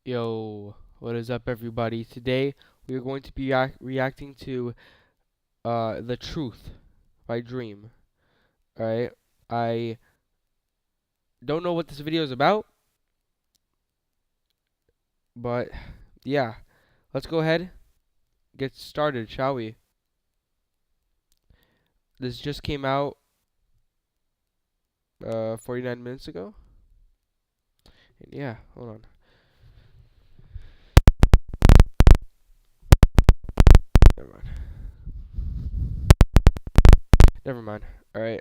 Yo, what is up, everybody? Today we are going to be reacting to The Truth by Dream. Alright, I don't know what this video is about, but yeah, let's go ahead, get started, shall we? This just came out 49 minutes ago. And yeah, hold on. Never mind. Never mind. Alright,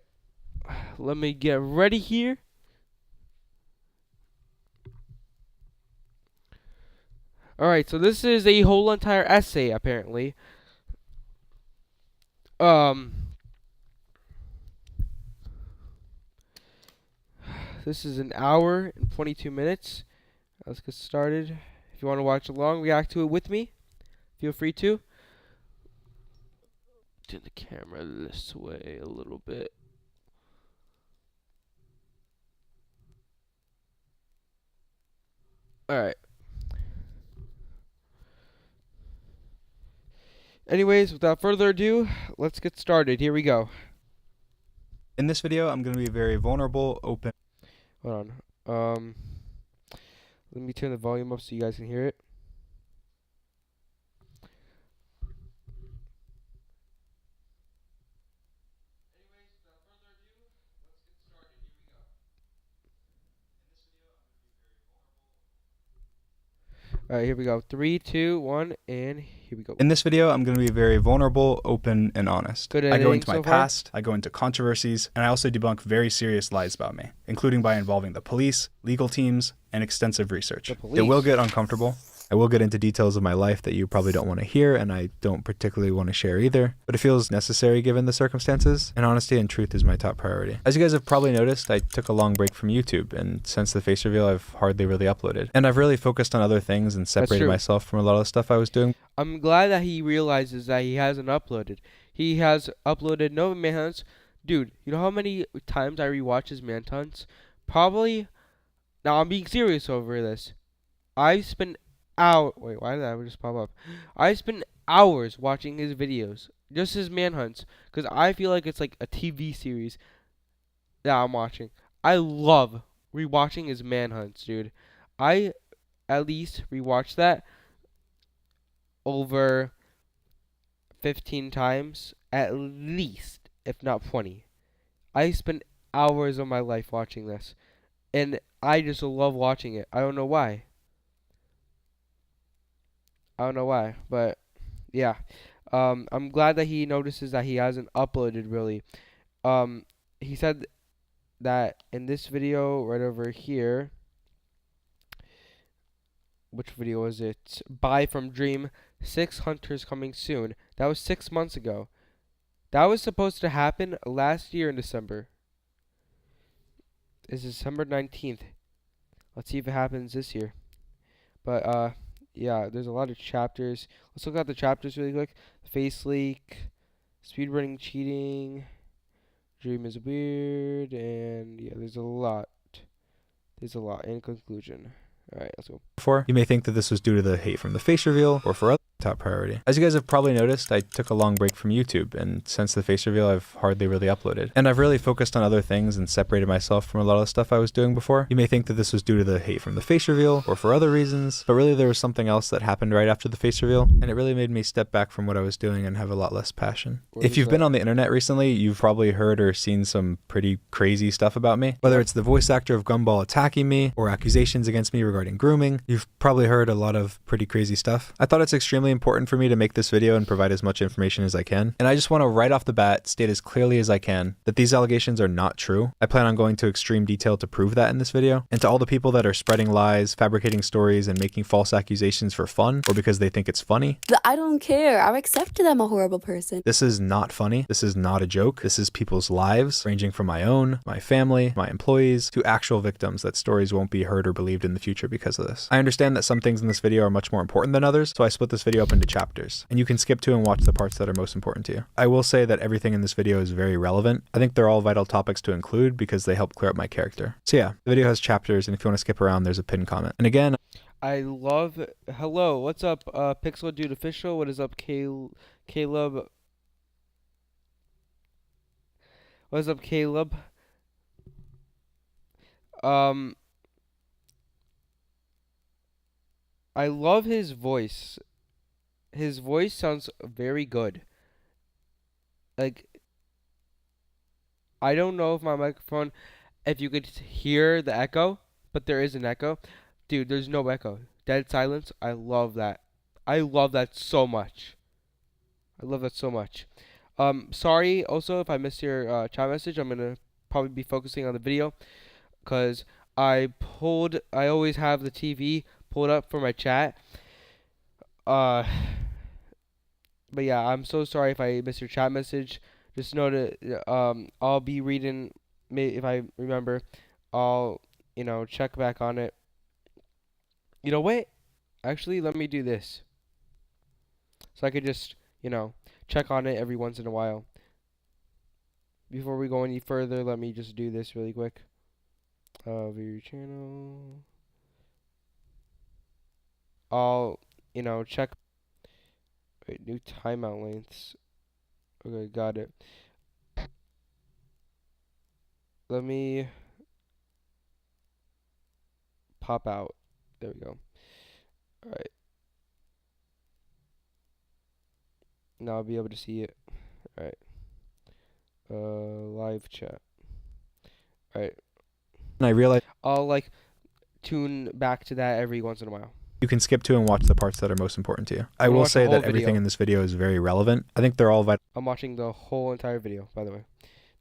let me get ready here. Alright, so this is a whole entire essay, apparently. This is an hour and 22 minutes. Let's get started. If you want to watch along, react to it with me, feel free to. Turn the camera this way a little bit. Alright. Anyways, without further ado, let's get started. Here we go. In this video, I'm going to be very vulnerable, open. Hold on. Let me turn the volume up so you guys can hear it. Alright, here we go. 3, 2, 1, and here we go. In this video, I'm going to be very vulnerable, open, and honest. Good I go editing into my so far? past, I go into controversies, and I also debunk very serious lies about me, including by involving the police, legal teams, and extensive research. It will get uncomfortable. I will get into details of my life that you probably don't want to hear, and I don't particularly want to share either, but it feels necessary given the circumstances, and honesty and truth is my top priority. As you guys have probably noticed, I took a long break from YouTube, and since the face reveal, I've hardly really uploaded. And I've really focused on other things and separated myself from a lot of the stuff I was doing. I'm glad that he realizes that he hasn't uploaded. He has uploaded no manhunts. Dude, you know how many times I rewatch his manhunts? Probably. Now, I'm being serious over this. I spent wait, why did that just pop up? I spent hours watching his videos, just his manhunts, because I feel like it's like a TV series that I'm watching. I love rewatching his manhunts, dude. I at least rewatched that over 15 times, at least, if not 20. I spent hours of my life watching this, and I just love watching it. I don't know why. But yeah. I'm glad that he notices that he hasn't uploaded really. He said that in this video right over here. Which video was it? Buy from Dream, 6 hunters coming soon. That was 6 months ago. That was supposed to happen last year in December. It's December 19th. Let's see if it happens this year. But yeah, there's a lot of chapters. Let's look at the chapters really quick. Face leak, speedrunning, cheating, Dream is weird, and yeah, there's a lot. In conclusion. Alright, let's go. Before, you may think that this was due to the hate from the face reveal or for other top priority. As you guys have probably noticed, I took a long break from YouTube, and since the face reveal, I've hardly really uploaded. And I've really focused on other things and separated myself from a lot of the stuff I was doing before. You may think that this was due to the hate from the face reveal or for other reasons, but really there was something else that happened right after the face reveal, and it really made me step back from what I was doing and have a lot less passion. If you've been on the internet recently, you've probably heard or seen some pretty crazy stuff about me. Whether it's the voice actor of Gumball attacking me or accusations against me regarding grooming, you've probably heard a lot of pretty crazy stuff. I thought it's extremely important for me to make this video and provide as much information as I can. And I just want to right off the bat state as clearly as I can that these allegations are not true. I plan on going to extreme detail to prove that in this video. And to all the people that are spreading lies, fabricating stories, and making false accusations for fun or because they think it's funny, I don't care. I've accepted I'm a horrible person. This is not funny. This is not a joke. This is people's lives, ranging from my own, my family, my employees, to actual victims that stories won't be heard or believed in the future because of this. I understand that some things in this video are much more important than others, so I split this video up into chapters, and you can skip to and watch the parts that are most important to you. I will say that everything in this video is very relevant. I think they're all vital topics to include because they help clear up my character. So yeah, the video has chapters, and if you want to skip around, there's a pinned comment. And again, I love. Hello, what's up, Pixel Dude Official? What is up, Caleb? What's up, Caleb? Um, I love his voice. His voice sounds very good. Like, I don't know if my microphone, if you could hear the echo, but there is an echo. Dude, there's no echo. Dead silence. I love that. I love that so much. I love that so much. Sorry also if I missed your chat message. I'm gonna probably be focusing on the video because I always have the TV pulled up for my chat. Uh, but yeah, I'm so sorry if I missed your chat message. Just know that I'll be reading. If I remember, I'll check back on it. You know what? Actually, let me do this so I could just check on it every once in a while. Before we go any further, let me just do this really quick. View your channel. I'll check. Wait, new timeout lengths. Okay, got it. Let me pop out. There we go. Alright. Now I'll be able to see it. Alright. Live chat. Alright. And I realized I'll tune back to that every once in a while. you can skip to and watch the parts that are most important to you. I will watch the say whole that everything video. in this video is very relevant. I think they're all vital I'm watching the whole entire video, by the way.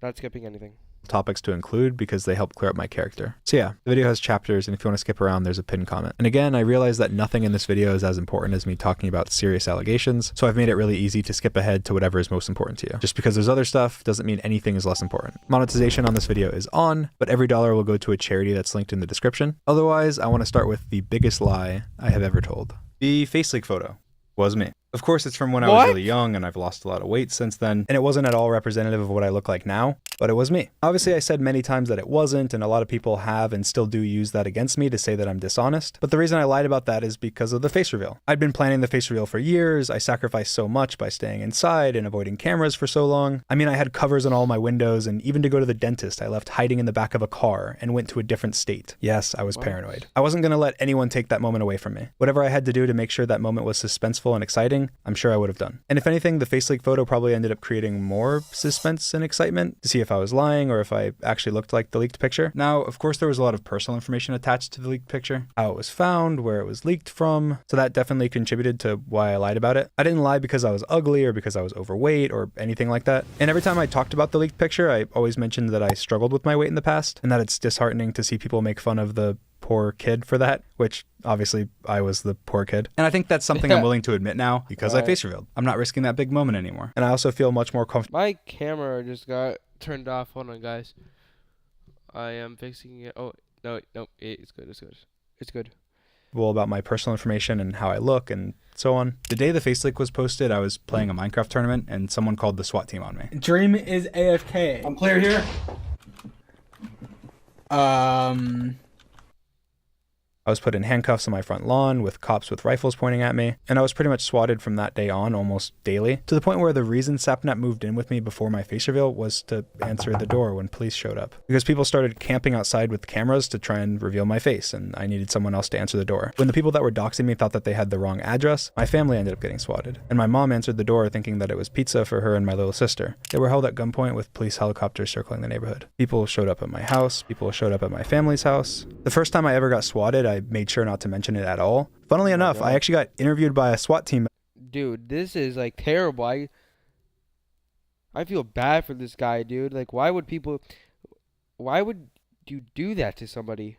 Not skipping anything. topics to include because they help clear up my character. So yeah, the video has chapters, and if you want to skip around, there's a pinned comment. And again, I realize that nothing in this video is as important as me talking about serious allegations, so I've made it really easy to skip ahead to whatever is most important to you. Just because there's other stuff doesn't mean anything is less important. Monetization on this video is on, but every dollar will go to a charity that's linked in the description. Otherwise, I want to start with the biggest lie I have ever told. The face leak photo was me. Of course, it's from when I was really young and I've lost a lot of weight since then, and it wasn't at all representative of what I look like now, but it was me. Obviously, I said many times that it wasn't, and a lot of people have and still do use that against me to say that I'm dishonest, but the reason I lied about that is because of the face reveal. I'd been planning the face reveal for years. I sacrificed so much by staying inside and avoiding cameras for so long. I mean, I had covers on all my windows, and even to go to the dentist, I left hiding in the back of a car and went to a different state. Yes, I was paranoid. I wasn't gonna let anyone take that moment away from me. Whatever I had to do to make sure that moment was suspenseful and exciting, I'm sure I would have done. And if anything, the face leak photo probably ended up creating more suspense and excitement to see if I was lying or if I actually looked like the leaked picture. Now, of course, there was a lot of personal information attached to the leaked picture, how it was found, where it was leaked from, so that definitely contributed to why I lied about it. I didn't lie because I was ugly or because I was overweight or anything like that. And every time I talked about the leaked picture, I always mentioned that I struggled with my weight in the past and that it's disheartening to see people make fun of the poor kid for that, which obviously I was the poor kid. And I think that's something I'm willing to admit now because I face revealed. I'm not risking that big moment anymore. And I also feel much more comfortable. My camera just got turned off. Hold on, guys. I am fixing it. Oh, no, it's good. It's good. About my personal information and how I look and so on. The day the face leak was posted, I was playing a Minecraft tournament and someone called the SWAT team on me. Dream is AFK. I'm clear here. I was put in handcuffs on my front lawn with cops with rifles pointing at me, and I was pretty much swatted from that day on almost daily, to the point where the reason Sapnap moved in with me before my face reveal was to answer the door when police showed up. Because people started camping outside with cameras to try and reveal my face, and I needed someone else to answer the door. When the people that were doxing me thought that they had the wrong address, my family ended up getting swatted, and my mom answered the door thinking that it was pizza for her and my little sister. They were held at gunpoint with police helicopters circling the neighborhood. People showed up at my house, people showed up at my family's house. The first time I ever got swatted, I made sure not to mention it at all. Funnily enough, I actually got interviewed by a SWAT team. Dude, this is terrible. I feel bad for this guy, dude. Why would you do that to somebody?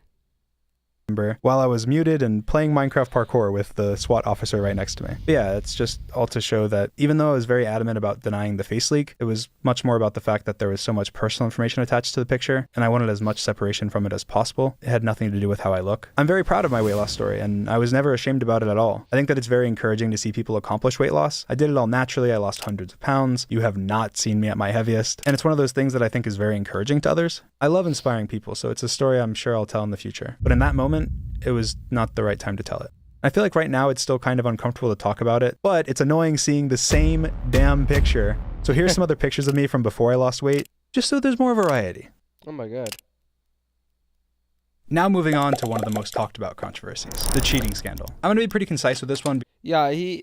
While I was muted and playing Minecraft parkour with the SWAT officer right next to me. But yeah, it's just all to show that even though I was very adamant about denying the face leak, it was much more about the fact that there was so much personal information attached to the picture, and I wanted as much separation from it as possible. It had nothing to do with how I look. I'm very proud of my weight loss story, and I was never ashamed about it at all. I think that it's very encouraging to see people accomplish weight loss. I did it all naturally. I lost hundreds of pounds. You have not seen me at my heaviest. And it's one of those things that I think is very encouraging to others. I love inspiring people, so it's a story I'm sure I'll tell in the future. But in that moment, it was not the right time to tell it. I feel like right now it's still kind of uncomfortable to talk about it, but it's annoying seeing the same damn picture. So here's some other pictures of me from before I lost weight, just so there's more variety. Oh my god. Now moving on to one of the most talked about controversies, the cheating scandal. I'm gonna be pretty concise with this one. Yeah, he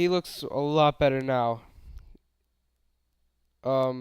looks a lot better now. A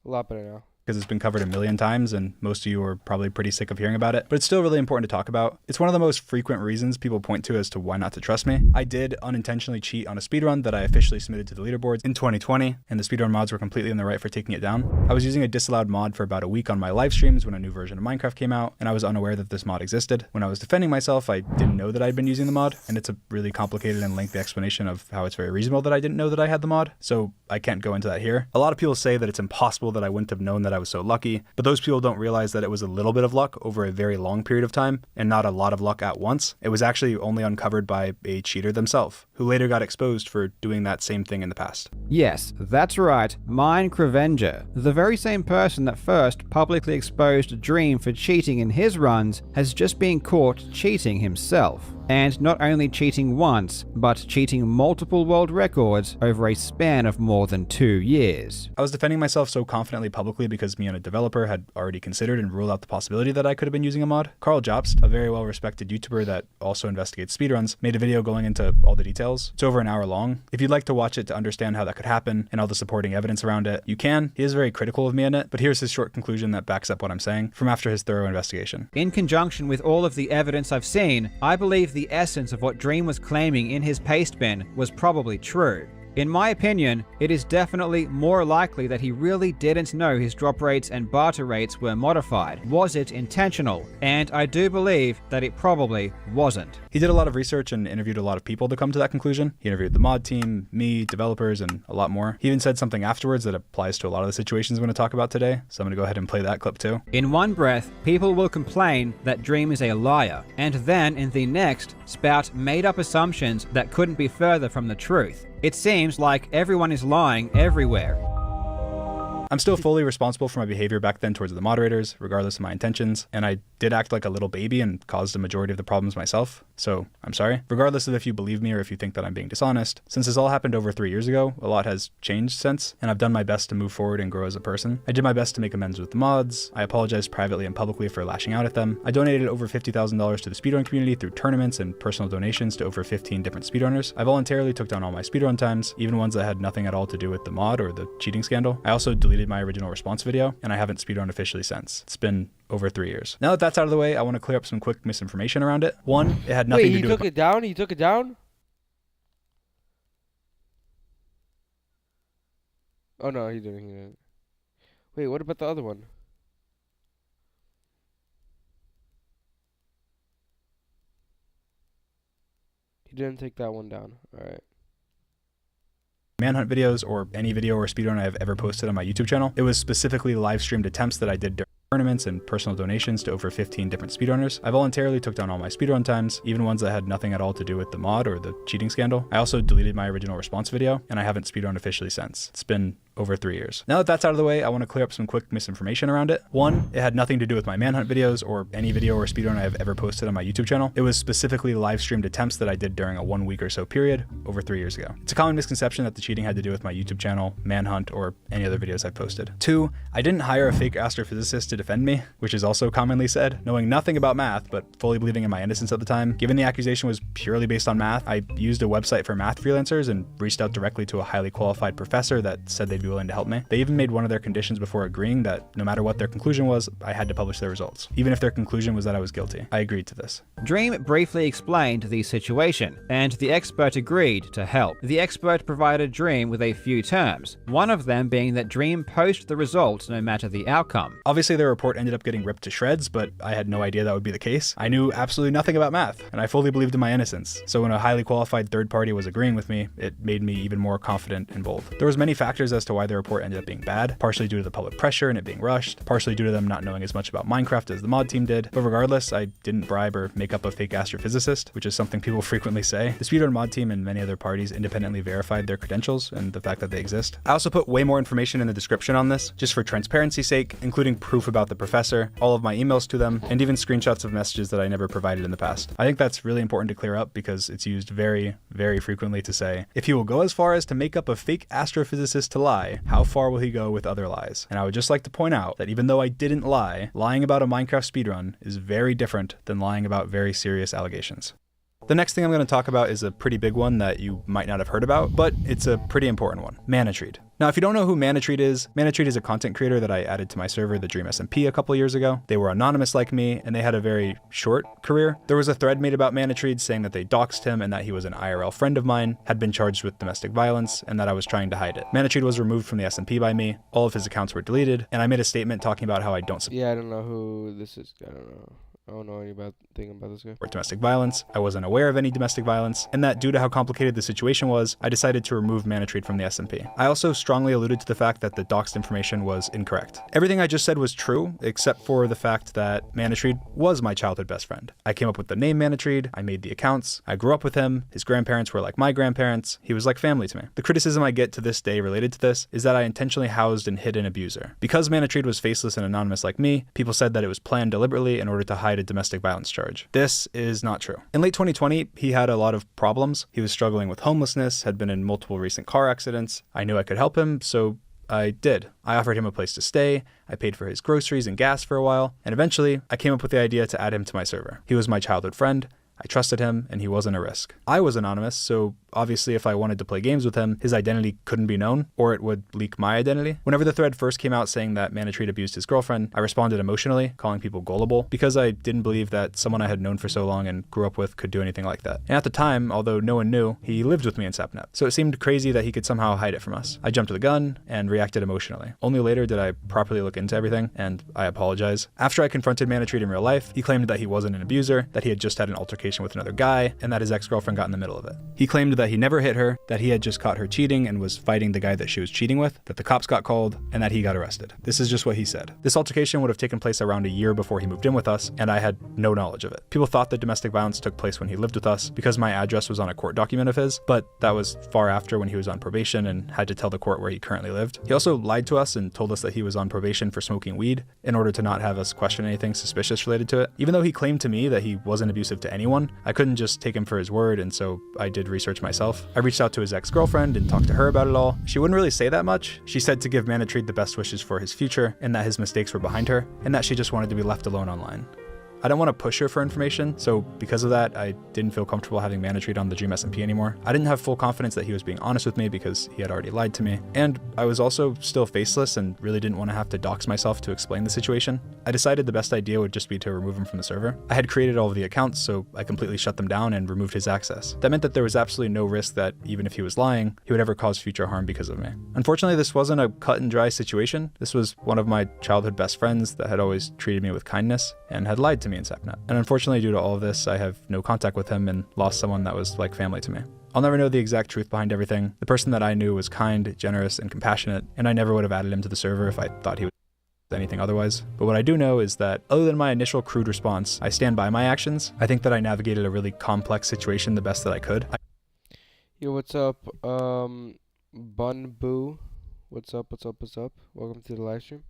lot better now. Because it's been covered a million times and most of you are probably pretty sick of hearing about it, but it's still really important to talk about. It's one of the most frequent reasons people point to as to why not to trust me. I did unintentionally cheat on a speedrun that I officially submitted to the leaderboards in 2020, and the speedrun mods were completely in the right for taking it down. I was using a disallowed mod for about a week on my live streams when a new version of Minecraft came out, and I was unaware that this mod existed. When I was defending myself, I didn't know that I'd been using the mod, and it's a really complicated and lengthy explanation of how it's very reasonable that I didn't know that I had the mod, so I can't go into that here. A lot of people say that it's impossible that I wouldn't have known that I was so lucky, but those people don't realize that it was a little bit of luck over a very long period of time and not a lot of luck at once. It was actually only uncovered by a cheater themselves, who later got exposed for doing that same thing in the past. Yes, that's right, Minecravenger. The very same person that first publicly exposed Dream for cheating in his runs has just been caught cheating himself. And not only cheating once, but cheating multiple world records over a span of more than 2 years. I was defending myself so confidently publicly because me and a developer had already considered and ruled out the possibility that I could have been using a mod. Carl Jobst, a very well-respected YouTuber that also investigates speedruns, made a video going into all the details. It's over an hour long. If you'd like to watch it to understand how that could happen and all the supporting evidence around it, you can. He is very critical of me in it, but here's his short conclusion that backs up what I'm saying from after his thorough investigation. In conjunction with all of the evidence I've seen, I believe the essence of what Dream was claiming in his paste bin was probably true. In my opinion, it is definitely more likely that he really didn't know his drop rates and barter rates were modified. Was it intentional? And I do believe that it probably wasn't. He did a lot of research and interviewed a lot of people to come to that conclusion. He interviewed the mod team, me, developers, and a lot more. He even said something afterwards that applies to a lot of the situations I'm going to talk about today, so I'm going to go ahead and play that clip too. In one breath, people will complain that Dream is a liar, and then in the next, spout made-up assumptions that couldn't be further from the truth. It seems like everyone is lying everywhere. I'm still fully responsible for my behavior back then towards the moderators, regardless of my intentions, and I did act like a little baby and caused the majority of the problems myself, so I'm sorry. Regardless of if you believe me or if you think that I'm being dishonest, since this all happened over 3 years ago, a lot has changed since, and I've done my best to move forward and grow as a person. I did my best to make amends with the mods, I apologized privately and publicly for lashing out at them, I donated over $50,000 to the speedrun community through tournaments and personal donations to over 15 different speedrunners. I voluntarily took down all my speedrun times, even ones that had nothing at all to do with the mod or the cheating scandal. I also deleted my original response video, and I haven't speedrun officially since. It's been over 3 years. Now that that's out of the way, I want to clear up some quick misinformation around it. One, it had nothing to do with... Wait, he took it down? He took it down? Oh no, he didn't. Wait, what about the other one? He didn't take that one down. Alright. Manhunt videos or any video or speedrun I have ever posted on my YouTube channel. It was specifically live streamed attempts that I did during tournaments and personal donations to over 15 different speedrunners. I voluntarily took down all my speedrun times, even ones that had nothing at all to do with the mod or the cheating scandal. I also deleted my original response video, and I haven't speedrun officially since. It's been over 3 years. Now that that's out of the way, I want to clear up some quick misinformation around it. One, it had nothing to do with my manhunt videos or any video or speedrun I have ever posted on my YouTube channel. It was specifically live streamed attempts that I did during a 1 week or so period over 3 years ago. It's a common misconception that the cheating had to do with my YouTube channel, manhunt, or any other videos I've posted. Two, I didn't hire a fake astrophysicist to defend me, which is also commonly said. Knowing nothing about math, but fully believing in my innocence at the time, given the accusation was purely based on math, I used a website for math freelancers and reached out directly to a highly qualified professor that said they'd be willing to help me. They even made one of their conditions before agreeing that no matter what their conclusion was, I had to publish their results, even if their conclusion was that I was guilty. I agreed to this. Dream briefly explained the situation, and the expert agreed to help. The expert provided Dream with a few terms, one of them being that Dream post the results no matter the outcome. Obviously, their report ended up getting ripped to shreds, but I had no idea that would be the case. I knew absolutely nothing about math, and I fully believed in my innocence. So when a highly qualified third party was agreeing with me, it made me even more confident and bold. There was many factors as to to why the report ended up being bad, partially due to the public pressure and it being rushed, partially due to them not knowing as much about Minecraft as the mod team did. But regardless, I didn't bribe or make up a fake astrophysicist, which is something people frequently say. The speedrun mod team and many other parties independently verified their credentials and the fact that they exist. I also put way more information in the description on this, just for transparency's sake, including proof about the professor, all of my emails to them, and even screenshots of messages that I never provided in the past. I think that's really important to clear up because it's used very, very frequently to say, if he will go as far as to make up a fake astrophysicist to lie, how far will he go with other lies? And I would just like to point out that even though I didn't lie, lying about a Minecraft speedrun is very different than lying about very serious allegations. The next thing I'm going to talk about is a pretty big one that you might not have heard about, but it's a pretty important one. Manatreed. Now, if you don't know who Manatreed is a content creator that I added to my server, the Dream SMP, a couple years ago. They were anonymous like me, and they had a very short career. There was a thread made about Manatreed saying that they doxed him and that he was an IRL friend of mine, had been charged with domestic violence, and that I was trying to hide it. Manatreed was removed from the SMP by me, all of his accounts were deleted, and I made a statement talking about how I don't support Yeah, I don't know who this is. I don't know anything about this guy. domestic violence. I wasn't aware of any domestic violence, and that due to how complicated the situation was, I decided to remove Manatreed from the SMP. I also strongly alluded to the fact that the doxed information was incorrect. Everything I just said was true, except for the fact that Manatreed was my childhood best friend. I came up with the name Manatreed, I made the accounts, I grew up with him, his grandparents were like my grandparents, he was like family to me. The criticism I get to this day related to this is that I intentionally housed and hid an abuser. Because Manatreed was faceless and anonymous like me, people said that it was planned deliberately in order to hide a domestic violence charge. This is not true. In late 2020, he had a lot of problems. He was struggling with homelessness, had been in multiple recent car accidents. I knew I could help him, so I did. I offered him a place to stay, I paid for his groceries and gas for a while, and eventually I came up with the idea to add him to my server. He was my childhood friend, I trusted him, and he wasn't a risk. I was anonymous, so obviously if I wanted to play games with him, his identity couldn't be known, or it would leak my identity. Whenever the thread first came out saying that Manatreed abused his girlfriend, I responded emotionally, calling people gullible, because I didn't believe that someone I had known for so long and grew up with could do anything like that. And at the time, although no one knew, he lived with me in Sapnet, so it seemed crazy that he could somehow hide it from us. I jumped to the gun and reacted emotionally. Only later did I properly look into everything, and I apologize. After I confronted Manatreed in real life, he claimed that he wasn't an abuser, that he had just had an altercation with another guy, and that his ex-girlfriend got in the middle of it. He claimed that he never hit her, that he had just caught her cheating and was fighting the guy that she was cheating with, that the cops got called, and that he got arrested. This is just what he said. This altercation would have taken place around a year before he moved in with us, and I had no knowledge of it. People thought that domestic violence took place when he lived with us because my address was on a court document of his, but that was far after when he was on probation and had to tell the court where he currently lived. He also lied to us and told us that he was on probation for smoking weed in order to not have us question anything suspicious related to it. Even though he claimed to me that he wasn't abusive to anyone, I couldn't just take him for his word, and so I did research myself. I reached out to his ex-girlfriend and talked to her about it all. She wouldn't really say that much. She said to give Manatreed the best wishes for his future, and that his mistakes were behind her, and that she just wanted to be left alone online. I don't want to push her for information, so because of that, I didn't feel comfortable having Manatreed on the Dream SMP anymore. I didn't have full confidence that he was being honest with me because he had already lied to me, and I was also still faceless and really didn't want to have to dox myself to explain the situation. I decided the best idea would just be to remove him from the server. I had created all of the accounts, so I completely shut them down and removed his access. That meant that there was absolutely no risk that, even if he was lying, he would ever cause future harm because of me. Unfortunately, this wasn't a cut and dry situation. This was one of my childhood best friends that had always treated me with kindness and had lied to me in Sapnet. And unfortunately, due to all of this, I have no contact with him and lost someone that was like family to me. I'll never know the exact truth behind everything. The person that I knew was kind, generous, and compassionate, and I never would have added him to the server if I thought he was anything otherwise. But what I do know is that, other than my initial crude response, I stand by my actions. I think that I navigated a really complex situation the best that I could. Yo, what's up? Bun Boo. What's up? Welcome to the live stream.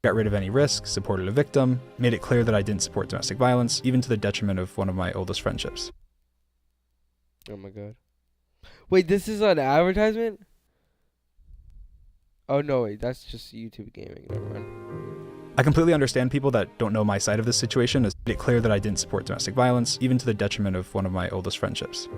Got rid of any risk, supported a victim, made it clear that I didn't support domestic violence, even to the detriment of one of my oldest friendships. Oh my god. Wait, this is an advertisement? Oh no, wait, that's just YouTube gaming. Never mind. I completely understand people that don't know my side of this situation, as made it clear that I didn't support domestic violence, even to the detriment of one of my oldest friendships.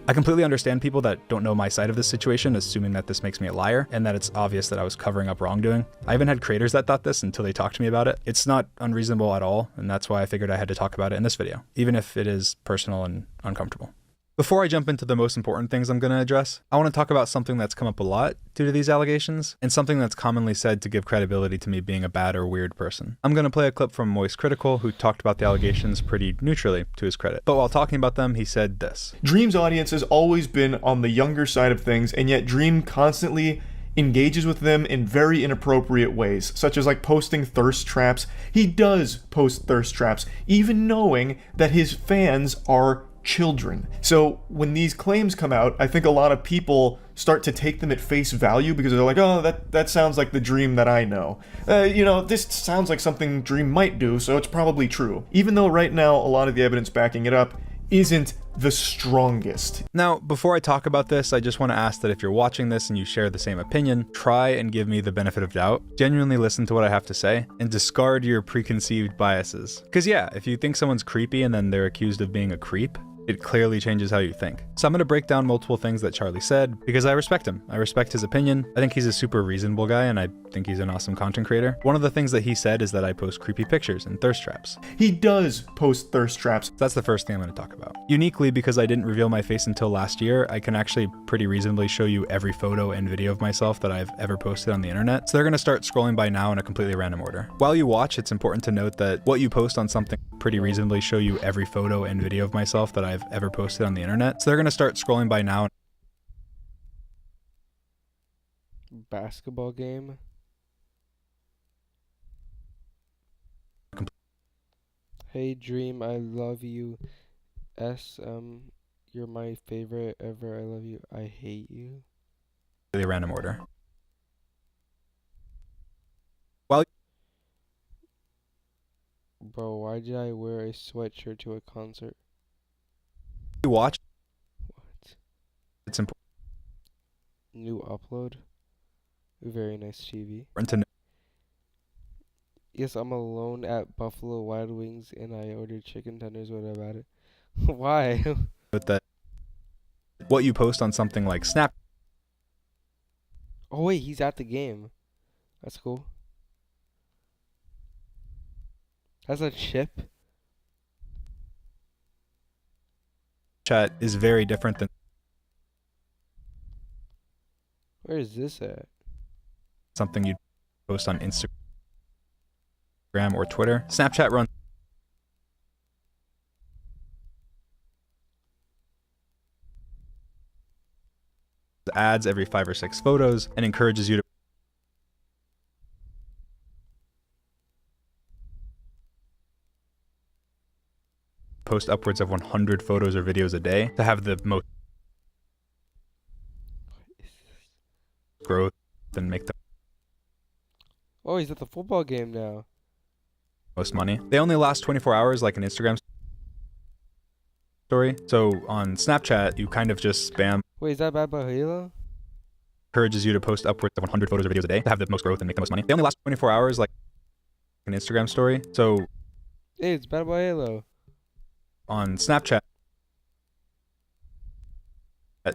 I completely understand people that don't know my side of this situation, assuming that this makes me a liar, and that it's obvious that I was covering up wrongdoing. I even had creators that thought this until they talked to me about it. It's not unreasonable at all, and that's why I figured I had to talk about it in this video, even if it is personal and uncomfortable. Before I jump into the most important things I'm going to address, I want to talk about something that's come up a lot due to these allegations, and something that's commonly said to give credibility to me being a bad or weird person. I'm going to play a clip from Moist Critical, who talked about the allegations pretty neutrally, to his credit. But while talking about them, he said this. Dream's audience has always been on the younger side of things, and yet Dream constantly engages with them in very inappropriate ways, such as like posting thirst traps. He does post thirst traps, even knowing that his fans are children. So when these claims come out, I think a lot of people start to take them at face value because they're like, oh, that sounds like the Dream that I know. This sounds like something Dream might do, so it's probably true. Even though right now a lot of the evidence backing it up isn't the strongest. Now, before I talk about this, I just want to ask that if you're watching this and you share the same opinion, try and give me the benefit of doubt. Genuinely listen to what I have to say and discard your preconceived biases. Because yeah, if you think someone's creepy and then they're accused of being a creep, it clearly changes how you think. So I'm going to break down multiple things that Charlie said because I respect him. I respect his opinion. I think he's a super reasonable guy and I think he's an awesome content creator. One of the things that he said is that I post creepy pictures and thirst traps. He does post thirst traps. That's the first thing I'm going to talk about. Uniquely, because I didn't reveal my face until last year, I can actually pretty reasonably show you every photo and video of myself that I've ever posted on the internet. So they're going to start scrolling by now in a completely random order. While you watch, it's important to note that what you post on something pretty reasonably show you every photo and video of myself that I've ever posted on the internet. So they're going to start scrolling by now. Basketball game. Hey Dream, I love you. You're my favorite ever. I love you. I hate you. Really random order. While Bro, why did I wear a sweatshirt to a concert? you watch, What? it's important New upload? Very nice TV. to note Yes, I'm alone at Buffalo Wild Wings and I ordered chicken tenders. What about it? Why? that what you post on something like Snap Oh wait, he's at the game. That's cool. That's a chip. Chat is very different than Where is this at? something you'd post on Instagram or Twitter. Snapchat runs ads every 5 or 6 photos and encourages you to post upwards of 100 photos or videos a day to have the most growth and make the Oh, he's at the football game now. most money. They only last 24 hours like an Instagram story. So on Snapchat, you kind of just spam. Wait, is that Bad Boy Halo? Encourages you to post upwards of 100 photos or videos a day to have the most growth and make the most money. They only last 24 hours like an Instagram story. So Hey, it's Bad Boy Halo. on Snapchat,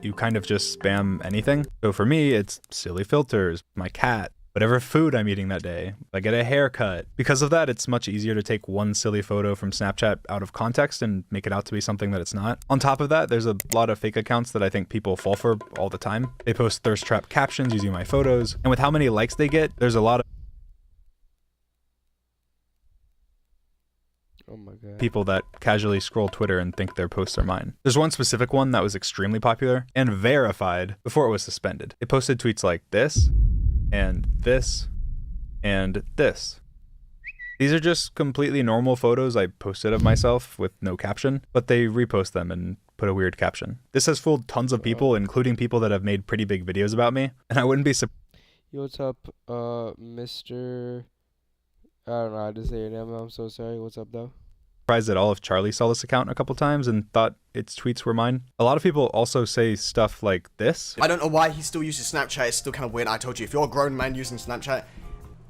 you kind of just spam anything. So for me, it's silly filters, my cat, whatever food I'm eating that day. I get a haircut. Because of that, it's much easier to take one silly photo from Snapchat out of context and make it out to be something that it's not. On top of that, there's a lot of fake accounts that I think people fall for all the time. They post thirst trap captions using my photos, and with how many likes they get, there's a lot of Oh my god. people that casually scroll Twitter and think their posts are mine. There's one specific one that was extremely popular and verified before it was suspended. It posted tweets like this, and this, and this. These are just completely normal photos I posted of myself with no caption, but they repost them and put a weird caption. This has fooled tons of people, including people that have made pretty big videos about me, and I wouldn't be surprised. Yo, what's up, Mr. I don't know how to say your name. I'm so sorry. What's up, though? Surprised at all if Charlie saw this account a couple times and thought its tweets were mine. A lot of people also say stuff like this. I don't know why he still uses Snapchat. It's still kind of weird. I told you, if you're a grown man using Snapchat,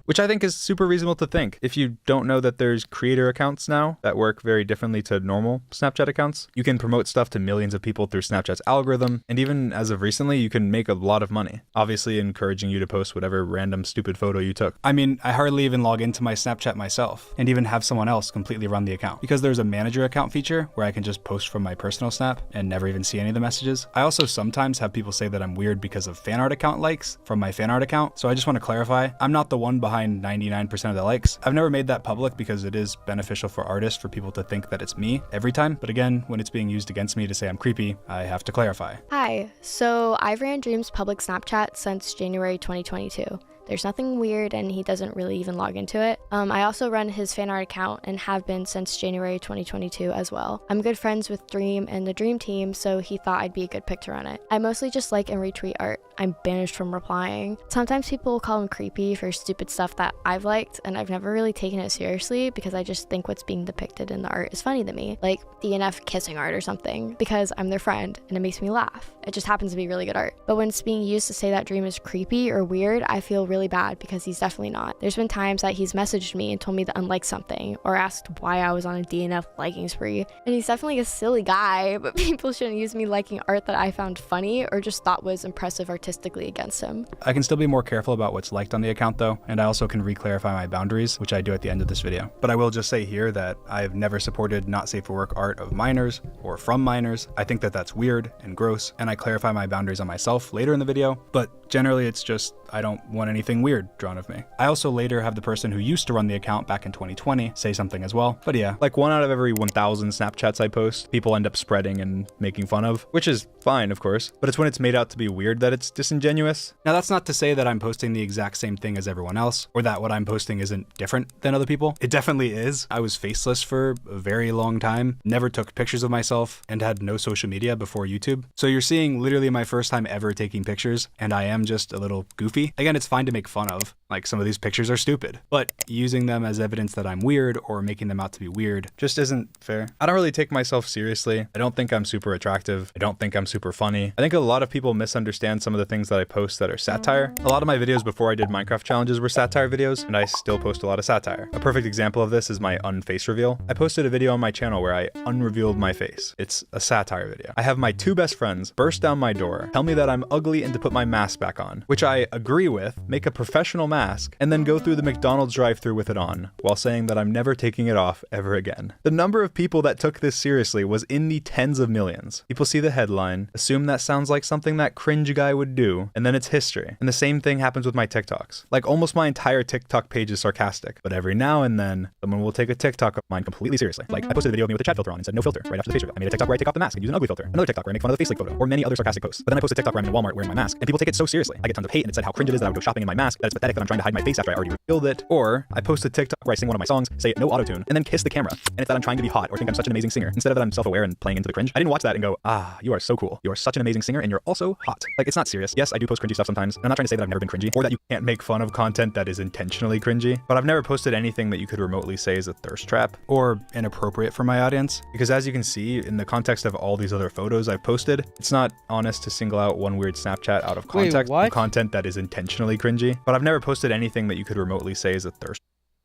Which I think is super reasonable to think. If you don't know that there's creator accounts now that work very differently to normal Snapchat accounts, you can promote stuff to millions of people through Snapchat's algorithm, and even as of recently, you can make a lot of money, obviously encouraging you to post whatever random stupid photo you took. I mean, I hardly even log into my Snapchat myself, and even have someone else completely run the account. Because there's a manager account feature where I can just post from my personal Snap and never even see any of the messages. I also sometimes have people say that I'm weird because of fan art account likes from my fan art account, so I just want to clarify, I'm not the one behind behind 99% of the likes. I've never made that public because it is beneficial for artists for people to think that it's me every time. But again, when it's being used against me to say I'm creepy, I have to clarify. Hi, so I've ran Dream's public Snapchat since January 2022. There's nothing weird and he doesn't really even log into it. I also run his fan art account and have been since January 2022 as well. I'm good friends with Dream and the Dream team, so he thought I'd be a good pick to run it. I mostly just like and retweet art. I'm banished from replying. Sometimes people will call him creepy for stupid stuff that I've liked, and I've never really taken it seriously because I just think what's being depicted in the art is funny to me, like DNF kissing art or something, because I'm their friend and it makes me laugh. It just happens to be really good art. But when it's being used to say that Dream is creepy or weird, I feel really bad because he's definitely not. There's been times that he's messaged me and told me to unlike something or asked why I was on a DNF liking spree. And he's definitely a silly guy, but people shouldn't use me liking art that I found funny or just thought was impressive artistically against him. I can still be more careful about what's liked on the account though, and I also can re-clarify my boundaries, which I do at the end of this video. But I will just say here that I've never supported not safe for work art of minors or from minors. I think that that's weird and gross, and I clarify my boundaries on myself later in the video, but generally it's just I don't want anything weird drawn of me. I also later have the person who used to run the account back in 2020 say something as well. But yeah, like 1 out of every 1,000 Snapchats I post, people end up spreading and making fun of, which is fine, of course, but it's when it's made out to be weird that it's disingenuous. Now that's not to say that I'm posting the exact same thing as everyone else, or that what I'm posting isn't different than other people. It definitely is. I was faceless for a very long time, never took pictures of myself, and had no social media before YouTube. So you're seeing literally my first time ever taking pictures, and I am just a little goofy. Again, it's fine to make fun of, like some of these pictures are stupid, but using them as evidence that I'm weird or making them out to be weird just isn't fair. I don't really take myself seriously. I don't think I'm super attractive. I don't think I'm super funny. I think a lot of people misunderstand some of the things that I post that are satire. A lot of my videos before I did Minecraft challenges were satire videos, and I still post a lot of satire. A perfect example of this is my unface reveal. I posted a video on my channel where I unrevealed my face. It's a satire video. I have my 2 best friends burst down my door, tell me that I'm ugly and to put my mask back on, which I agree with, make a professional mask, and then go through the McDonald's drive-thru with it on, while saying that I'm never taking it off ever again. The number of people that took this seriously was in the tens of millions. People see the headline, assume that sounds like something that cringe guy would do, and then it's history. And the same thing happens with my TikToks. Like almost my entire TikTok page is sarcastic, but every now and then, someone will take a TikTok of mine completely seriously. Like I posted a video of me with a chat filter on and said no filter right after the face reveal. I made a TikTok where I take off the mask and use an ugly filter. Another TikTok where I make fun of the face leak photo, or many other sarcastic posts. But then I post a TikTok where I'm in Walmart wearing my mask, and people take it so seriously. I get tons of hate, and it said how cringe it is that I would go shopping in my mask, that it's pathetic that I'm trying to hide my face after I already revealed it. Or I post a TikTok where I sing one of my songs, say no autotune, and then kiss the camera, and it's that I'm trying to be hot or think I'm such an amazing singer, instead of that I'm self-aware and playing into the cringe. I didn't watch that and go, ah, you are so cool. You are such an amazing singer, and you're also hot. Like, it's not serious. Yes, I do post cringy stuff sometimes, and I'm not trying to say that I've never been cringy, or that you can't make fun of content that is intentionally cringy, but I've never posted anything that you could remotely say is a thirst trap, or inappropriate for my audience, because as you can see, in the context of all these other photos I've posted, it's not honest to single out one weird Snapchat out of context of content that is intentionally cringy, but I've never posted anything that you could remotely say is a thirst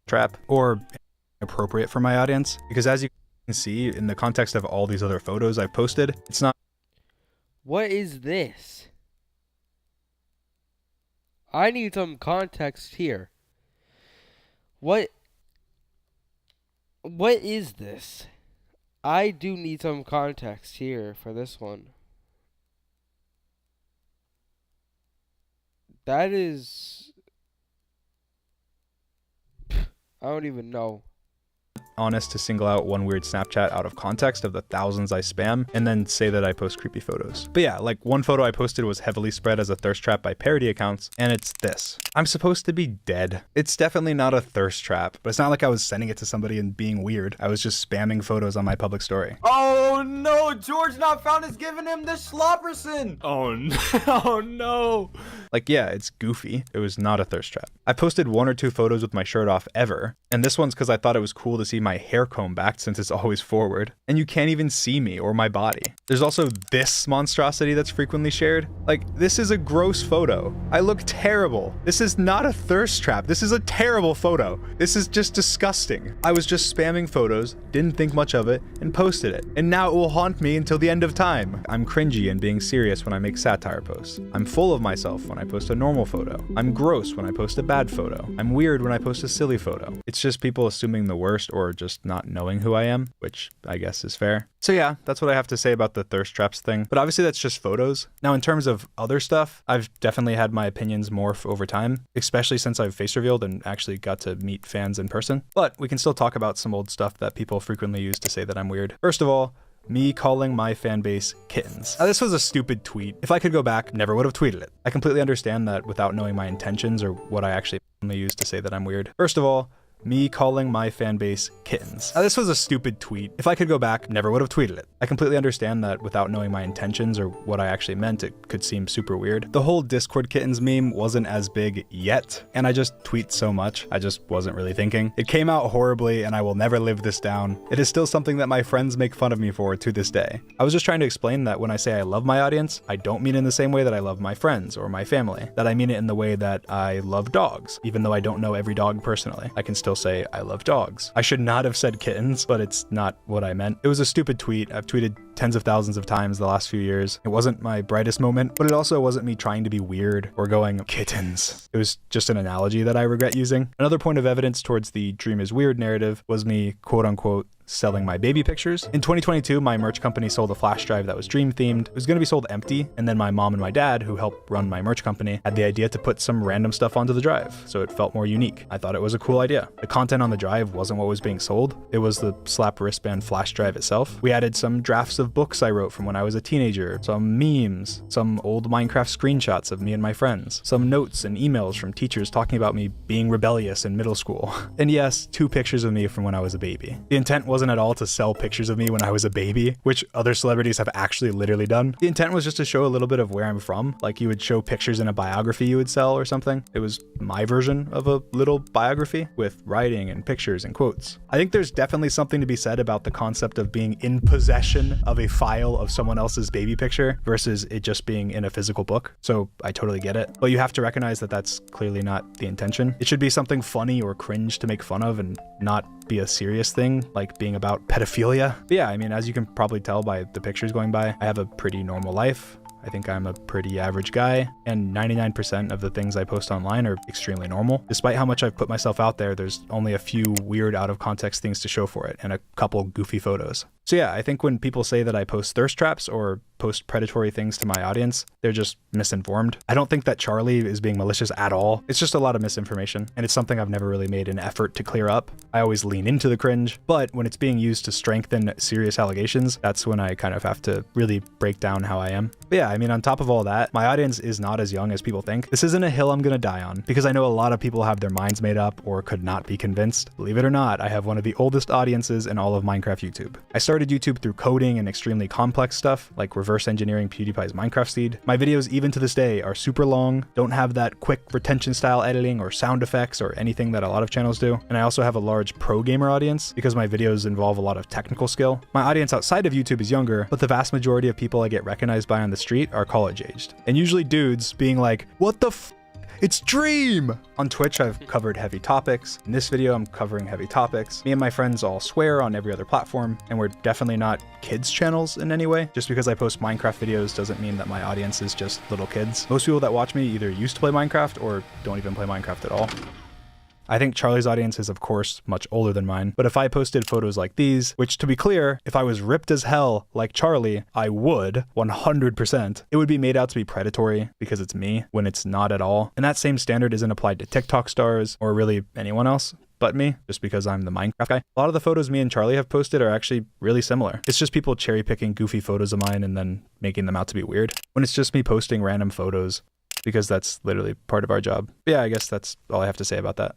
trap, or inappropriate for my audience, because as you can see, in the context of all these other photos I've posted, it's not. What is this? I need some context here. What is this? I do need some context here for this one. That is... I don't even know. Honest to single out one weird Snapchat out of context of the thousands I spam and then say that I post creepy photos. But yeah, like one photo I posted was heavily spread as a thirst trap by parody accounts, and it's this. I'm supposed to be dead. It's definitely not a thirst trap, but it's not like I was sending it to somebody and being weird. I was just spamming photos on my public story. Oh no, George Not Found is giving him the Schlopperson. Oh no, oh no. Like, yeah, it's goofy. It was not a thirst trap. I posted 1 or 2 photos with my shirt off ever, and this one's because I thought it was cool to see my hair comb back since it's always forward, and you can't even see me or my body. There's also this monstrosity that's frequently shared. Like, this is a gross photo. I look terrible. This is not a thirst trap. This is a terrible photo. This is just disgusting. I was just spamming photos, didn't think much of it, and posted it. And now it will haunt me until the end of time. I'm cringy and being serious when I make satire posts. I'm full of myself when I post a normal photo. I'm gross when I post a bad photo. I'm weird when I post a silly photo. It's just people assuming the worst or just not knowing who I am, which I guess is fair. So yeah, that's what I have to say about the thirst traps thing. But obviously that's just photos. Now in terms of other stuff, I've definitely had my opinions morph over time, especially since I've face revealed and actually got to meet fans in person. But we can still talk about some old stuff that people frequently use to say that I'm weird. First of all, me calling my fan base kittens. Now, this was a stupid tweet. If I could go back, never would have tweeted it. I completely understand that without knowing my intentions or what I actually use to say that I'm weird. First of all, me calling my fan base kittens. Now, this was a stupid tweet. If I could go back, never would have tweeted it. I completely understand that without knowing my intentions or what I actually meant, it could seem super weird. The whole Discord kittens meme wasn't as big yet, and I just tweet so much, I just wasn't really thinking. It came out horribly, and I will never live this down. It is still something that my friends make fun of me for to this day. I was just trying to explain that when I say I love my audience, I don't mean in the same way that I love my friends or my family. That I mean it in the way that I love dogs, even though I don't know every dog personally. I can still say I love dogs. I should not have said kittens, but it's not what I meant. It was a stupid tweet. I've tweeted tens of thousands of times the last few years. It wasn't my brightest moment, but it also wasn't me trying to be weird or going kittens. It was just an analogy that I regret using. Another point of evidence towards the dream is weird narrative was me quote unquote selling my baby pictures. In 2022, my merch company sold a flash drive that was dream themed. It was going to be sold empty, and then my mom and my dad, who help run my merch company, had the idea to put some random stuff onto the drive, so it felt more unique. I thought it was a cool idea. The content on the drive wasn't what was being sold. It was the slap wristband flash drive itself. We added some drafts of books I wrote from when I was a teenager, some memes, some old Minecraft screenshots of me and my friends, some notes and emails from teachers talking about me being rebellious in middle school, and yes, 2 pictures of me from when I was a baby. The intent wasn't at all to sell pictures of me when I was a baby, which other celebrities have actually literally done. The intent was just to show a little bit of where I'm from, like you would show pictures in a biography you would sell or something. It was my version of a little biography with writing and pictures and quotes. I think there's definitely something to be said about the concept of being in possession of a file of someone else's baby picture versus it just being in a physical book. So I totally get it, but you have to recognize that that's clearly not the intention. It should be something funny or cringe to make fun of and not be a serious thing, like being about pedophilia. But yeah, I mean, as you can probably tell by the pictures going by, I have a pretty normal life. I think I'm a pretty average guy, and 99% of the things I post online are extremely normal. Despite how much I've put myself out there, there's only a few weird out of context things to show for it, and a couple goofy photos. So yeah, I think when people say that I post thirst traps or post predatory things to my audience, they're just misinformed. I don't think that Charlie is being malicious at all. It's just a lot of misinformation, and it's something I've never really made an effort to clear up. I always lean into the cringe, but when it's being used to strengthen serious allegations, that's when I kind of have to really break down how I am. But yeah, I mean, on top of all that, my audience is not as young as people think. This isn't a hill I'm gonna die on, because I know a lot of people have their minds made up or could not be convinced. Believe it or not, I have one of the oldest audiences in all of Minecraft YouTube. I started YouTube through coding and extremely complex stuff, like reverse engineering PewDiePie's Minecraft seed. My videos, even to this day, are super long, don't have that quick retention style editing or sound effects or anything that a lot of channels do. And I also have a large pro gamer audience because my videos involve a lot of technical skill. My audience outside of YouTube is younger, but the vast majority of people I get recognized by on the street are college aged. And usually dudes being like, "What the f? It's Dream!" On Twitch, I've covered heavy topics. In this video, I'm covering heavy topics. Me and my friends all swear on every other platform, and we're definitely not kids channels in any way. Just because I post Minecraft videos doesn't mean that my audience is just little kids. Most people that watch me either used to play Minecraft or don't even play Minecraft at all. I think Charlie's audience is of course much older than mine, but if I posted photos like these, which to be clear, if I was ripped as hell like Charlie, I would 100%, it would be made out to be predatory because it's me when it's not at all. And that same standard isn't applied to TikTok stars or really anyone else but me, just because I'm the Minecraft guy. A lot of the photos me and Charlie have posted are actually really similar. It's just people cherry picking goofy photos of mine and then making them out to be weird. When it's just me posting random photos, because that's literally part of our job. But yeah, I guess that's all I have to say about that.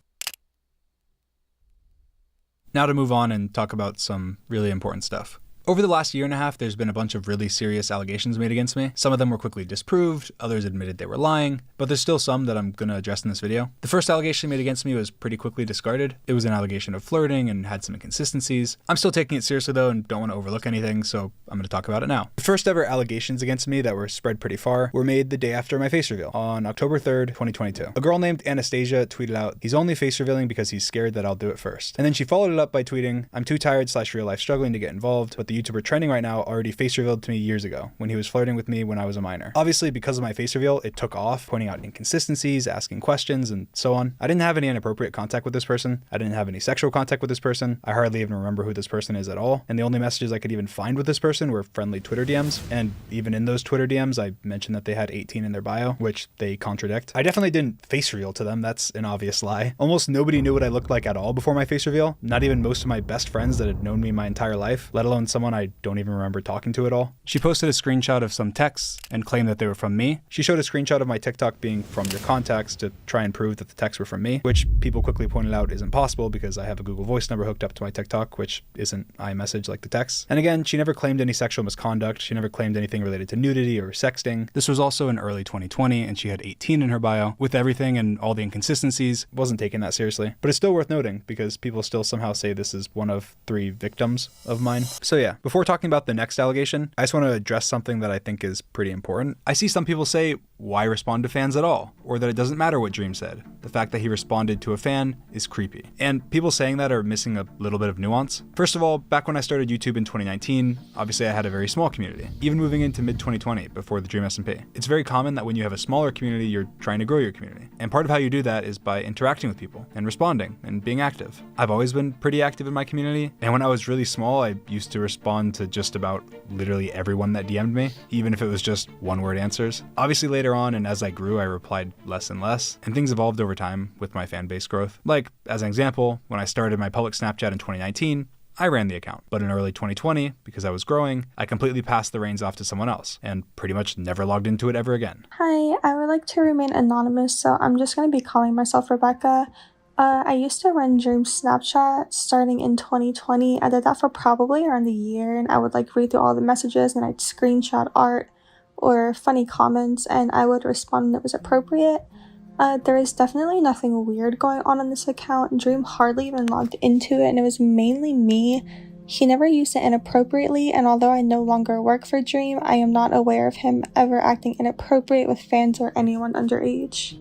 Now to move on and talk about some really important stuff. Over the last year and a half, there's been a bunch of really serious allegations made against me. Some of them were quickly disproved, others admitted they were lying, but there's still some that I'm gonna address in this video. The first allegation made against me was pretty quickly discarded. It was an allegation of flirting and had some inconsistencies. I'm still taking it seriously though and don't want to overlook anything, so I'm gonna talk about it now. The first ever allegations against me that were spread pretty far were made the day after my face reveal, on October 3rd, 2022. A girl named Anastasia tweeted out, "He's only face revealing because he's scared that I'll do it first." And then she followed it up by tweeting, "I'm too tired / real life struggling to get involved, but the YouTuber trending right now already face revealed to me years ago when he was flirting with me when I was a minor. Obviously, because of my face reveal, it took off, pointing out inconsistencies, asking questions, and so on. I didn't have any inappropriate contact with this person. I didn't have any sexual contact with this person. I hardly even remember who this person is at all. And the only messages I could even find with this person were friendly Twitter DMs. And even in those Twitter DMs, I mentioned that they had 18 in their bio, which they contradict. I definitely didn't face reveal to them. That's an obvious lie. Almost nobody knew what I looked like at all before my face reveal. Not even most of my best friends that had known me my entire life, let alone someone I don't even remember talking to at all. She posted a screenshot of some texts and claimed that they were from me. She showed a screenshot of my TikTok being from your contacts to try and prove that the texts were from me, which people quickly pointed out isn't possible because I have a Google Voice number hooked up to my TikTok, which isn't iMessage like the text. And again, she never claimed any sexual misconduct. She never claimed anything related to nudity or sexting. This was also in early 2020 and she had 18 in her bio. With everything and all the inconsistencies, wasn't taking that seriously. But it's still worth noting because people still somehow say this is one of 3 victims of mine. So yeah, before talking about the next allegation, I just want to address something that I think is pretty important. I see some people say, why respond to fans at all? Or that it doesn't matter what Dream said. The fact that he responded to a fan is creepy. And people saying that are missing a little bit of nuance. First of all, back when I started YouTube in 2019, obviously I had a very small community. Even moving into mid-2020 before the Dream SMP. It's very common that when you have a smaller community, you're trying to grow your community. And part of how you do that is by interacting with people and responding and being active. I've always been pretty active in my community. And when I was really small, I used to respond to just about literally everyone that DM'd me, even if it was just one-word answers. Obviously later on, and as I grew, I replied less and less, and things evolved over time with my fan base growth. Like, as an example, when I started my public Snapchat in 2019, I ran the account. But in early 2020, because I was growing, I completely passed the reins off to someone else, and pretty much never logged into it ever again. Hi, I would like to remain anonymous, so I'm just going to be calling myself Rebecca. I used to run Dream Snapchat starting in 2020. I did that for probably around a year, and I would read through all the messages and I'd screenshot art or funny comments and I would respond when it was appropriate. There is definitely nothing weird going on this account. Dream hardly even logged into it and it was mainly me. He never used it inappropriately, and although I no longer work for Dream, I am not aware of him ever acting inappropriate with fans or anyone underage.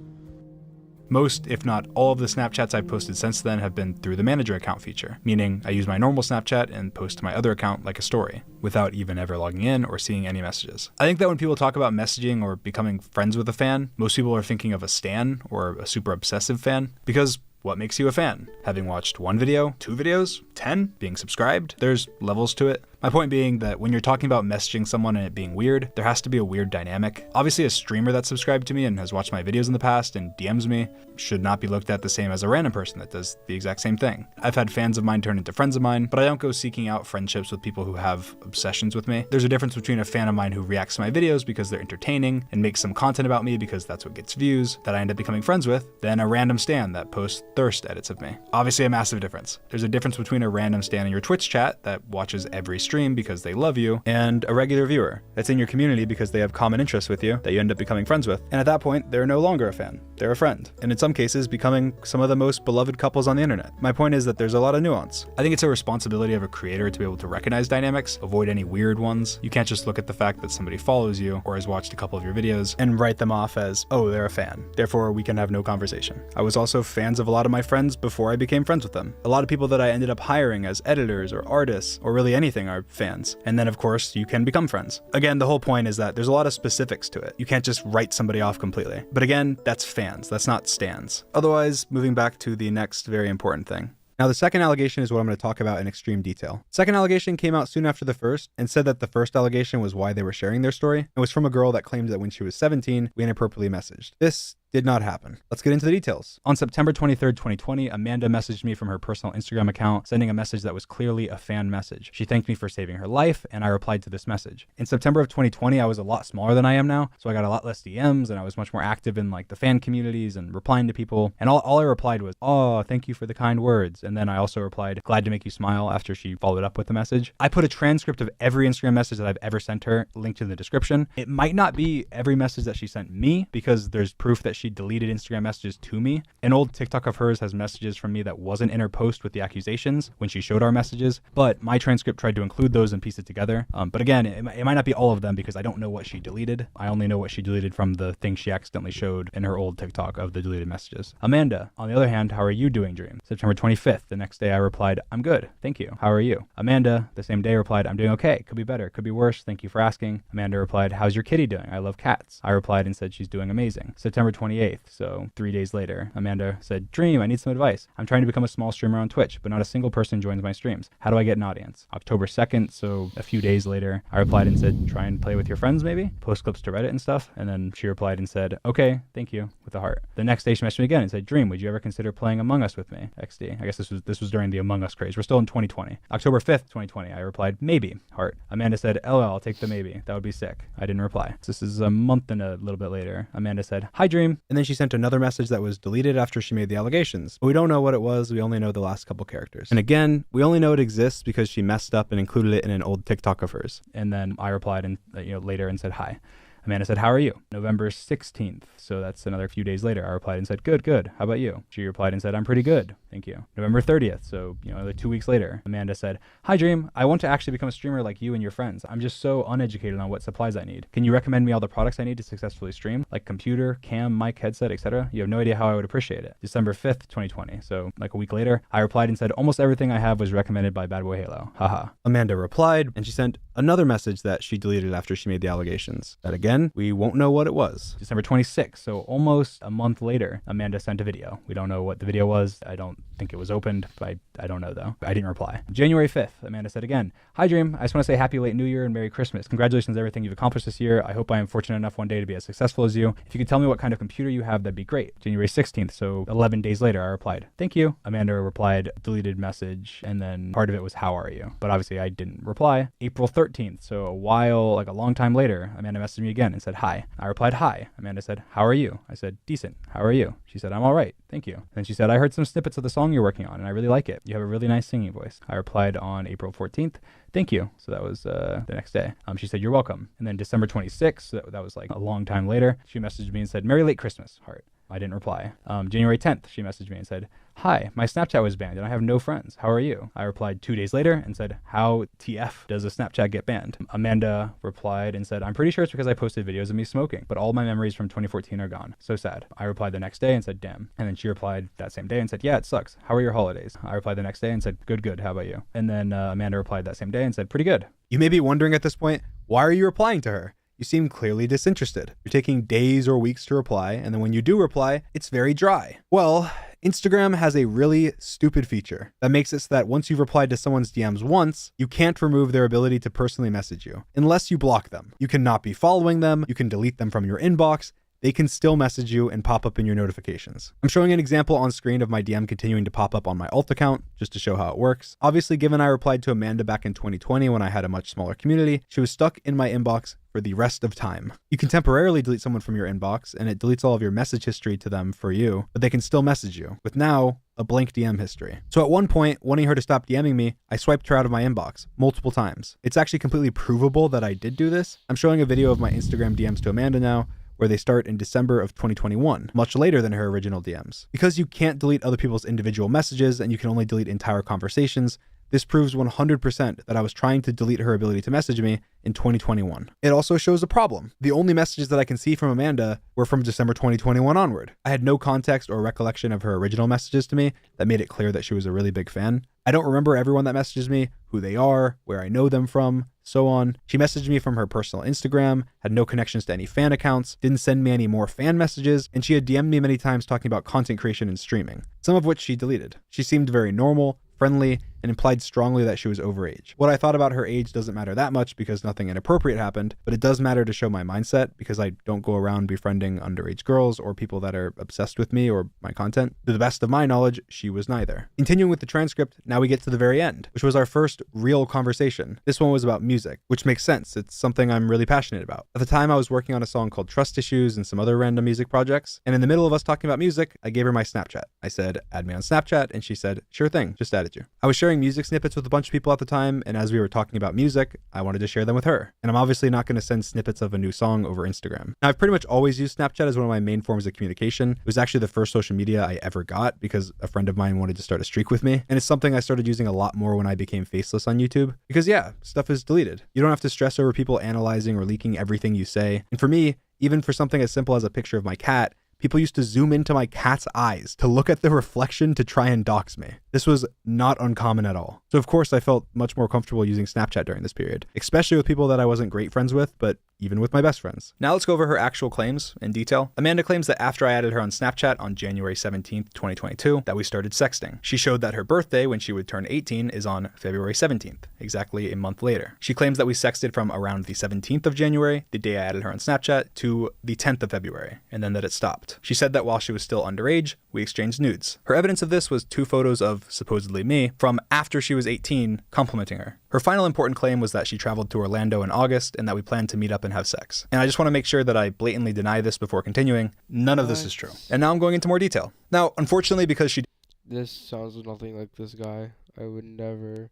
Most, if not all of the Snapchats I've posted since then have been through the manager account feature, meaning I use my normal Snapchat and post to my other account like a story, without even ever logging in or seeing any messages. I think that when people talk about messaging or becoming friends with a fan, most people are thinking of a stan or a super obsessive fan, because what makes you a fan? Having watched 1 video, 2 videos, 10, being subscribed? There's levels to it. My point being that when you're talking about messaging someone and it being weird, there has to be a weird dynamic. Obviously, a streamer that's subscribed to me and has watched my videos in the past and DMs me should not be looked at the same as a random person that does the exact same thing. I've had fans of mine turn into friends of mine, but I don't go seeking out friendships with people who have obsessions with me. There's a difference between a fan of mine who reacts to my videos because they're entertaining and makes some content about me because that's what gets views that I end up becoming friends with, than a random stan that posts thirst edits of me. Obviously a massive difference. There's a difference between a random stan in your Twitch chat that watches every stream because they love you, and a regular viewer that's in your community because they have common interests with you that you end up becoming friends with. And at that point, they're no longer a fan. They're a friend. And in some cases, becoming some of the most beloved couples on the internet. My point is that there's a lot of nuance. I think it's a responsibility of a creator to be able to recognize dynamics, avoid any weird ones. You can't just look at the fact that somebody follows you or has watched a couple of your videos and write them off as, oh, they're a fan, therefore we can have no conversation. I was also fans of a lot of my friends before I became friends with them. A lot of people that I ended up hiring as editors or artists or really anything are fans. And then of course you can become friends. Again, the whole point is that there's a lot of specifics to it. You can't just write somebody off completely. But again, that's fans, that's not stans. Otherwise, moving back to the next very important thing. Now, the second allegation is what I'm going to talk about in extreme detail. Second allegation came out soon after the first and said that the first allegation was why they were sharing their story. It was from a girl that claimed that when she was 17, we inappropriately messaged. This did not happen. Let's get into the details. On September 23rd, 2020, Amanda messaged me from her personal Instagram account, sending a message that was clearly a fan message. She thanked me for saving her life, and I replied to this message. In September of 2020, I was a lot smaller than I am now, so I got a lot less DMs, and I was much more active in the fan communities and replying to people. And all I replied was, oh, thank you for the kind words. And then I also replied, glad to make you smile, after she followed up with the message. I put a transcript of every Instagram message that I've ever sent her linked in the description. It might not be every message that she sent me, because there's proof that she she deleted Instagram messages to me. An old TikTok of hers has messages from me that wasn't in her post with the accusations when she showed our messages, but my transcript tried to include those and piece it together. But again, it might not be all of them because I don't know what she deleted. I only know what she deleted from the thing she accidentally showed in her old TikTok of the deleted messages. Amanda, on the other hand, how are you doing, Dream? September 25th. The next day I replied, I'm good. Thank you. How are you? Amanda, the same day, replied, I'm doing okay. Could be better. Could be worse. Thank you for asking. Amanda replied, how's your kitty doing? I love cats. I replied and said she's doing amazing. September 28th, so 3 days later, Amanda said, Dream, I need some advice. I'm trying to become a small streamer on Twitch, but not a single person joins my streams. How do I get an audience? October 2nd, so a few days later, I replied and said, try and play with your friends maybe? Post clips to Reddit and stuff. And then she replied and said, okay, thank you, with a heart. The next day she messaged me again and said, Dream, would you ever consider playing Among Us with me? XD. I guess this was during the Among Us craze. We're still in 2020. October 5th, 2020, I replied, maybe, heart. Amanda said, LOL, I'll take the maybe. That would be sick. I didn't reply. So this is a month and a little bit later. Amanda said, hi, Dream. And then she sent another message that was deleted after she made the allegations. But we don't know what it was. We only know the last couple characters. And again, we only know it exists because she messed up and included it in an old TikTok of hers. And then I replied and later and said, hi. Amanda said, how are you? November 16th. So that's another few days later. I replied and said, good, good. How about you? She replied and said, I'm pretty good. Thank you. November 30th. So, another 2 weeks later, Amanda said, hi, Dream. I want to actually become a streamer like you and your friends. I'm just so uneducated on what supplies I need. Can you recommend me all the products I need to successfully stream? Like computer, cam, mic, headset, etc.? You have no idea how I would appreciate it. December 5th, 2020. So like a week later, I replied and said, almost everything I have was recommended by Bad Boy Halo. Haha. Amanda replied and she sent another message that she deleted after she made the allegations. That again, we won't know what it was. December 26th, so almost a month later, Amanda sent a video. We don't know what the video was. I don't think it was opened. I don't know though. I didn't reply. January 5th, Amanda said again, hi Dream, I just want to say happy late New Year and Merry Christmas. Congratulations on everything you've accomplished this year. I hope I am fortunate enough one day to be as successful as you. If you could tell me what kind of computer you have, that'd be great. January 16th, so 11 days later, I replied, thank you. Amanda replied, deleted message, and then part of it was, how are you? But obviously I didn't reply. April 13th, so a long time later, Amanda messaged me again and said, hi. I replied, hi. Amanda said, how are you? I said, decent. How are you? She said, I'm all right. Thank you. Then she said, I heard some snippets of the song you're working on and I really like it. You have a really nice singing voice. I replied on April 14th, thank you. So that was the next day. She said, you're welcome. And then December 26th, so that was like a long time later, she messaged me and said, Merry late Christmas, heart. I didn't reply. January 10th, she messaged me and said, hi, my Snapchat was banned and I have no friends. How are you? I replied 2 days later and said, how TF does a Snapchat get banned? Amanda replied and said, I'm pretty sure it's because I posted videos of me smoking, but all my memories from 2014 are gone. So sad. I replied the next day and said, damn. And then she replied that same day and said, yeah, it sucks. How are your holidays? I replied the next day and said, good, good. How about you? And then Amanda replied that same day and said, pretty good. You may be wondering at this point, why are you replying to her? You seem clearly disinterested. You're taking days or weeks to reply, and then when you do reply, it's very dry. Well, Instagram has a really stupid feature that makes it so that once you've replied to someone's DMs once, you can't remove their ability to personally message you, unless you block them. You cannot be following them, you can delete them from your inbox, they can still message you and pop up in your notifications. I'm showing an example on screen of my DM continuing to pop up on my alt account, just to show how it works. Obviously, given I replied to Amanda back in 2020 when I had a much smaller community, she was stuck in my inbox for the rest of time. You can temporarily delete someone from your inbox, and it deletes all of your message history to them for you, but they can still message you, with now a blank DM history. So at one point, wanting her to stop DMing me, I swiped her out of my inbox multiple times. It's actually completely provable that I did do this. I'm showing a video of my Instagram DMs to Amanda now, where they start in December of 2021, much later than her original DMs. Because you can't delete other people's individual messages and you can only delete entire conversations, this proves 100% that I was trying to delete her ability to message me in 2021. It also shows a problem. The only messages that I can see from Amanda were from December 2021 onward. I had no context or recollection of her original messages to me that made it clear that she was a really big fan. I don't remember everyone that messages me, who they are, where I know them from, so on. She messaged me from her personal Instagram, had no connections to any fan accounts, didn't send me any more fan messages, and she had DM'd me many times talking about content creation and streaming, some of which she deleted. She seemed very normal, friendly, and implied strongly that she was overage. What I thought about her age doesn't matter that much because nothing inappropriate happened, but it does matter to show my mindset because I don't go around befriending underage girls or people that are obsessed with me or my content. To the best of my knowledge, she was neither. Continuing with the transcript, now we get to the very end, which was our first real conversation. This one was about music, which makes sense. It's something I'm really passionate about. At the time, I was working on a song called Trust Issues and some other random music projects, and in the middle of us talking about music, I gave her my Snapchat. I said, add me on Snapchat, and she said, sure thing, just added you. I was sharing sharing music snippets with a bunch of people at the time, and as we were talking about music, I wanted to share them with her. And I'm obviously not going to send snippets of a new song over Instagram. Now, I've pretty much always used Snapchat as one of my main forms of communication. It was actually the first social media I ever got because a friend of mine wanted to start a streak with me, and it's something I started using a lot more when I became faceless on YouTube. Because yeah, stuff is deleted. You don't have to stress over people analyzing or leaking everything you say. And for me, even for something as simple as a picture of my cat, people used to zoom into my cat's eyes to look at the reflection to try and dox me. This was not uncommon at all. So of course I felt much more comfortable using Snapchat during this period, especially with people that I wasn't great friends with, but even with my best friends. Now let's go over her actual claims in detail. Amanda claims that after I added her on Snapchat on January 17th, 2022, that we started sexting. She showed that her birthday, when she would turn 18, is on February 17th, exactly a month later. She claims that we sexted from around the 17th of January, the day I added her on Snapchat, to the 10th of February, and then that it stopped. She said that while she was still underage, we exchanged nudes. Her evidence of this was 2 photos of supposedly me from after she was 18 complimenting her. Her final important claim was that she traveled to Orlando in August and that we planned to meet up and have sex. And I just want to make sure that I blatantly deny this before continuing. None of this is true. And now I'm going into more detail. Now, unfortunately, because she... This sounds nothing like this guy. I would never...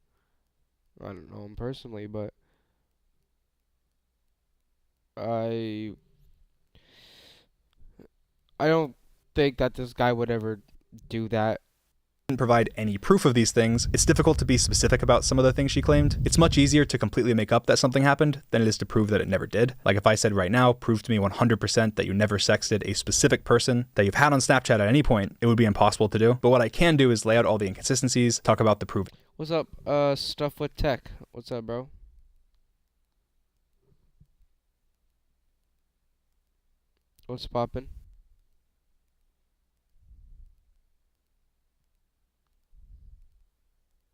I don't know him personally, but... I don't think that this guy would ever do that. Didn't provide any proof of these things, it's difficult to be specific about some of the things she claimed. It's much easier to completely make up that something happened than it is to prove that it never did. Like if I said right now, prove to me 100% that you never sexted a specific person that you've had on Snapchat at any point, it would be impossible to do. But what I can do is lay out all the inconsistencies, talk about the proof. What's up, Stuff with Tech? What's up, bro? What's poppin'?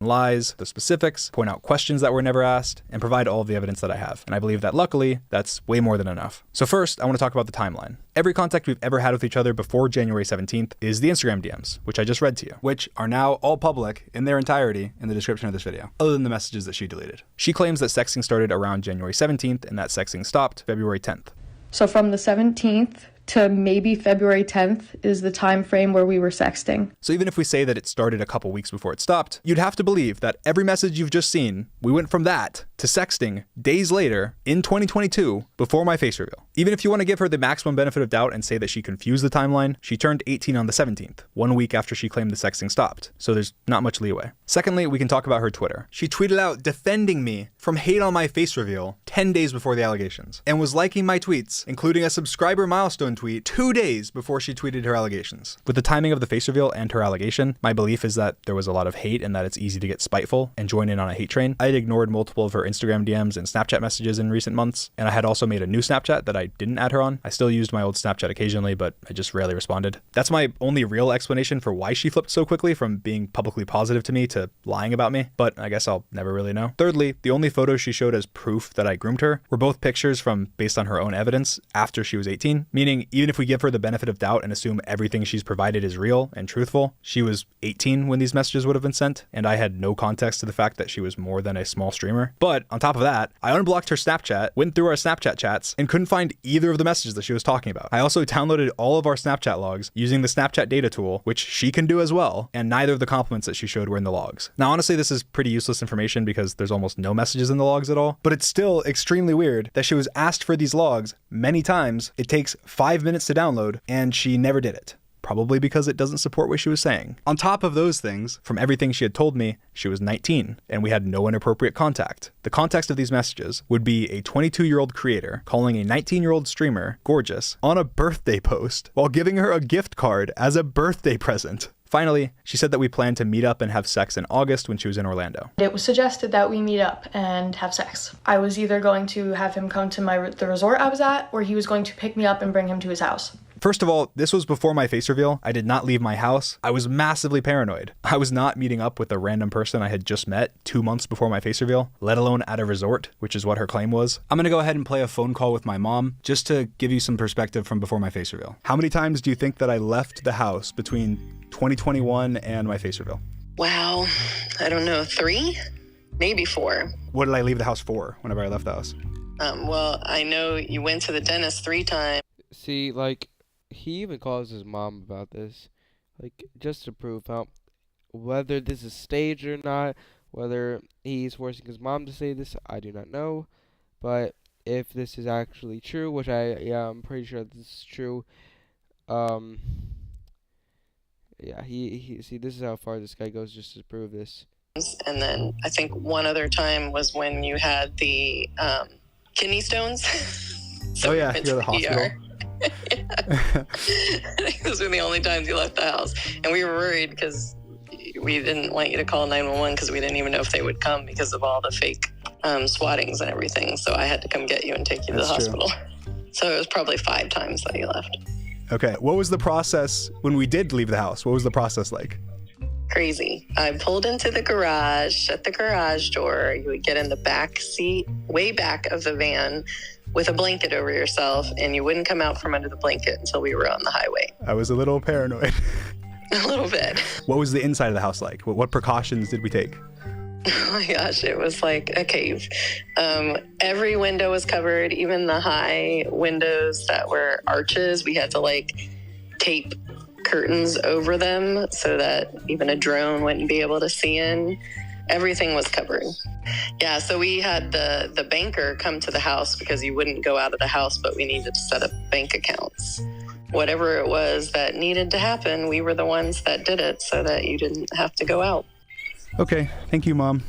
Lies, the specifics, point out questions that were never asked, and provide all of the evidence that I have. And I believe that luckily, that's way more than enough. So first, I want to talk about the timeline. Every contact we've ever had with each other before January 17th is the Instagram DMs, which I just read to you, which are now all public in their entirety in the description of this video, other than the messages that she deleted. She claims that sexting started around January 17th and that sexting stopped February 10th. So from the 17th to maybe February 10th is the time frame where we were sexting. So even if we say that it started a couple weeks before it stopped, you'd have to believe that every message you've just seen, we went from that to sexting days later in 2022 before my face reveal. Even if you want to give her the maximum benefit of doubt and say that she confused the timeline, she turned 18 on the 17th, 1 week after she claimed the sexting stopped. So there's not much leeway. Secondly, we can talk about her Twitter. She tweeted out defending me from hate on my face reveal 10 days before the allegations and was liking my tweets, including a subscriber milestone tweet 2 days before she tweeted her allegations. With the timing of the face reveal and her allegation, my belief is that there was a lot of hate and that it's easy to get spiteful and join in on a hate train. I had ignored multiple of her Instagram DMs and Snapchat messages in recent months, and I had also made a new Snapchat that I didn't add her on. I still used my old Snapchat occasionally, but I just rarely responded. That's my only real explanation for why she flipped so quickly from being publicly positive to me to lying about me, but I guess I'll never really know. Thirdly, the only photos she showed as proof that I groomed her were both pictures from based on her own evidence after she was 18, meaning even if we give her the benefit of doubt and assume everything she's provided is real and truthful, she was 18 when these messages would have been sent, and I had no context to the fact that she was more than a small streamer. But on top of that, I unblocked her Snapchat, went through our Snapchat chats, and couldn't find either of the messages that she was talking about. I also downloaded all of our Snapchat logs using the Snapchat data tool, which she can do as well, and neither of the compliments that she showed were in the logs. Now, honestly, this is pretty useless information because there's almost no messages in the logs at all, but it's still extremely weird that she was asked for these logs many times. It takes 5 minutes to download, and she never did it. Probably because it doesn't support what she was saying. On top of those things, from everything she had told me, she was 19, and we had no inappropriate contact. The context of these messages would be a 22-year-old creator calling a 19-year-old streamer gorgeous on a birthday post while giving her a gift card as a birthday present. Finally, she said that we planned to meet up and have sex in August when she was in Orlando. It was suggested that we meet up and have sex. I was either going to have him come to the resort I was at, or he was going to pick me up and bring him to his house. First of all, this was before my face reveal. I did not leave my house. I was massively paranoid. I was not meeting up with a random person I had just met 2 months before my face reveal, let alone at a resort, which is what her claim was. I'm gonna go ahead and play a phone call with my mom just to give you some perspective from before my face reveal. How many times do you think that I left the house between 2021 and my face reveal? Wow, I don't know, 3? Maybe 4. What did I leave the house for whenever I left the house? Well, I know you went to the dentist 3 times. See, like, he even calls his mom about this, like, just to prove out whether this is staged or not, Whether he's forcing his mom to say this, I do not know. But if this is actually true, which I'm pretty sure this is true. Yeah, he see, this is how far this guy goes just to prove this. And then I think one other time was when you had the kidney stones. So you go to the hospital. Those were the only times you left the house. And we were worried because we didn't want you to call 911 because we didn't even know if they would come because of all the fake swattings and everything. So I had to come get you and take you to the hospital. So it was probably 5 times that you left. Okay, what was the process when we did leave the house? What was the process like? Crazy. I pulled into the garage, shut the garage door. You would get in the back seat, way back of the van, with a blanket over yourself, and you wouldn't come out from under the blanket until we were on the highway. I was a little paranoid. A little bit. What was the inside of the house like? What precautions did we take? Oh my gosh, it was like a cave. Every window was covered, even the high windows that were arches. We had to like tape curtains over them so that even a drone wouldn't be able to see in. Everything was covered. Yeah, so we had the banker come to the house because you wouldn't go out of the house, but we needed to set up bank accounts. Whatever it was that needed to happen, we were the ones that did it so that you didn't have to go out. Okay, thank you, Mom.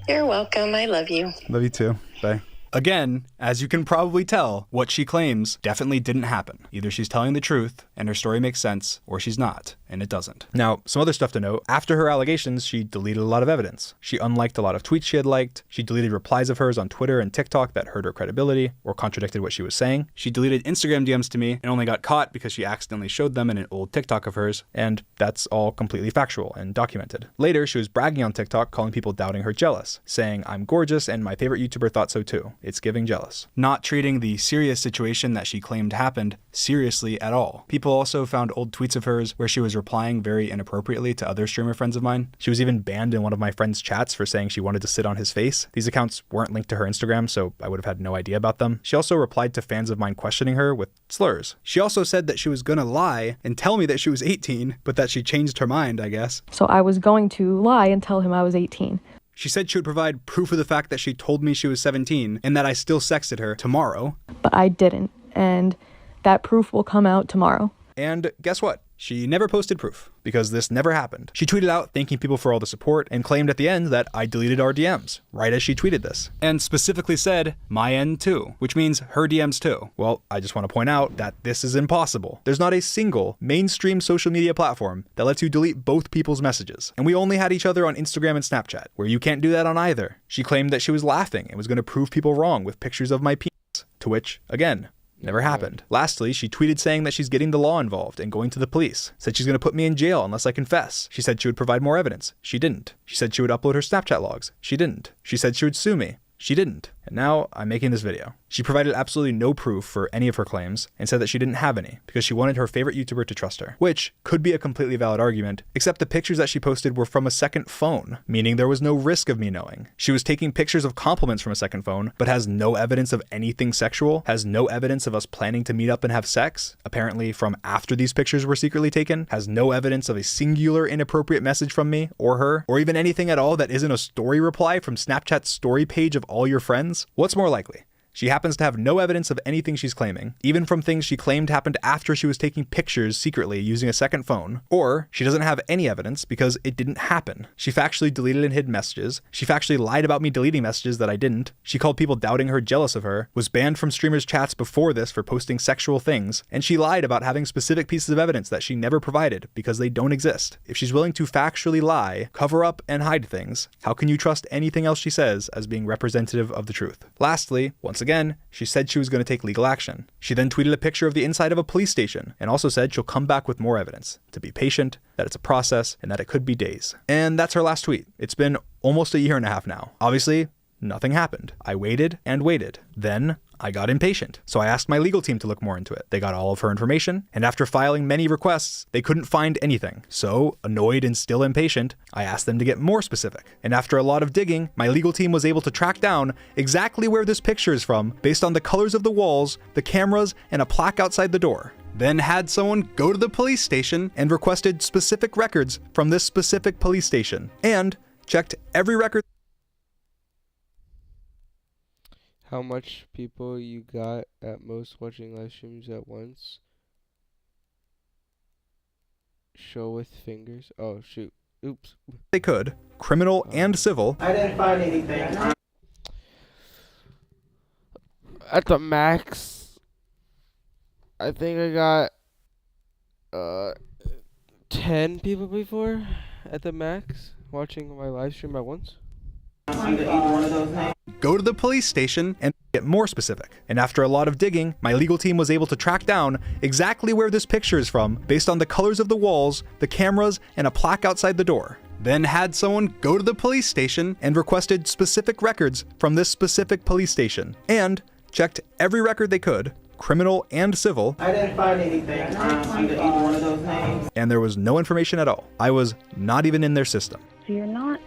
You're welcome. I love you. Love you too. Bye. Again, as you can probably tell, what she claims definitely didn't happen. Either she's telling the truth and her story makes sense, or she's not, and it doesn't. Now, some other stuff to note. After her allegations, she deleted a lot of evidence. She unliked a lot of tweets she had liked. She deleted replies of hers on Twitter and TikTok that hurt her credibility or contradicted what she was saying. She deleted Instagram DMs to me and only got caught because she accidentally showed them in an old TikTok of hers, and that's all completely factual and documented. Later, she was bragging on TikTok, calling people doubting her jealous, saying, "I'm gorgeous and my favorite YouTuber thought so too. It's giving jealous." Not treating the serious situation that she claimed happened seriously at all. People also found old tweets of hers where she was replying very inappropriately to other streamer friends of mine. She was even banned in one of my friend's chats for saying she wanted to sit on his face. These accounts weren't linked to her Instagram, so I would have had no idea about them. She also replied to fans of mine questioning her with slurs. She also said that she was gonna lie and tell me that she was 18, but that she changed her mind, I guess. So I was going to lie and tell him I was 18. She said she would provide proof of the fact that she told me she was 17 and that I still sexted her tomorrow. But I didn't, and that proof will come out tomorrow. And guess what? She never posted proof, because this never happened. She tweeted out thanking people for all the support and claimed at the end that I deleted our DMs, right as she tweeted this. And specifically said, my end too, which means her DMs too. Well, I just want to point out that this is impossible. There's not a single mainstream social media platform that lets you delete both people's messages. And we only had each other on Instagram and Snapchat, where you can't do that on either. She claimed that she was laughing and was going to prove people wrong with pictures of my penis, to which, again, never happened. Lastly, she tweeted saying that she's getting the law involved and going to the police. Said she's going to put me in jail unless I confess. She said she would provide more evidence. She didn't. She said she would upload her Snapchat logs. She didn't. She said she would sue me. She didn't. And now I'm making this video. She provided absolutely no proof for any of her claims and said that she didn't have any because she wanted her favorite YouTuber to trust her, which could be a completely valid argument, except the pictures that she posted were from a second phone, meaning there was no risk of me knowing. She was taking pictures of compliments from a second phone, but has no evidence of anything sexual, has no evidence of us planning to meet up and have sex, apparently from after these pictures were secretly taken, has no evidence of a singular inappropriate message from me or her, or even anything at all that isn't a story reply from Snapchat's story page of all your friends. What's more likely? She happens to have no evidence of anything she's claiming, even from things she claimed happened after she was taking pictures secretly using a second phone, or she doesn't have any evidence because it didn't happen. She factually deleted and hid messages. She factually lied about me deleting messages that I didn't. She called people doubting her jealous of her, was banned from streamers' chats before this for posting sexual things, and she lied about having specific pieces of evidence that she never provided because they don't exist. If she's willing to factually lie, cover up, and hide things, how can you trust anything else she says as being representative of the truth? Lastly, once again, she said she was going to take legal action. She then tweeted a picture of the inside of a police station and also said she'll come back with more evidence, to be patient, that it's a process, and that it could be days. And that's her last tweet. It's been almost a year and a half now. Obviously, nothing happened. I waited and waited. Then I got impatient. So I asked my legal team to look more into it. They got all of her information, and after filing many requests, they couldn't find anything. So, annoyed and still impatient, I asked them to get more specific. And after a lot of digging, my legal team was able to track down exactly where this picture is from based on the colors of the walls, the cameras, and a plaque outside the door. Then had someone go to the police station and requested specific records from this specific police station. And checked every record. How much people you got at most watching live streams at once? Show with fingers. Oh, shoot. Oops. They could, criminal and civil. I didn't find anything. At the max, I think I got 10 people before at the max watching my live stream at once. Go to the police station and get more specific. And after a lot of digging, my legal team was able to track down exactly where this picture is from based on the colors of the walls, the cameras, and a plaque outside the door. Then had someone go to the police station and requested specific records from this specific police station, and checked every record they could, criminal and civil. I didn't find anything under either one of those names. And there was no information at all. I was not even in their system. So you're not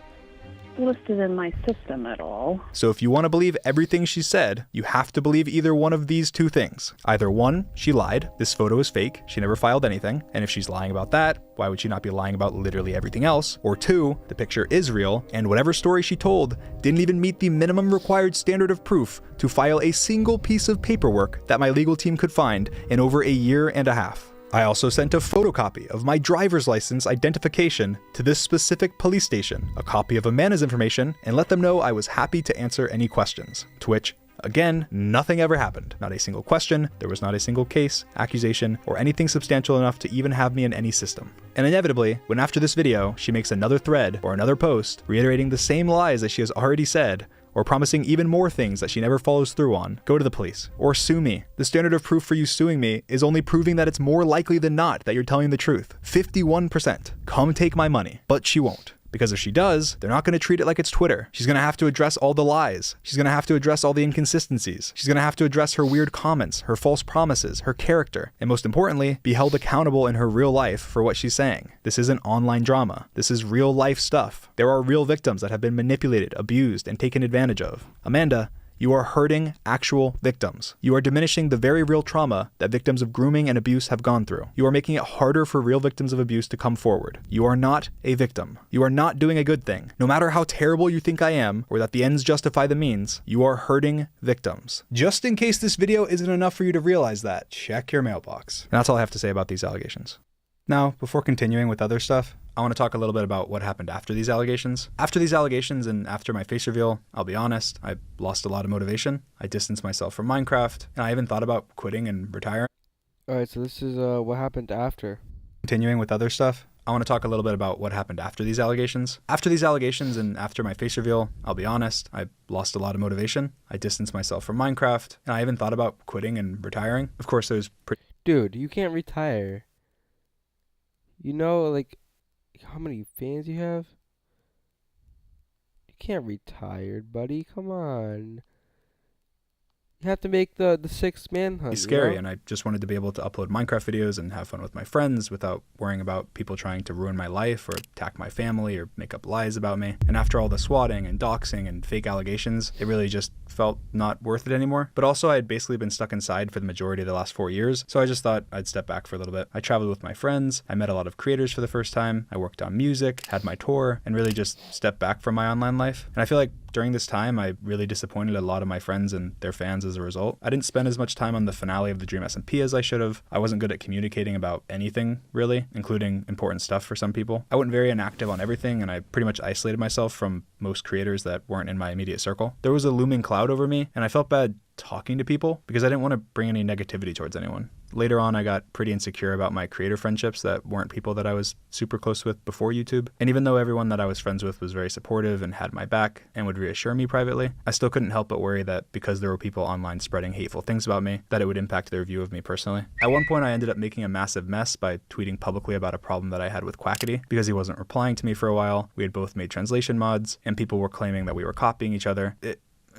listed in my system at all. So if you want to believe everything she said, you have to believe either one of these two things. Either one, she lied, this photo is fake, she never filed anything, and if she's lying about that, why would she not be lying about literally everything else? Or two, the picture is real, and whatever story she told didn't even meet the minimum required standard of proof to file a single piece of paperwork that my legal team could find in over a year and a half. I also sent a photocopy of my driver's license identification to this specific police station, a copy of Amanda's information, and let them know I was happy to answer any questions. To which, again, nothing ever happened. Not a single question, there was not a single case, accusation, or anything substantial enough to even have me in any system. And inevitably, when after this video, she makes another thread or another post reiterating the same lies that she has already said, or promising even more things that she never follows through on, go to the police or sue me. The standard of proof for you suing me is only proving that it's more likely than not that you're telling the truth. 51%. Come take my money. But she won't. Because if she does, they're not going to treat it like it's Twitter. She's going to have to address all the lies. She's going to have to address all the inconsistencies. She's going to have to address her weird comments, her false promises, her character, and most importantly, be held accountable in her real life for what she's saying. This isn't online drama. This is real life stuff. There are real victims that have been manipulated, abused, and taken advantage of. Amanda, you are hurting actual victims. You are diminishing the very real trauma that victims of grooming and abuse have gone through. You are making it harder for real victims of abuse to come forward. You are not a victim. You are not doing a good thing. No matter how terrible you think I am, or that the ends justify the means, you are hurting victims. Just in case this video isn't enough for you to realize that, check your mailbox. And that's all I have to say about these allegations. Now, before continuing with other stuff, I want to talk a little bit about what happened after these allegations. After these allegations and after my face reveal, I'll be honest, I lost a lot of motivation. I distanced myself from Minecraft, and I even thought about quitting and retiring. Alright, so this is what happened after. Continuing with other stuff, I want to talk a little bit about what happened after these allegations. After these allegations and after my face reveal, I'll be honest, I lost a lot of motivation. I distanced myself from Minecraft, and I even thought about quitting and retiring. Of course, it was pretty... Dude, you can't retire. You know, like, how many fans you have? You can't retire, buddy. Come on. You have to make the 6th manhunt. It's scary, you know? and I just wanted to be able to upload Minecraft videos and have fun with my friends without worrying about people trying to ruin my life or attack my family or make up lies about me. And after all the swatting and doxing and fake allegations, it really just felt not worth it anymore. But also, I had basically been stuck inside for the majority of the last 4 years, so I just thought I'd step back for a little bit. I traveled with my friends, I met a lot of creators for the first time, I worked on music, had my tour, and really just stepped back from my online life. And I feel like during this time, I really disappointed a lot of my friends and their fans as a result. I didn't spend as much time on the finale of the Dream SMP as I should have. I wasn't good at communicating about anything, really, including important stuff for some people. I wasn't very inactive on everything, and I pretty much isolated myself from most creators that weren't in my immediate circle. There was a looming cloud over me, and I felt bad talking to people because I didn't want to bring any negativity towards anyone. Later on, I got pretty insecure about my creator friendships that weren't people that I was super close with before YouTube. And even though everyone that I was friends with was very supportive and had my back and would reassure me privately, I still couldn't help but worry that because there were people online spreading hateful things about me, that it would impact their view of me personally. At one point, I ended up making a massive mess by tweeting publicly about a problem that I had with Quackity because he wasn't replying to me for a while. We had both made translation mods, and people were claiming that we were copying each other.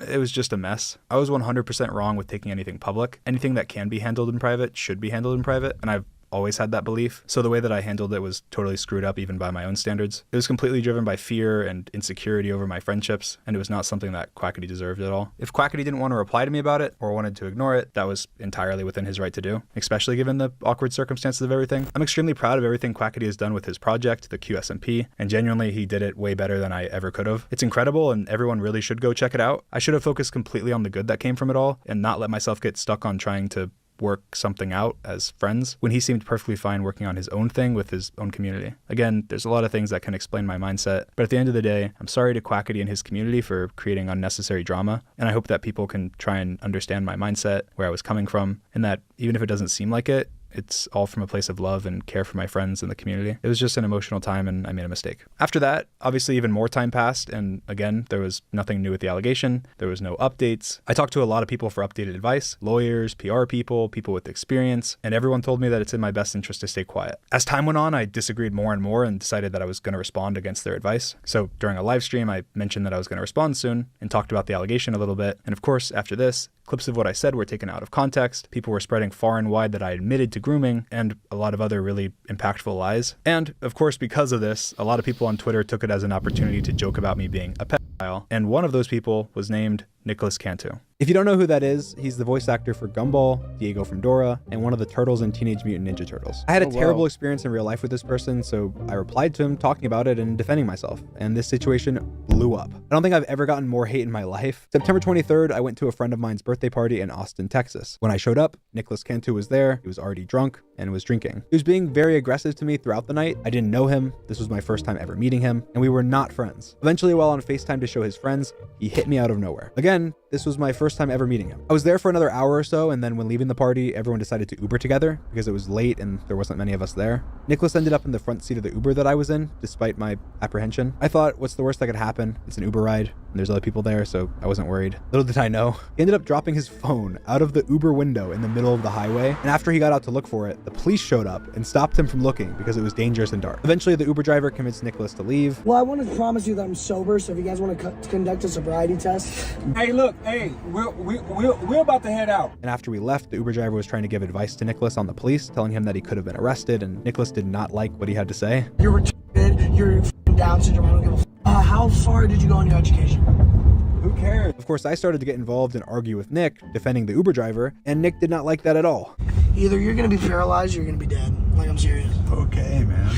It was just a mess. I was 100% wrong with taking anything public. Anything that can be handled in private should be handled in private, and I've always had that belief, so the way that I handled it was totally screwed up even by my own standards. It was completely driven by fear and insecurity over my friendships, and it was not something that Quackity deserved at all. If Quackity didn't want to reply to me about it or wanted to ignore it, that was entirely within his right to do, especially given the awkward circumstances of everything. I'm extremely proud of everything Quackity has done with his project, the QSMP, and genuinely he did it way better than I ever could have. It's incredible and everyone really should go check it out. I should have focused completely on the good that came from it all and not let myself get stuck on trying to work something out as friends when he seemed perfectly fine working on his own thing with his own community. Again, there's a lot of things that can explain my mindset, but at the end of the day, I'm sorry to Quackity and his community for creating unnecessary drama, and I hope that people can try and understand my mindset, where I was coming from, and that even if it doesn't seem like it, it's all from a place of love and care for my friends and the community. It was just an emotional time and I made a mistake. After that, obviously even more time passed, and again, there was nothing new with the allegation. There was no updates. I talked to a lot of people for updated advice, lawyers, PR people, people with experience, and everyone told me that it's in my best interest to stay quiet. As time went on, I disagreed more and more and decided that I was going to respond against their advice. So during a live stream, I mentioned that I was going to respond soon and talked about the allegation a little bit. And of course, after this, clips of what I said were taken out of context. People were spreading far and wide that I admitted to grooming and a lot of other really impactful lies. And of course, because of this, a lot of people on Twitter took it as an opportunity to joke about me being a pedophile. And one of those people was named Nicholas Cantu. If you don't know who that is, he's the voice actor for Gumball, Diego from Dora, and one of the turtles in Teenage Mutant Ninja Turtles. I had a terrible experience in real life with this person, so I replied to him talking about it and defending myself, and this situation blew up. I don't think I've ever gotten more hate in my life. September 23rd, I went to a friend of mine's birthday party in Austin, Texas. When I showed up, Nicholas Cantu was there. He was already drunk and was drinking. He was being very aggressive to me throughout the night. I didn't know him. This was my first time ever meeting him, and we were not friends. Eventually, while on FaceTime to show his friends, he hit me out of nowhere. Again, this was my first time ever meeting him. I was there for another hour or so, and then when leaving the party, everyone decided to Uber together because it was late and there wasn't many of us there. Nicholas ended up in the front seat of the Uber that I was in, despite my apprehension. I thought, what's the worst that could happen? It's an Uber ride, and there's other people there, so I wasn't worried. Little did I know, he ended up dropping his phone out of the Uber window in the middle of the highway, and after he got out to look for it, the police showed up and stopped him from looking because it was dangerous and dark. Eventually, the Uber driver convinced Nicholas to leave. Well, I want to promise you that I'm sober, so if you guys want to conduct a sobriety test. Hey, look, hey, we're about to head out. And after we left, the Uber driver was trying to give advice to Nicholas on the police, telling him that he could have been arrested, and Nicholas did not like what he had to say. You're retarded, you're Down syndrome, I don't give a how far did you go in your education? Who cares? Of course, I started to get involved and argue with Nick, defending the Uber driver, and Nick did not like that at all. Either you're gonna be paralyzed or you're gonna be dead. Like, I'm serious. Okay, man.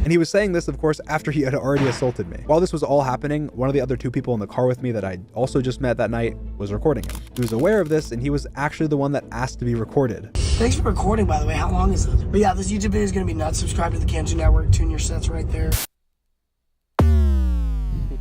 And he was saying this, of course, after he had already assaulted me. While this was all happening, one of the other two people in the car with me that I also just met that night was recording him. He was aware of this, and he was actually the one that asked to be recorded. Thanks for recording, by the way. How long is this? But yeah, this YouTube video is gonna be nuts. Subscribe to the Cantu Network. Tune your sets right there.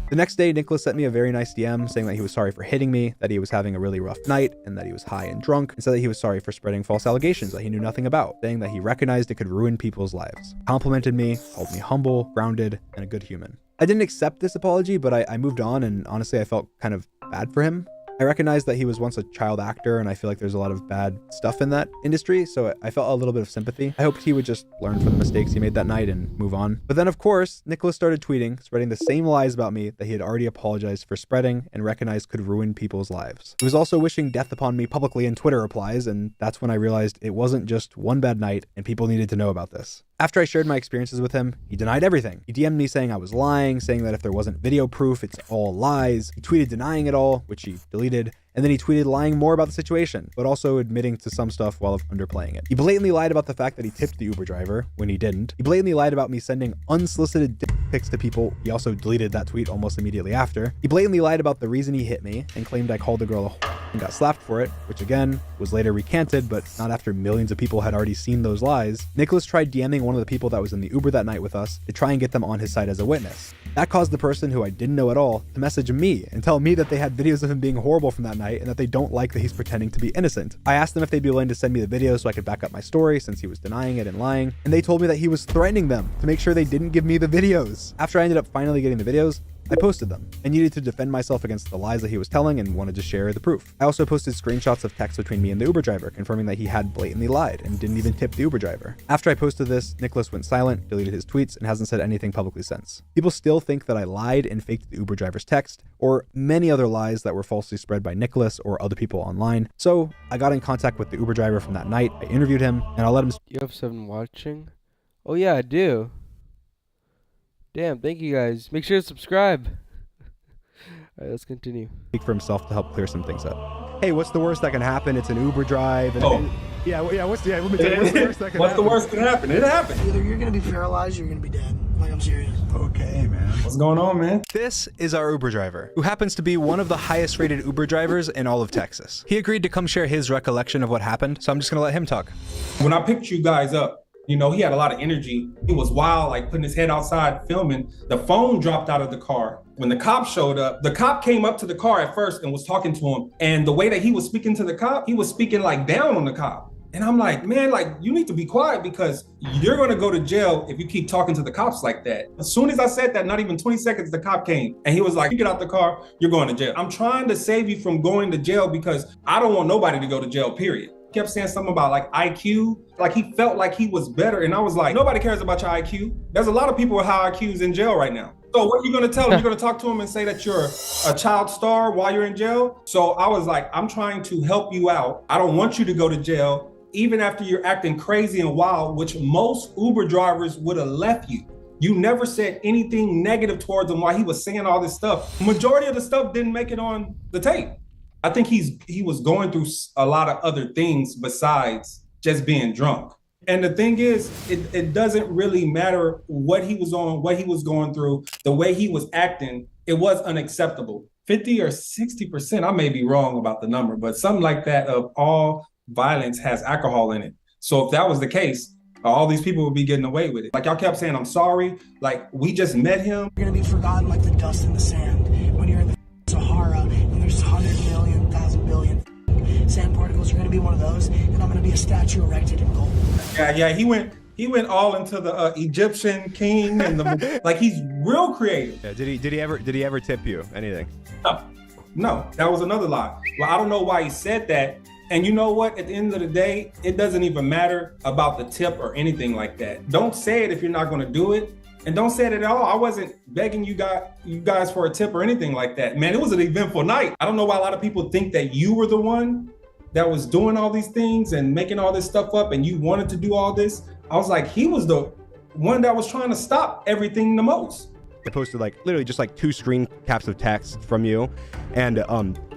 The next day, Nicholas sent me a very nice DM saying that he was sorry for hitting me, that he was having a really rough night, and that he was high and drunk, and said that he was sorry for spreading false allegations that he knew nothing about, saying that he recognized it could ruin people's lives. Complimented me, called me humble, grounded, and a good human. I didn't accept this apology, but I moved on, and honestly, I felt kind of bad for him. I recognized that he was once a child actor, and I feel like there's a lot of bad stuff in that industry, so I felt a little bit of sympathy. I hoped he would just learn from the mistakes he made that night and move on. But then, of course, Nicholas started tweeting, spreading the same lies about me that he had already apologized for spreading and recognized could ruin people's lives. He was also wishing death upon me publicly in Twitter replies, and that's when I realized it wasn't just one bad night, and people needed to know about this. After I shared my experiences with him, he denied everything. He DM'd me saying I was lying, saying that if there wasn't video proof, it's all lies. He tweeted denying it all, which he deleted. And then he tweeted lying more about the situation, but also admitting to some stuff while underplaying it. He blatantly lied about the fact that he tipped the Uber driver when he didn't. He blatantly lied about me sending unsolicited dick pics to people. He also deleted that tweet almost immediately after. He blatantly lied about the reason he hit me and claimed I called the girl a whore and got slapped for it, which again was later recanted, but not after millions of people had already seen those lies. Nicholas tried DMing one of the people that was in the Uber that night with us to try and get them on his side as a witness. That caused the person, who I didn't know at all, to message me and tell me that they had videos of him being horrible from that night and that they don't like that he's pretending to be innocent. I asked them if they'd be willing to send me the video so I could back up my story since he was denying it and lying, and they told me that he was threatening them to make sure they didn't give me the videos. After I ended up finally getting the videos, I posted them. I needed to defend myself against the lies that he was telling and wanted to share the proof. I also posted screenshots of text between me and the Uber driver, confirming that he had blatantly lied and didn't even tip the Uber driver. After I posted this, Nicholas went silent, deleted his tweets, and hasn't said anything publicly since. People still think that I lied and faked the Uber driver's text, or many other lies that were falsely spread by Nicholas or other people online. So I got in contact with the Uber driver from that night, I interviewed him, and I let him You have 7 watching? Oh yeah, I do. Damn, thank you guys. Make sure to subscribe. Alright, let's continue. speak for himself to help clear some things up. Hey, what's the worst that can happen? It's an Uber drive. And Oh. let me tell you, what's the worst that can What's the happen? worst that can happen? It happened. Either you're gonna be paralyzed or you're gonna be dead. Like, I'm serious. Okay, man. What's going on, man? This is our Uber driver, who happens to be one of the highest rated Uber drivers in all of Texas. He agreed to come share his recollection of what happened, so I'm just gonna let him talk. When I picked you guys up, you know, he had a lot of energy. He was wild, like putting his head outside filming. The phone dropped out of the car. When the cop showed up, the cop came up to the car at first and was talking to him. And the way that he was speaking to the cop, he was speaking like down on the cop. And I'm like, man, like, you need to be quiet because you're gonna go to jail if you keep talking to the cops like that. As soon as I said that, not even 20 seconds, the cop came and he was like, you get out the car, you're going to jail. I'm trying to save you from going to jail because I don't want nobody to go to jail, period. Kept saying something about like IQ, like he felt like he was better. And I was like, nobody cares about your IQ. There's a lot of people with high IQs in jail right now. So what are you gonna tell him? You're gonna talk to him and say that you're a child star while you're in jail? So I was like, I'm trying to help you out. I don't want you to go to jail, even after you're acting crazy and wild, which most Uber drivers would have left you. You never said anything negative towards him while he was saying all this stuff. Majority of the stuff didn't make it on the tape. I think he was going through a lot of other things besides just being drunk. And the thing is, it doesn't really matter what he was on, what he was going through, the way he was acting, it was unacceptable. 50 or 60%, I may be wrong about the number, but something like that of all violence has alcohol in it. So if that was the case, all these people would be getting away with it. Like y'all kept saying, I'm sorry, like we just met him. You're gonna be forgotten like the dust in the sand when you're in the Sahara and there's 100 million, 1,000 billion sand particles. You're gonna be one of those, and I'm gonna be a statue erected in gold. Yeah, he went all into the Egyptian king and the like. He's real creative. Yeah, did he ever tip you anything? No, that was another lie. Well, I don't know why he said that. And you know what? At the end of the day, it doesn't even matter about the tip or anything like that. Don't say it if you're not going to do it. And don't say it at all. I wasn't begging you guys for a tip or anything like that. Man, it was an eventful night. I don't know why a lot of people think that you were the one that was doing all these things and making all this stuff up and you wanted to do all this. I was like, he was the one that was trying to stop everything the most. I posted like literally just like 2 screen caps of text from you, and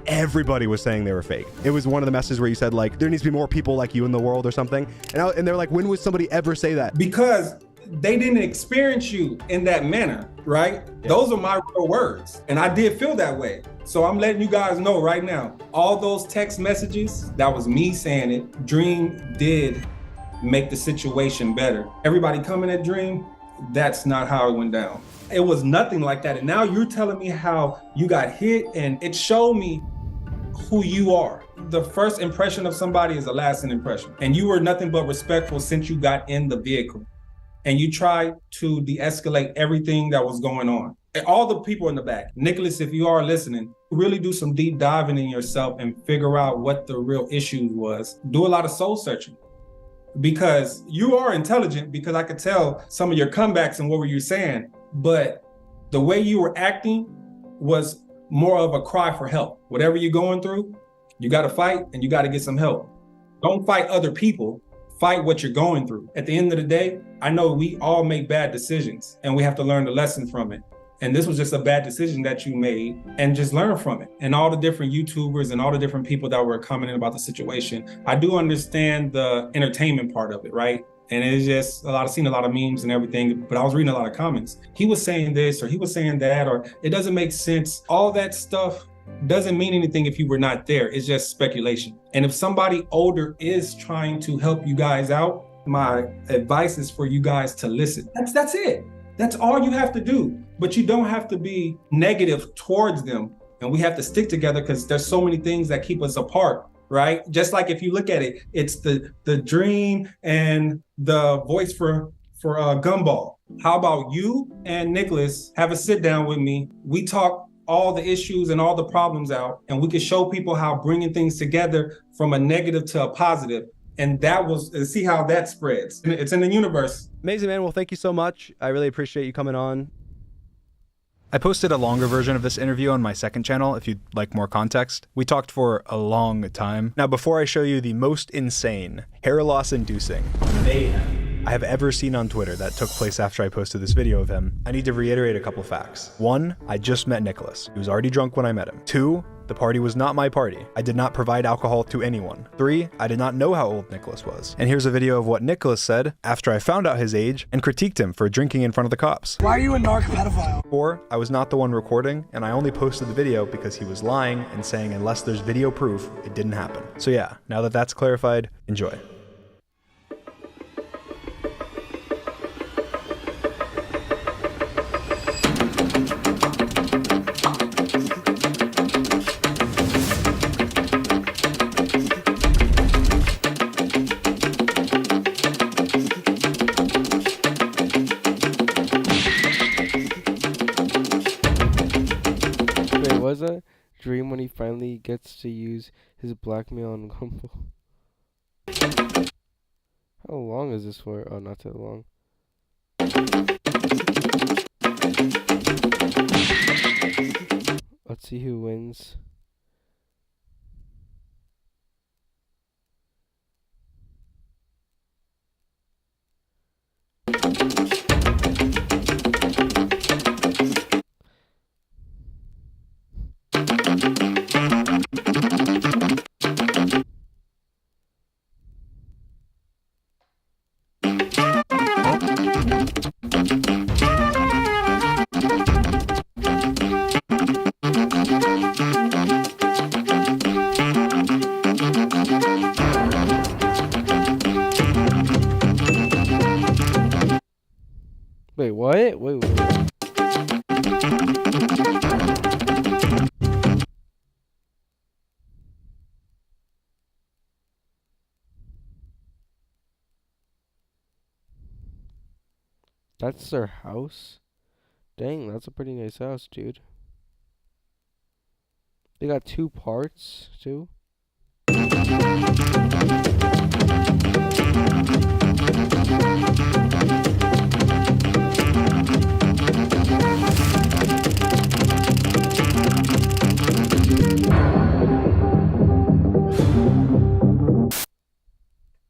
everybody was saying they were fake. It was one of the messages where you said like, there needs to be more people like you in the world or something. And they're like, when would somebody ever say that? Because they didn't experience you in that manner, right? Yeah. Those are my real words. And I did feel that way. So I'm letting you guys know right now, all those text messages, that was me saying it. Dream did make the situation better. Everybody coming at Dream, that's not how it went down. It was nothing like that. And now you're telling me how you got hit, and it showed me who you are. The first impression of somebody is a lasting impression. And you were nothing but respectful since you got in the vehicle. And you tried to de-escalate everything that was going on. And all the people in the back, Nicholas, if you are listening, really do some deep diving in yourself and figure out what the real issue was. Do a lot of soul searching. Because you are intelligent, because I could tell some of your comebacks and what were you saying, but the way you were acting was more of a cry for help. Whatever you're going through, you got to fight and you got to get some help. Don't fight other people, fight what you're going through. At the end of the day, I know we all make bad decisions and we have to learn the lesson from it. And this was just a bad decision that you made, and just learn from it. And all the different YouTubers and all the different people that were commenting about the situation, I do understand the entertainment part of it, right? And it's just I've seen a lot of memes and everything, but I was reading a lot of comments. He was saying this, or he was saying that, or it doesn't make sense. All that stuff doesn't mean anything if you were not there. It's just speculation. And if somebody older is trying to help you guys out, my advice is for you guys to listen. That's it. That's all you have to do. But you don't have to be negative towards them. And we have to stick together because there's so many things that keep us apart, right? Just like if you look at it, it's the dream and the voice for for Gumball. How about you and Nicholas have a sit down with me? We talk all the issues and all the problems out, and we can show people how bringing things together from a negative to a positive. And see how that spreads. It's in the universe. Amazing, man. Well, thank you so much. I really appreciate you coming on. I posted a longer version of this interview on my second channel if you'd like more context. We talked for a long time. Now, before I show you the most insane, hair loss inducing mayhem I have ever seen on Twitter that took place after I posted this video of him, I need to reiterate a couple facts. 1, I just met Nicholas. He was already drunk when I met him. 2, the party was not my party. I did not provide alcohol to anyone. 3, I did not know how old Nicholas was. And here's a video of what Nicholas said after I found out his age and critiqued him for drinking in front of the cops. Why are you a narc pedophile? 4, I was not the one recording, and I only posted the video because he was lying and saying unless there's video proof, it didn't happen. So yeah, now that that's clarified, enjoy. Was a dream when he finally gets to use his blackmail on Gumball. How long is this for? Oh, not that long. Let's see who wins. Wait, what? Wait. That's their house? Dang, that's a pretty nice house, dude. They got 2 parts, too.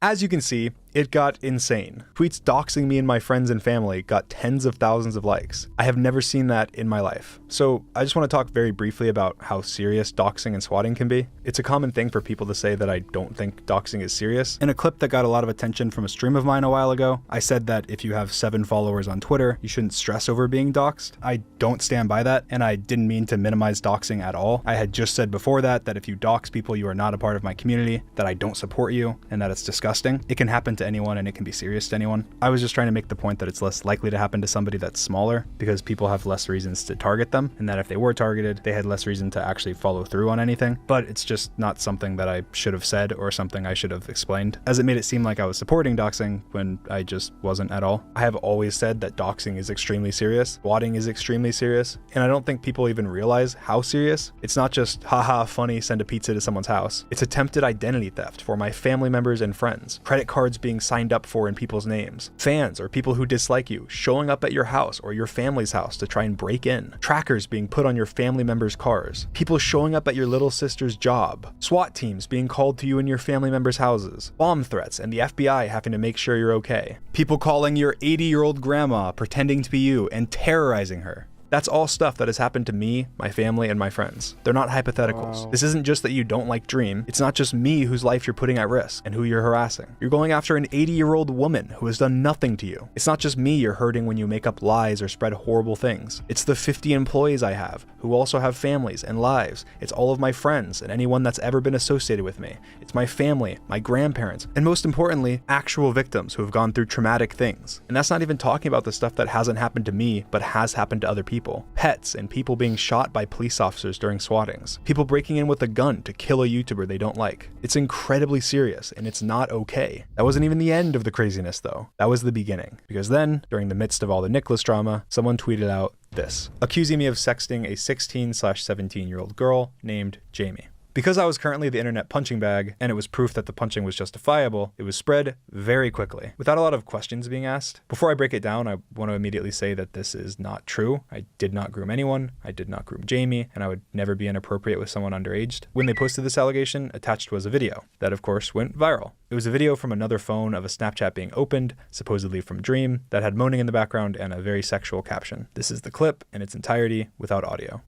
As you can see, it got insane. Tweets doxing me and my friends and family got tens of thousands of likes. I have never seen that in my life. So I just want to talk very briefly about how serious doxing and swatting can be. It's a common thing for people to say that I don't think doxing is serious. In a clip that got a lot of attention from a stream of mine a while ago, I said that if you have 7 followers on Twitter, you shouldn't stress over being doxed. I don't stand by that, and I didn't mean to minimize doxing at all. I had just said before that if you dox people, you are not a part of my community, that I don't support you, and that it's disgusting. It can happen to anyone and it can be serious to anyone. I was just trying to make the point that it's less likely to happen to somebody that's smaller because people have less reasons to target them, and that if they were targeted, they had less reason to actually follow through on anything. But it's just not something that I should have said or something I should have explained, as it made it seem like I was supporting doxing when I just wasn't at all. I have always said that doxing is extremely serious, swatting is extremely serious, and I don't think people even realize how serious. It's not just haha funny, send a pizza to someone's house. It's attempted identity theft for my family members and friends, credit cards being signed up for in people's names, fans or people who dislike you showing up at your house or your family's house to try and break in, trackers being put on your family members' cars, people showing up at your little sister's job, SWAT teams being called to you in your family members' houses, bomb threats and the FBI having to make sure you're okay, people calling your 80-year-old grandma pretending to be you and terrorizing her. That's all stuff that has happened to me, my family, and my friends. They're not hypotheticals. Wow. This isn't just that you don't like Dream. It's not just me whose life you're putting at risk and who you're harassing. You're going after an 80-year-old woman who has done nothing to you. It's not just me you're hurting when you make up lies or spread horrible things. It's the 50 employees I have who also have families and lives. It's all of my friends and anyone that's ever been associated with me. It's my family, my grandparents, and most importantly, actual victims who have gone through traumatic things. And that's not even talking about the stuff that hasn't happened to me, but has happened to other people. people, pets, and people being shot by police officers during swattings, people breaking in with a gun to kill a YouTuber they don't like. It's incredibly serious, and it's not okay. That wasn't even the end of the craziness though. That was the beginning. Because then, during the midst of all the Nicholas drama, someone tweeted out this, accusing me of sexting a 16/17-year-old girl named Jamie. Because I was currently the internet punching bag, and it was proof that the punching was justifiable, it was spread very quickly, without a lot of questions being asked. Before I break it down, I want to immediately say that this is not true. I did not groom anyone, I did not groom Jamie, and I would never be inappropriate with someone underaged. When they posted this allegation, attached was a video. That, of course, went viral. It was a video from another phone of a Snapchat being opened, supposedly from Dream, that had moaning in the background and a very sexual caption. This is the clip in its entirety without audio.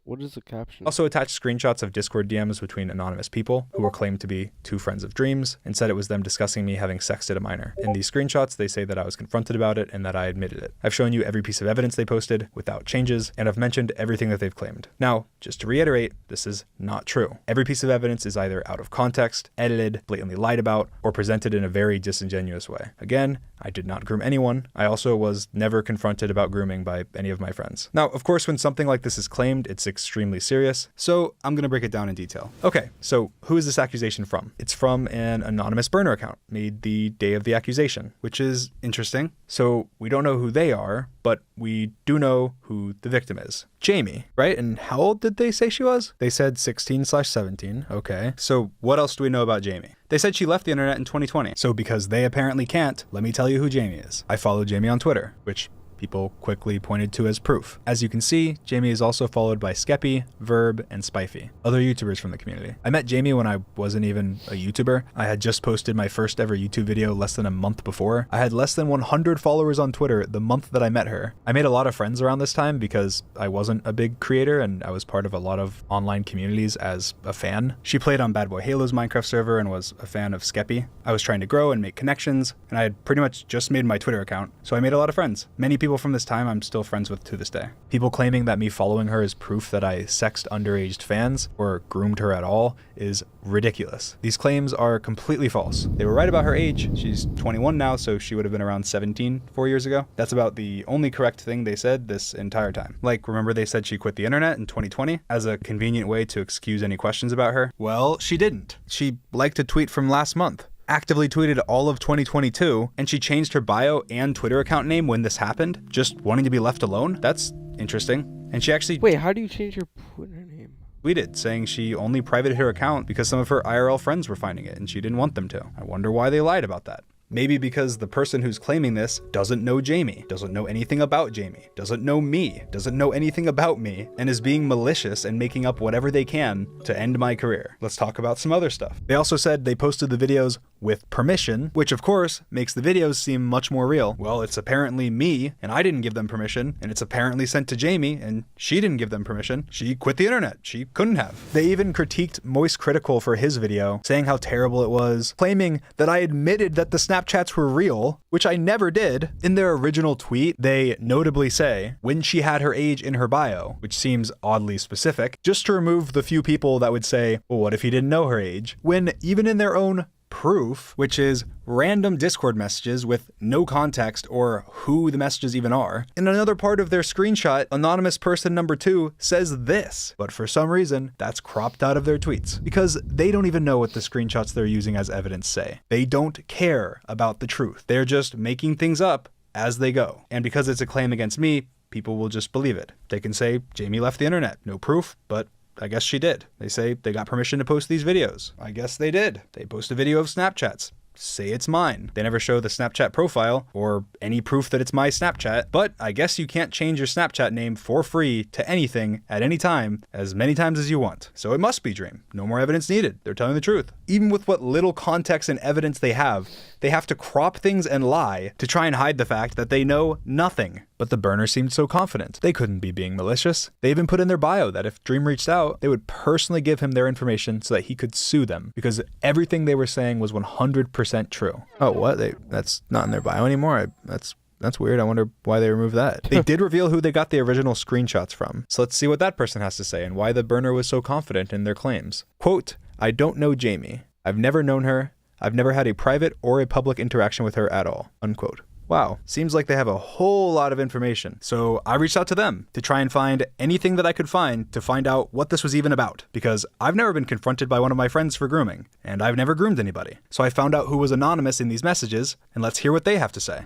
What is the caption? Also attached screenshots of Discord DMs between anonymous people who were claimed to be two friends of Dreams and said it was them discussing me having sexted a minor. In these screenshots, they say that I was confronted about it and that I admitted it. I've shown you every piece of evidence they posted without changes, and I've mentioned everything that they've claimed. Now, just to reiterate, this is not true. Every piece of evidence is either out of context, edited, blatantly lied about, or presented in a very disingenuous way. Again, I did not groom anyone. I also was never confronted about grooming by any of my friends. Now, of course, when something like this is claimed, it's extremely serious, so I'm gonna break it down in detail. Okay, so who is this accusation from? It's from an anonymous burner account made the day of the accusation, which is interesting. So we don't know who they are, but we do know who the victim is. Jamie, right? And how old did they say she was? They said 16/17. Okay. So what else do we know about Jamie? They said she left the internet in 2020. So because they apparently can't, let me tell you who Jamie is. I follow Jamie on Twitter, which people quickly pointed to as proof. As you can see, Jamie is also followed by Skeppy, Verb, and Spifey, other YouTubers from the community. I met Jamie when I wasn't even a YouTuber. I had just posted my first ever YouTube video less than a month before. I had less than 100 followers on Twitter the month that I met her. I made a lot of friends around this time because I wasn't a big creator and I was part of a lot of online communities as a fan. She played on Bad Boy Halo's Minecraft server and was a fan of Skeppy. I was trying to grow and make connections, and I had pretty much just made my Twitter account, so I made a lot of friends. Many people from this time I'm still friends with to this day. People claiming that me following her is proof that I sexed underage fans or groomed her at all is ridiculous. These claims are completely false. They were right about her age. She's 21 now, so she would have been around 17 4 years ago. That's about the only correct thing they said this entire time. Like, remember they said she quit the internet in 2020 as a convenient way to excuse any questions about her? Well, she didn't. She liked a tweet from last month, actively tweeted all of 2022, and she changed her bio and Twitter account name when this happened, just wanting to be left alone? That's interesting. And she actually— Wait, how do you change your Twitter name? Tweeted saying she only privated her account because some of her IRL friends were finding it and she didn't want them to. I wonder why they lied about that. Maybe because the person who's claiming this doesn't know Jamie, doesn't know anything about Jamie, doesn't know me, doesn't know anything about me, and is being malicious and making up whatever they can to end my career. Let's talk about some other stuff. They also said they posted the videos with permission, which of course makes the videos seem much more real. Well, it's apparently me, and I didn't give them permission, and it's apparently sent to Jamie, and she didn't give them permission. She quit the internet. She couldn't have. They even critiqued Moist Critical for his video, saying how terrible it was, claiming that I admitted that the Snapchats were real, which I never did. In their original tweet, they notably say when she had her age in her bio, which seems oddly specific, just to remove the few people that would say, well, what if he didn't know her age? When even in their own proof, which is random Discord messages with no context or who the messages even are, in another part of their screenshot, anonymous person number 2 says this, but for some reason that's cropped out of their tweets because they don't even know what the screenshots they're using as evidence say. They don't care about the truth. They're just making things up as they go. And because it's a claim against me, people will just believe it. They can say Jamie left the internet. No proof, but I guess she did. They say they got permission to post these videos. I guess they did. They post a video of Snapchats. Say it's mine. They never show the Snapchat profile or any proof that it's my Snapchat, but I guess you can't change your Snapchat name for free to anything at any time as many times as you want. So it must be Dream. No more evidence needed. They're telling the truth. Even with what little context and evidence they have to crop things and lie to try and hide the fact that they know nothing. But the burner seemed so confident. They couldn't be being malicious. They even put in their bio that if Dream reached out, they would personally give him their information so that he could sue them because everything they were saying was 100% true. Oh, what? That's not in their bio anymore? That's weird. I wonder why they removed that. They did reveal who they got the original screenshots from. So let's see what that person has to say and why the burner was so confident in their claims. Quote, I don't know Jamie. I've never known her. I've never had a private or a public interaction with her at all, unquote. Wow, seems like they have a whole lot of information. So I reached out to them to try and find anything that I could find to find out what this was even about, because I've never been confronted by one of my friends for grooming, and I've never groomed anybody. So I found out who was anonymous in these messages, and let's hear what they have to say.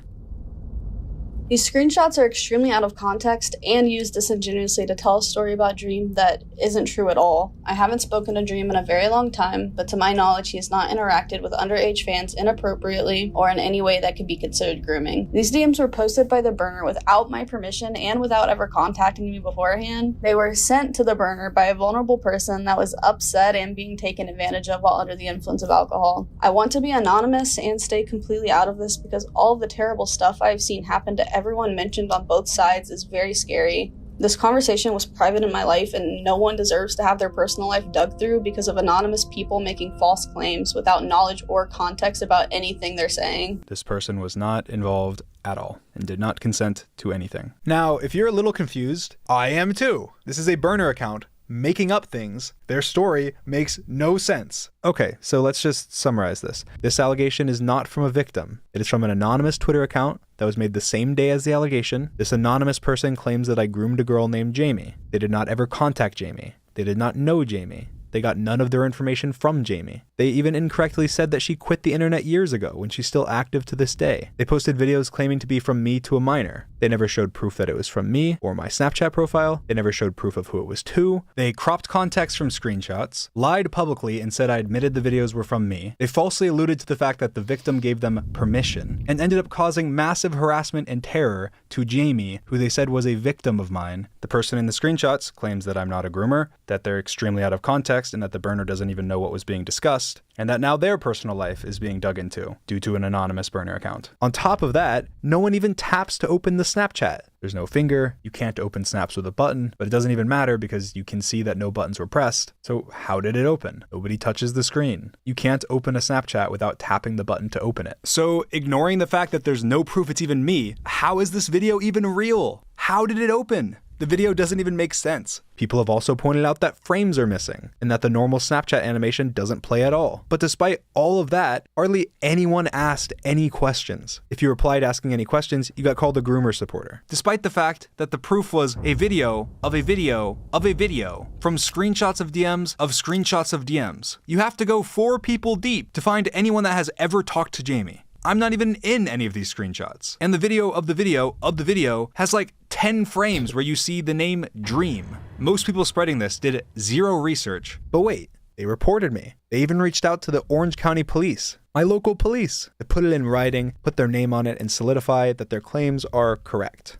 These screenshots are extremely out of context and used disingenuously to tell a story about Dream that isn't true at all. I haven't spoken to Dream in a very long time, but to my knowledge, he has not interacted with underage fans inappropriately or in any way that could be considered grooming. These DMs were posted by the burner without my permission and without ever contacting me beforehand. They were sent to the burner by a vulnerable person that was upset and being taken advantage of while under the influence of alcohol. I want to be anonymous and stay completely out of this because all of the terrible stuff I've seen happen to everyone mentioned on both sides is very scary. This conversation was private in my life, and no one deserves to have their personal life dug through because of anonymous people making false claims without knowledge or context about anything they're saying. This person was not involved at all and did not consent to anything. Now, if you're a little confused, I am too. This is a burner account making up things. Their story makes no sense. Okay, so let's just summarize this. This allegation is not from a victim. It is from an anonymous Twitter account that was made the same day as the allegation. This anonymous person claims that I groomed a girl named Jamie. They did not ever contact Jamie. They did not know Jamie. They got none of their information from Jamie. They even incorrectly said that she quit the internet years ago when she's still active to this day. They posted videos claiming to be from me to a minor. They never showed proof that it was from me or my Snapchat profile. They never showed proof of who it was to. They cropped context from screenshots, lied publicly and said I admitted the videos were from me. They falsely alluded to the fact that the victim gave them permission and ended up causing massive harassment and terror to Jamie, who they said was a victim of mine. The person in the screenshots claims that I'm not a groomer, that they're extremely out of context, and that the burner doesn't even know what was being discussed, and that now their personal life is being dug into due to an anonymous burner account. On top of that, no one even taps to open the Snapchat. There's no finger, you can't open snaps with a button, but it doesn't even matter because you can see that no buttons were pressed. So how did it open? Nobody touches the screen. You can't open a Snapchat without tapping the button to open it. So ignoring the fact that there's no proof it's even me, how is this video even real? How did it open? The video doesn't even make sense. People have also pointed out that frames are missing and that the normal Snapchat animation doesn't play at all. But despite all of that, hardly anyone asked any questions. If you replied asking any questions, you got called a groomer supporter. Despite the fact that the proof was a video of a video of a video from screenshots of DMs of screenshots of DMs. You have to go 4 people deep to find anyone that has ever talked to Jamie. I'm not even in any of these screenshots. And the video of the video of the video has like 10 frames where you see the name Dream. Most people spreading this did 0 research. But wait, they reported me. They even reached out to the Orange County Police, my local police. They put it in writing, put their name on it, and solidify that their claims are correct.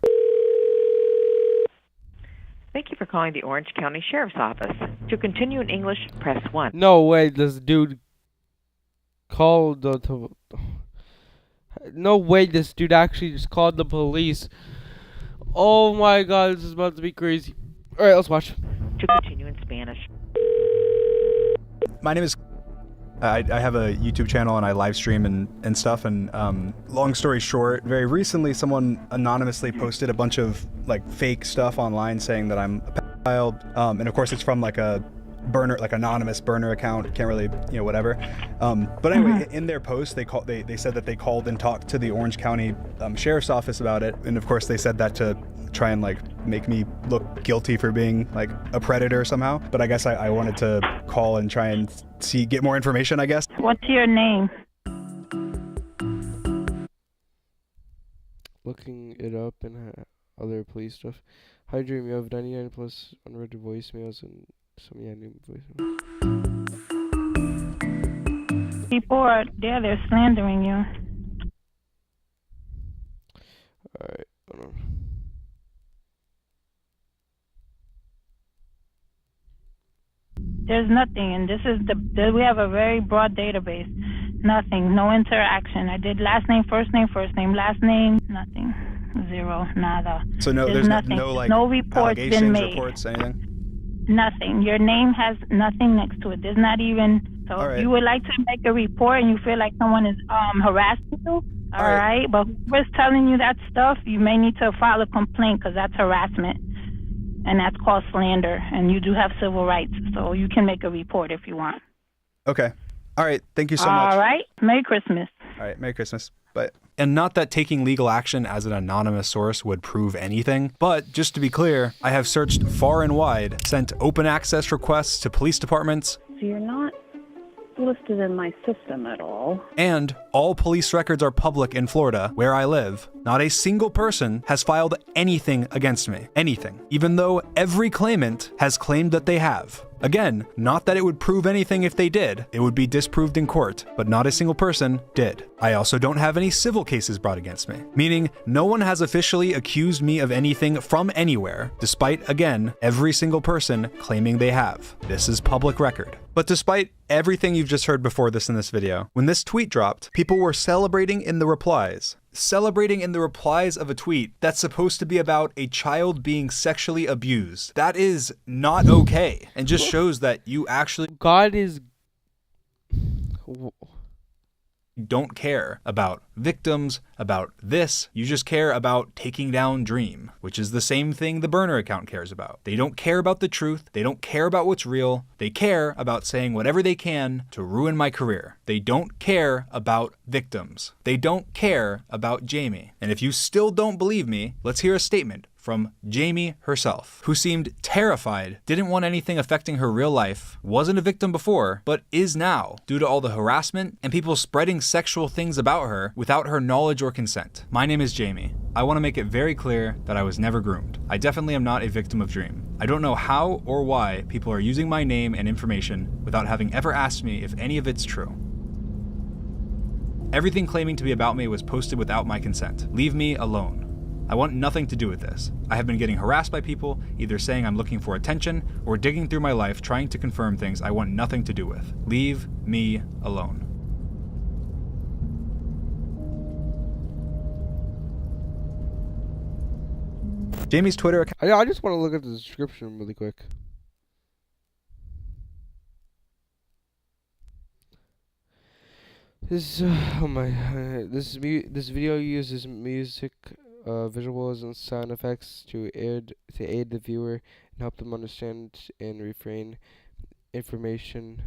Thank you for calling the Orange County Sheriff's Office. To continue in English, press 1. No way, this dude called no way, this dude actually just called the police. Oh my god, this is about to be crazy. Alright, let's watch. To continue in Spanish. My name is... I have a YouTube channel and I live stream and stuff, and long story short, very recently someone anonymously posted a bunch of like fake stuff online saying that I'm a pedophile, and of course it's from like a burner, like anonymous burner account, can't really, you know, whatever. But anyway, in their post, they said that they called and talked to the Orange County Sheriff's Office about it, and of course they said that to try and like make me look guilty for being like a predator somehow. But I guess I wanted to call and try and get more information, I guess. What's your name? Looking it up in other police stuff. Hi Dream, you have 99 plus unread voicemails and some new voicemails. People are there, they're slandering you. Alright, hold on. There's nothing, and this is we have a very broad database. Nothing, no interaction. I did last name, first name, last name, nothing. 0, nada. So there's nothing. no like no reports been made. Reports, anything? Nothing. Your name has nothing next to it. There's not even. So if you would like to make a report and you feel like someone is harassing you, all right. But whoever's telling you that stuff, you may need to file a complaint because that's harassment, and that's called slander. And you do have civil rights, so you can make a report if you want. Okay. All right. Thank you so much. All right. Merry Christmas. All right. Merry Christmas. Bye. And not that taking legal action as an anonymous source would prove anything, but just to be clear, I have searched far and wide, sent open access requests to police departments. So you're not listed in my system at all. And all police records are public in Florida, where I live. Not a single person has filed anything against me. Anything. Even though every claimant has claimed that they have. Again, not that it would prove anything if they did. It would be disproved in court, but not a single person did. I also don't have any civil cases brought against me, meaning no one has officially accused me of anything from anywhere, despite, again, every single person claiming they have. This is public record. But despite everything you've just heard before this in this video, when this tweet dropped, people were celebrating in the replies. Celebrating in the replies of a tweet that's supposed to be about a child being sexually abused. That is not okay, and just shows that you actually don't care about victims, about this. You just care about taking down Dream, which is the same thing the burner account cares about. They don't care about the truth. They don't care about what's real. They care about saying whatever they can to ruin my career. They don't care about victims. They don't care about Jamie. And if you still don't believe me, let's hear a statement from Jamie herself, who seemed terrified, didn't want anything affecting her real life, wasn't a victim before, but is now, due to all the harassment and people spreading sexual things about her without her knowledge or consent. My name is Jamie. I want to make it very clear that I was never groomed. I definitely am not a victim of Dream. I don't know how or why people are using my name and information without having ever asked me if any of it's true. Everything claiming to be about me was posted without my consent. Leave me alone. I want nothing to do with this. I have been getting harassed by people, either saying I'm looking for attention or digging through my life trying to confirm things I want nothing to do with. Leave me alone. Jamie's Twitter account. I just want to look at the description really quick. This this video uses music, visuals, and sound effects to aid the viewer and help them understand and refrain information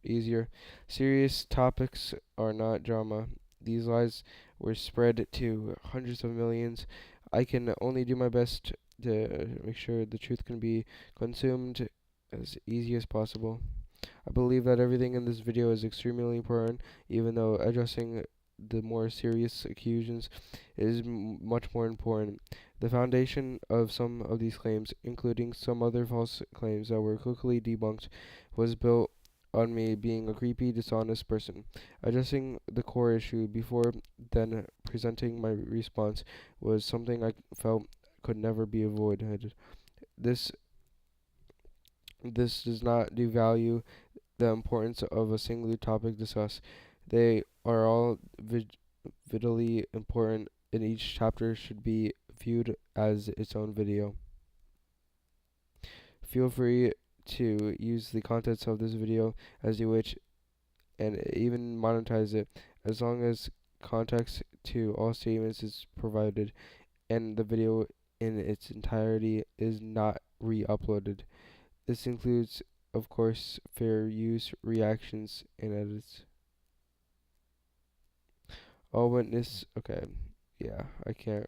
easier. Serious topics are not drama. These lies were spread to hundreds of millions. I can only do my best to make sure the truth can be consumed as easy as possible. I believe that everything in this video is extremely important, even though addressing the more serious accusations is much more important. The foundation of some of these claims, including some other false claims that were quickly debunked, was built on me being a creepy, dishonest person. Addressing the core issue before then presenting my response was something I felt could never be avoided. This does not devalue the importance of a single topic discussed. They are all vitally important, and each chapter should be viewed as its own video. Feel free to use the contents of this video as you wish, and even monetize it, as long as context to all statements is provided and the video in its entirety is not re-uploaded. This includes, of course, fair use, reactions, and edits. All witness. Okay, yeah, I can't.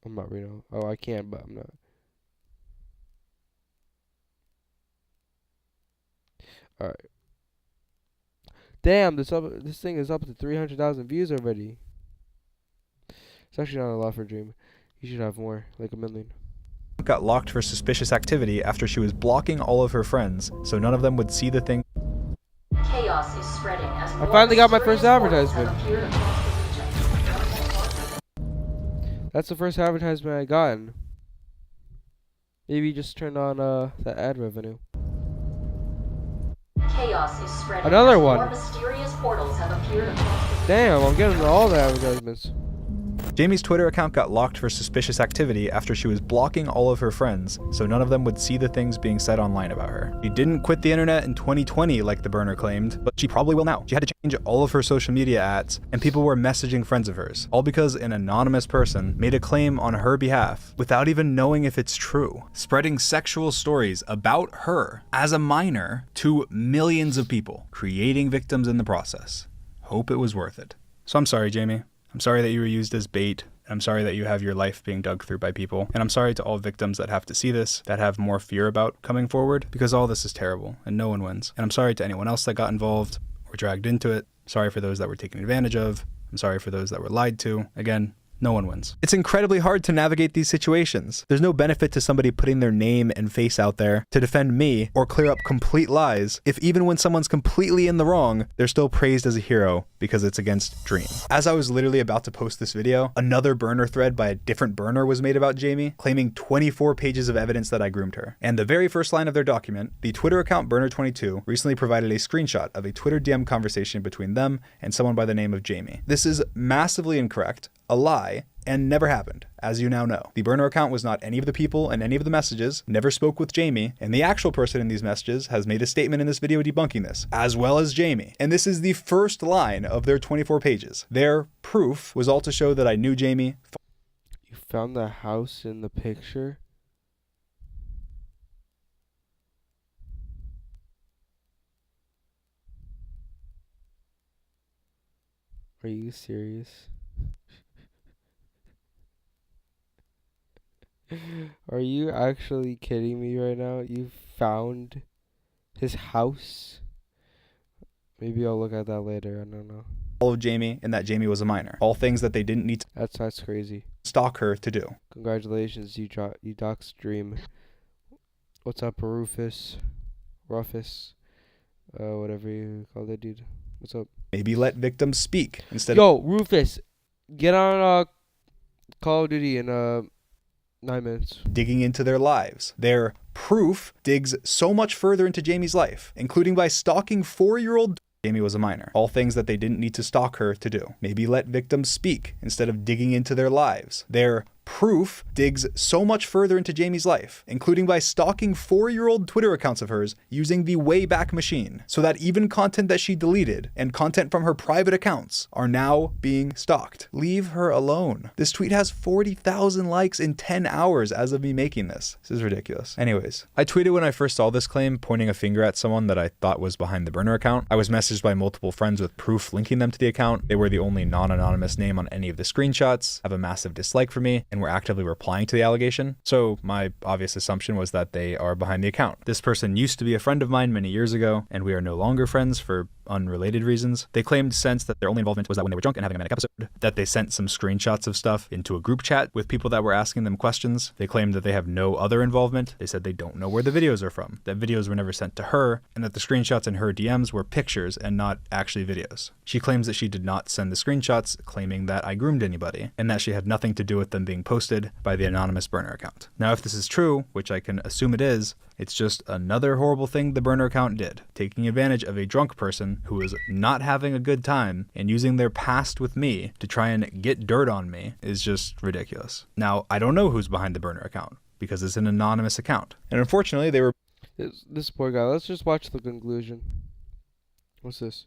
I'm not reading. Oh, I can, but I'm not. Alright. Damn, this thing is up to 300,000 views already. It's actually not a lot for Dream. You should have more, like 1 million. Got locked for suspicious activity after she was blocking all of her friends, so none of them would see the thing. Chaos is spreading as I finally got my first advertisement. That's the first advertisement I gotten. Maybe just turned on the ad revenue. Chaos is spreading. Another as one. More mysterious portals have appeared across the Damn, I'm getting all the advertisements. Jamie's Twitter account got locked for suspicious activity after she was blocking all of her friends, so none of them would see the things being said online about her. She didn't quit the internet in 2020 like the burner claimed, but she probably will now. She had to change all of her social media ads, and people were messaging friends of hers, all because an anonymous person made a claim on her behalf without even knowing if it's true, spreading sexual stories about her as a minor to millions of people, creating victims in the process. Hope it was worth it. So I'm sorry, Jamie. I'm sorry that you were used as bait. I'm sorry that you have your life being dug through by people. And I'm sorry to all victims that have to see this, that have more fear about coming forward, because all this is terrible and no one wins. And I'm sorry to anyone else that got involved or dragged into it. Sorry for those that were taken advantage of. I'm sorry for those that were lied to. Again, no one wins. It's incredibly hard to navigate these situations. There's no benefit to somebody putting their name and face out there to defend me or clear up complete lies if even when someone's completely in the wrong, they're still praised as a hero because it's against Dream. As I was literally about to post this video, another burner thread by a different burner was made about Jamie, claiming 24 pages of evidence that I groomed her. And the very first line of their document, the Twitter account Burner22 recently provided a screenshot of a Twitter DM conversation between them and someone by the name of Jamie. This is massively incorrect, a lie, and never happened, as you now know. The burner account was not any of the people in any of the messages, never spoke with Jamie, and the actual person in these messages has made a statement in this video debunking this, as well as Jamie. And this is the first line of their 24 pages. Their proof was all to show that I knew Jamie. You found the house in the picture? Are you serious? Are you actually kidding me right now? You found his house? Maybe I'll look at that later. I don't know. All of Jamie, and that Jamie was a minor. All things that they didn't need to That's crazy. stalk her to do. Congratulations, you doxed Dream. What's up, Rufus? Whatever you call that dude. What's up? Maybe let victims speak instead of... Rufus, get on Call of Duty in 9 minutes. Digging into their lives. Their proof digs so much further into Jamie's life, including by stalking 4-year-old Jamie was a minor. All things that they didn't need to stalk her to do. Maybe let victims speak instead of digging into their lives. Their proof digs so much further into Jamie's life, including by stalking 4-year-old Twitter accounts of hers using the Wayback Machine, so that even content that she deleted and content from her private accounts are now being stalked. Leave her alone. This tweet has 40,000 likes in 10 hours as of me making this. This is ridiculous. Anyways, I tweeted when I first saw this claim, pointing a finger at someone that I thought was behind the burner account. I was messaged by multiple friends with proof linking them to the account. They were the only non-anonymous name on any of the screenshots, have a massive dislike for me, and were actively replying to the allegation. So my obvious assumption was that they are behind the account. This person used to be a friend of mine many years ago, and we are no longer friends for unrelated reasons. They claimed since that their only involvement was that when they were drunk and having a manic episode, that they sent some screenshots of stuff into a group chat with people that were asking them questions. They claimed that they have no other involvement. They said they don't know where the videos are from, that videos were never sent to her, and that the screenshots in her DMs were pictures and not actually videos. She claims that she did not send the screenshots, claiming that I groomed anybody, and that she had nothing to do with them being posted by the anonymous burner account. Now, if this is true, which I can assume it is, it's just another horrible thing the burner account did. Taking advantage of a drunk person who was not having a good time and using their past with me to try and get dirt on me is just ridiculous. Now, I don't know who's behind the burner account because it's an anonymous account. And unfortunately, they were... This poor guy. Let's just watch the conclusion. What's this?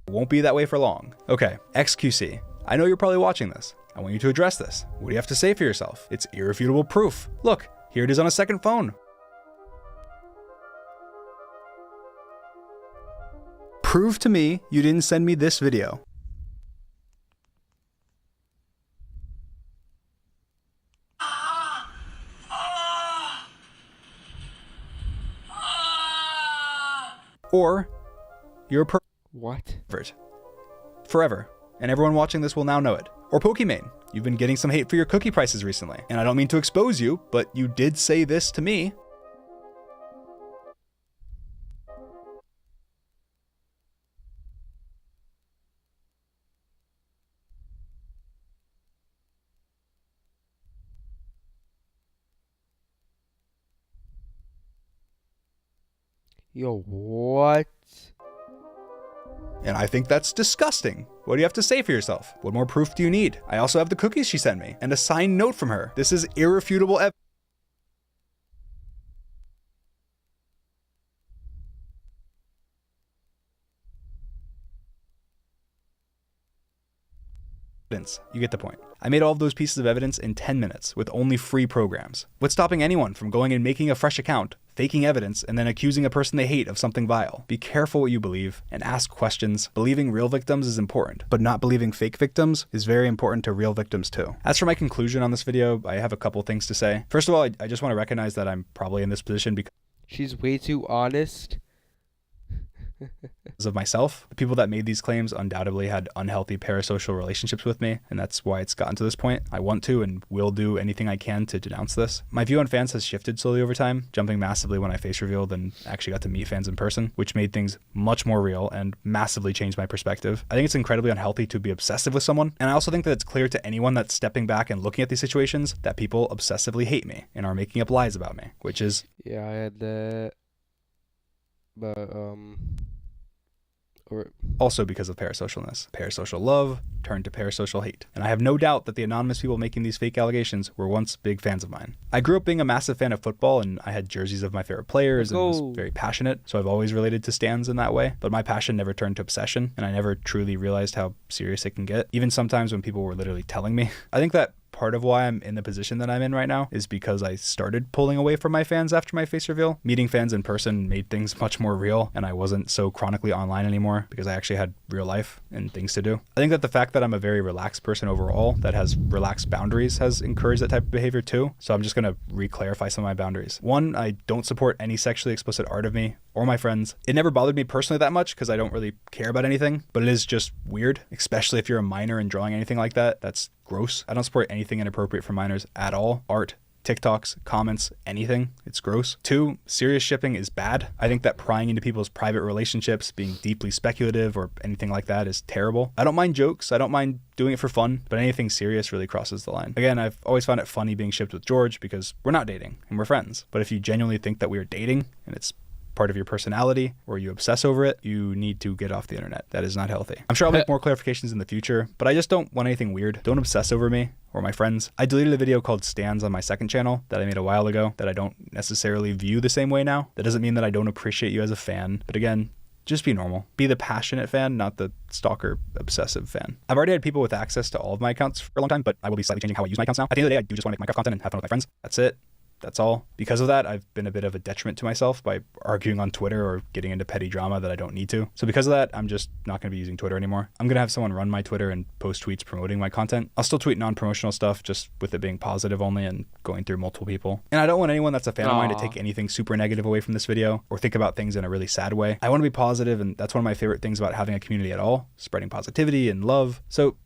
Won't be that way for long. Okay, XQC. I know you're probably watching this. I want you to address this. What do you have to say for yourself? It's irrefutable proof. Look, here it is on a second phone. Prove to me you didn't send me this video. Or you're a What? pervert. Forever. And everyone watching this will now know it. Or Pokimane. You've been getting some hate for your cookie prices recently. And I don't mean to expose you, but you did say this to me. Yo, what? And I think that's disgusting. What do you have to say for yourself? What more proof do you need? I also have the cookies she sent me and a signed note from her. This is irrefutable evidence. You get the point. I made all of those pieces of evidence in 10 minutes with only free programs. What's stopping anyone from going and making a fresh account, faking evidence, and then accusing a person they hate of something vile? Be careful what you believe and ask questions. Believing real victims is important, but not believing fake victims is very important to real victims too. As for my conclusion on this video, I have a couple things to say. First of all, I just want to recognize that I'm probably in this position because she's way too honest. of myself. The people that made these claims undoubtedly had unhealthy parasocial relationships with me, and that's why it's gotten to this point. I want to and will do anything I can to denounce this. My view on fans has shifted slowly over time, jumping massively when I face revealed and actually got to meet fans in person, which made things much more real and massively changed my perspective. I think it's incredibly unhealthy to be obsessive with someone, and I also think that it's clear to anyone that's stepping back and looking at these situations that people obsessively hate me and are making up lies about me, which is... Yeah, I had that, but also because of parasocialness. Parasocial love turned to parasocial hate. And I have no doubt that the anonymous people making these fake allegations were once big fans of mine. I grew up being a massive fan of football, and I had jerseys of my favorite players and was very passionate, so I've always related to stands in that way. But my passion never turned to obsession, and I never truly realized how serious it can get, even sometimes when people were literally telling me. I think that part of why I'm in the position that I'm in right now is because I started pulling away from my fans after my face reveal. Meeting fans in person made things much more real, and I wasn't so chronically online anymore because I actually had real life and things to do. I think that the fact that I'm a very relaxed person overall that has relaxed boundaries has encouraged that type of behavior too. So I'm just going to re-clarify some of my boundaries. One, I don't support any sexually explicit art of me or my friends. It never bothered me personally that much because I don't really care about anything, but it is just weird, especially if you're a minor and drawing anything like that. That's gross. I don't support anything inappropriate for minors at all. Art, TikToks, comments, anything. It's gross. 2, serious shipping is bad. I think that prying into people's private relationships, being deeply speculative or anything like that is terrible. I don't mind jokes. I don't mind doing it for fun, but anything serious really crosses the line. Again, I've always found it funny being shipped with George because we're not dating and we're friends. But if you genuinely think that we are dating and it's part of your personality or you obsess over it, you need to get off the internet. That is not healthy. I'm sure I'll make more clarifications in the future, but I just don't want anything weird. Don't obsess over me or my friends. I deleted a video called Stands on my second channel that I made a while ago that I don't necessarily view the same way now. That doesn't mean that I don't appreciate you as a fan, but again, just be normal. Be the passionate fan, not the stalker obsessive fan. I've already had people with access to all of my accounts for a long time, but I will be slightly changing how I use my accounts now. At the end of the day, I do just want to make Minecraft content and have fun with my friends. That's it. That's all. Because of that, I've been a bit of a detriment to myself by arguing on Twitter or getting into petty drama that I don't need to. So because of that, I'm just not going to be using Twitter anymore. I'm going to have someone run my Twitter and post tweets promoting my content. I'll still tweet non-promotional stuff, just with it being positive only and going through multiple people. And I don't want anyone that's a fan of mine to take anything super negative away from this video or think about things in a really sad way. I want to be positive, and that's one of my favorite things about having a community at all, spreading positivity and love. So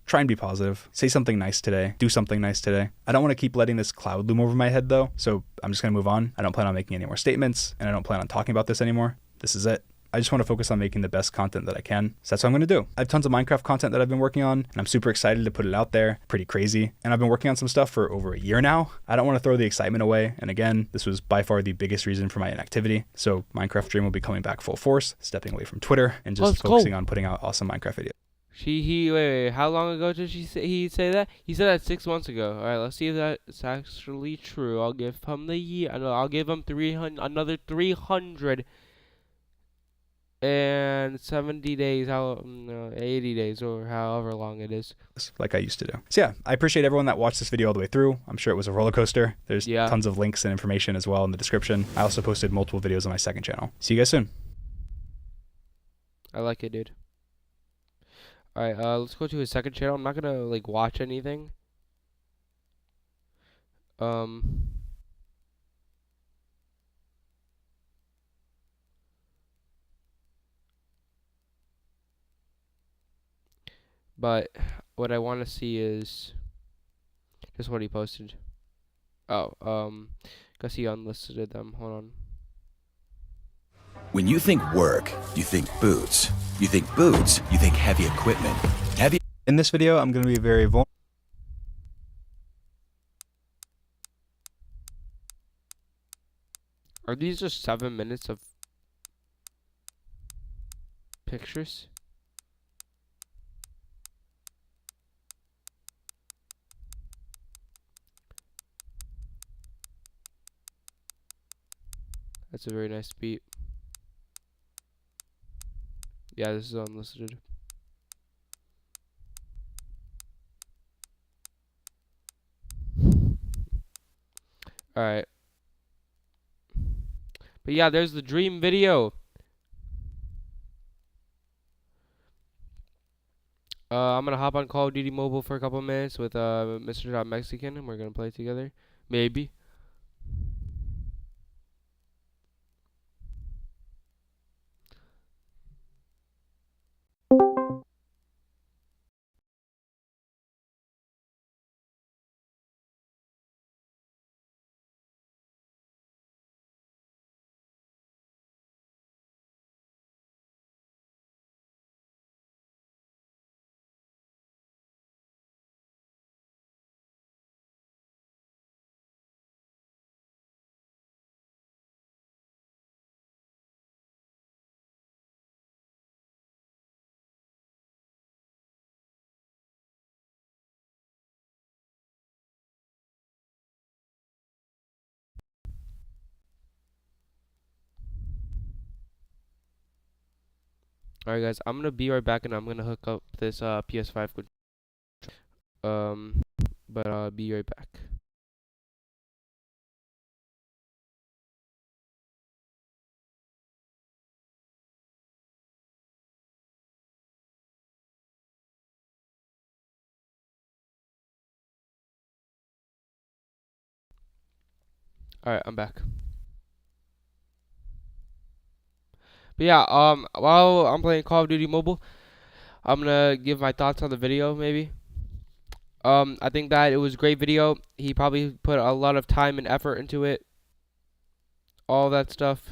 try and be positive. Say something nice today. Do something nice today. I don't want to keep letting this cloud loom over my head though, so I'm just going to move on. I don't plan on making any more statements, and I don't plan on talking about this anymore. This is it. I just want to focus on making the best content that I can. So that's what I'm going to do. I have tons of Minecraft content that I've been working on, and I'm super excited to put it out there. Pretty crazy. And I've been working on some stuff for over a year now. I don't want to throw the excitement away. And again, this was by far the biggest reason for my inactivity. So Minecraft Dream will be coming back full force, stepping away from Twitter, and just focusing on putting out awesome Minecraft videos. Wait, how long ago did he say that? He said that 6 months ago. All right, let's see if that's actually true. I'll give him the year. No, I'll give him another 370 days, 80 days, or however long it is. Like I used to do. So yeah, I appreciate everyone that watched this video all the way through. I'm sure it was a roller coaster. There's tons of links and information as well in the description. I also posted multiple videos on my second channel. See you guys soon. I like it, dude. Alright, let's go to his second channel. I'm not gonna like watch anything. But what I want to see is just what he posted. Oh, cause he unlisted them. Hold on. When you think work, you think boots. You think boots, you think heavy equipment. In this video, I'm going to be very vulnerable. Are these just 7 minutes of pictures? That's a very nice beat. Yeah, this is unlisted. Alright. But yeah, there's the dream video. I'm gonna hop on Call of Duty Mobile for a couple minutes with Mr. Mexican, and we're gonna play together. Maybe. Alright guys, I'm gonna be right back and I'm gonna hook up this PS5 but I'll be right back. Alright, I'm back. But yeah, while I'm playing Call of Duty Mobile, I'm gonna give my thoughts on the video maybe. I think that it was a great video. He probably put a lot of time and effort into it. All that stuff.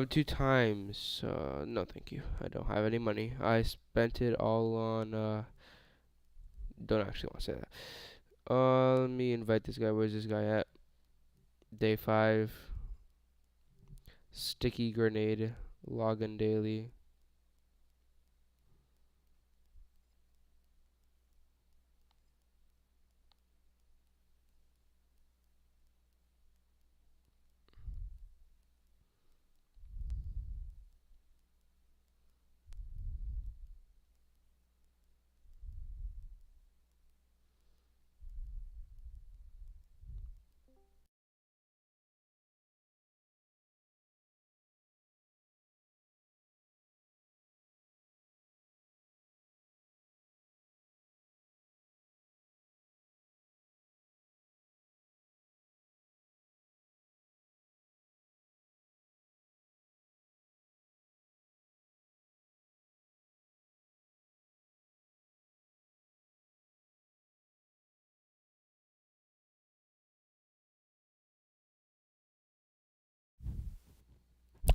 Two times. No, thank you. I don't have any money. I spent it all on. Don't actually want to say that. Let me invite this guy. Where's this guy at? Day 5. Sticky grenade. Login daily.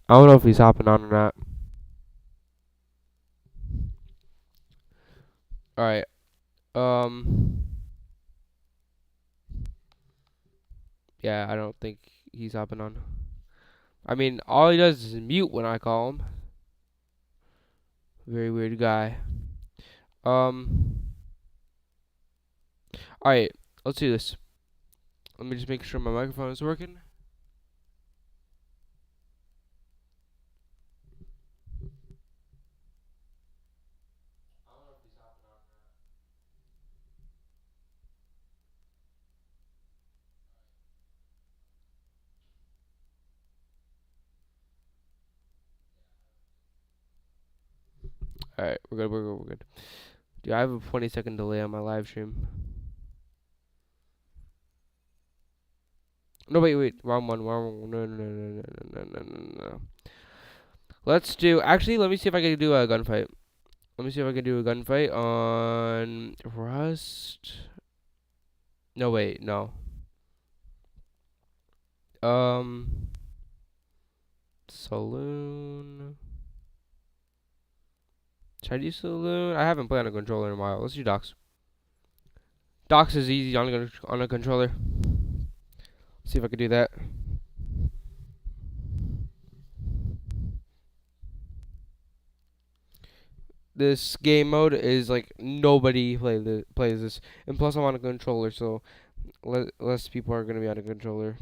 I don't know if he's hopping on or not. Alright. Yeah, I don't think he's hopping on. I mean, all he does is mute when I call him. Very weird guy. Alright, let's do this. Let me just make sure my microphone is working. Alright, we're good, we're good, we're good. Dude, I have a 20-second delay on my live stream. No, wait, wrong one, wrong one. No. Let's do, actually, let me see if I can do a gunfight. Let me see if I can do a gunfight on Rust. No, wait, no. Saloon. Should I do Saloon? I haven't played on a controller in a while. Let's do Docs. Docs is easy on a controller. See if I can do that. this game mode is like nobody plays this, and plus I'm on a controller, so less people are gonna be on a controller.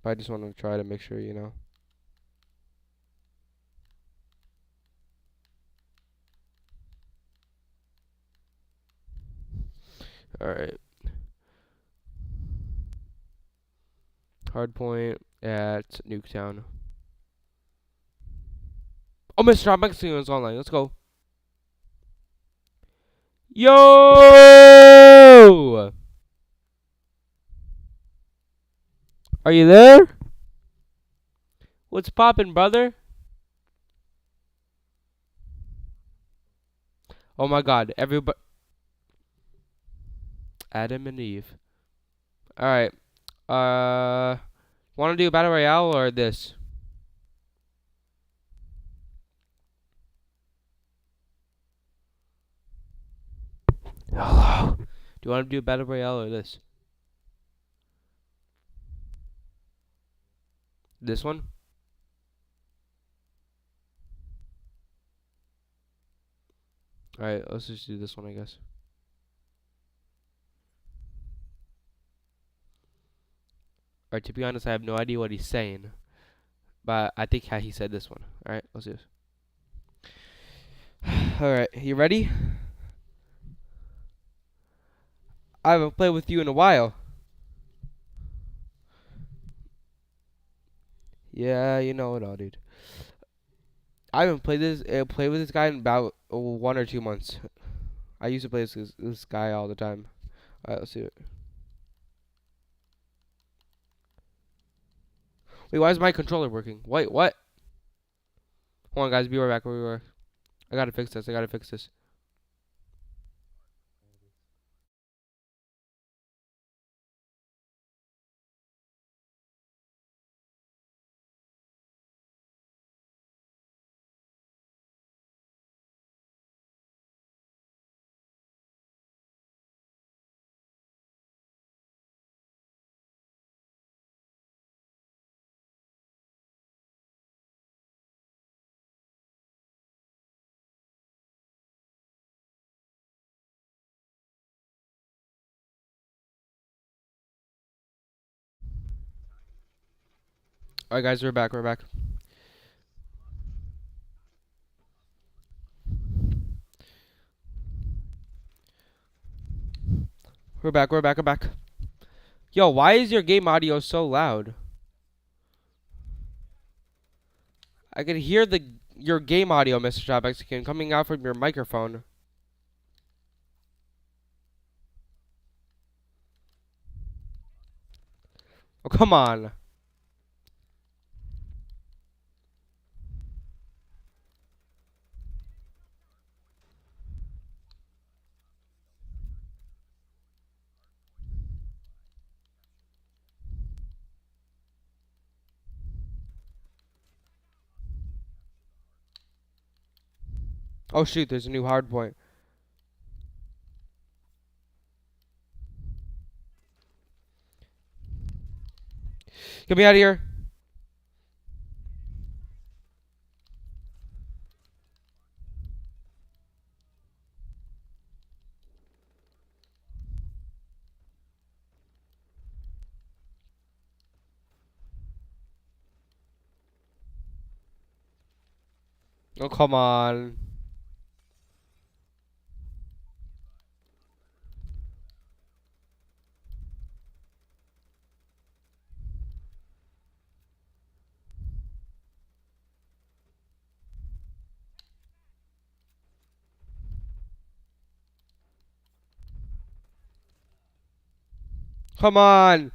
But I just want to try to make sure, you know. All right. Hardpoint at Nuketown. Oh, Mr. Hot Mexican is online. Let's go. Yo! Are you there? What's poppin', brother? Oh my God, everybody. Adam and Eve. All right. Want to do a battle royale or this? Hello. Do you want to do a battle royale or this? This one? All right, let's just do this one, I guess. All right, to be honest, I have no idea what he's saying, but I think he said this one. All right, let's do this. All right, you ready? I haven't played with you in a while. Yeah, you know it all, dude. I haven't played with this guy in about 1 or 2 months. I used to play this guy all the time. All right, let's do it. Wait, why is my controller working? Wait, what? Hold on, guys. Be right back. Where we were. I gotta fix this. I gotta fix this. All right, guys. We're back. We're back. We're back. We're back. We're back. Yo, why is your game audio so loud? I can hear your game audio, Mr. Top Mexican, coming out from your microphone. Oh, come on. Oh shoot, there's a new hard point. Get me out of here. Oh, come on. Come on.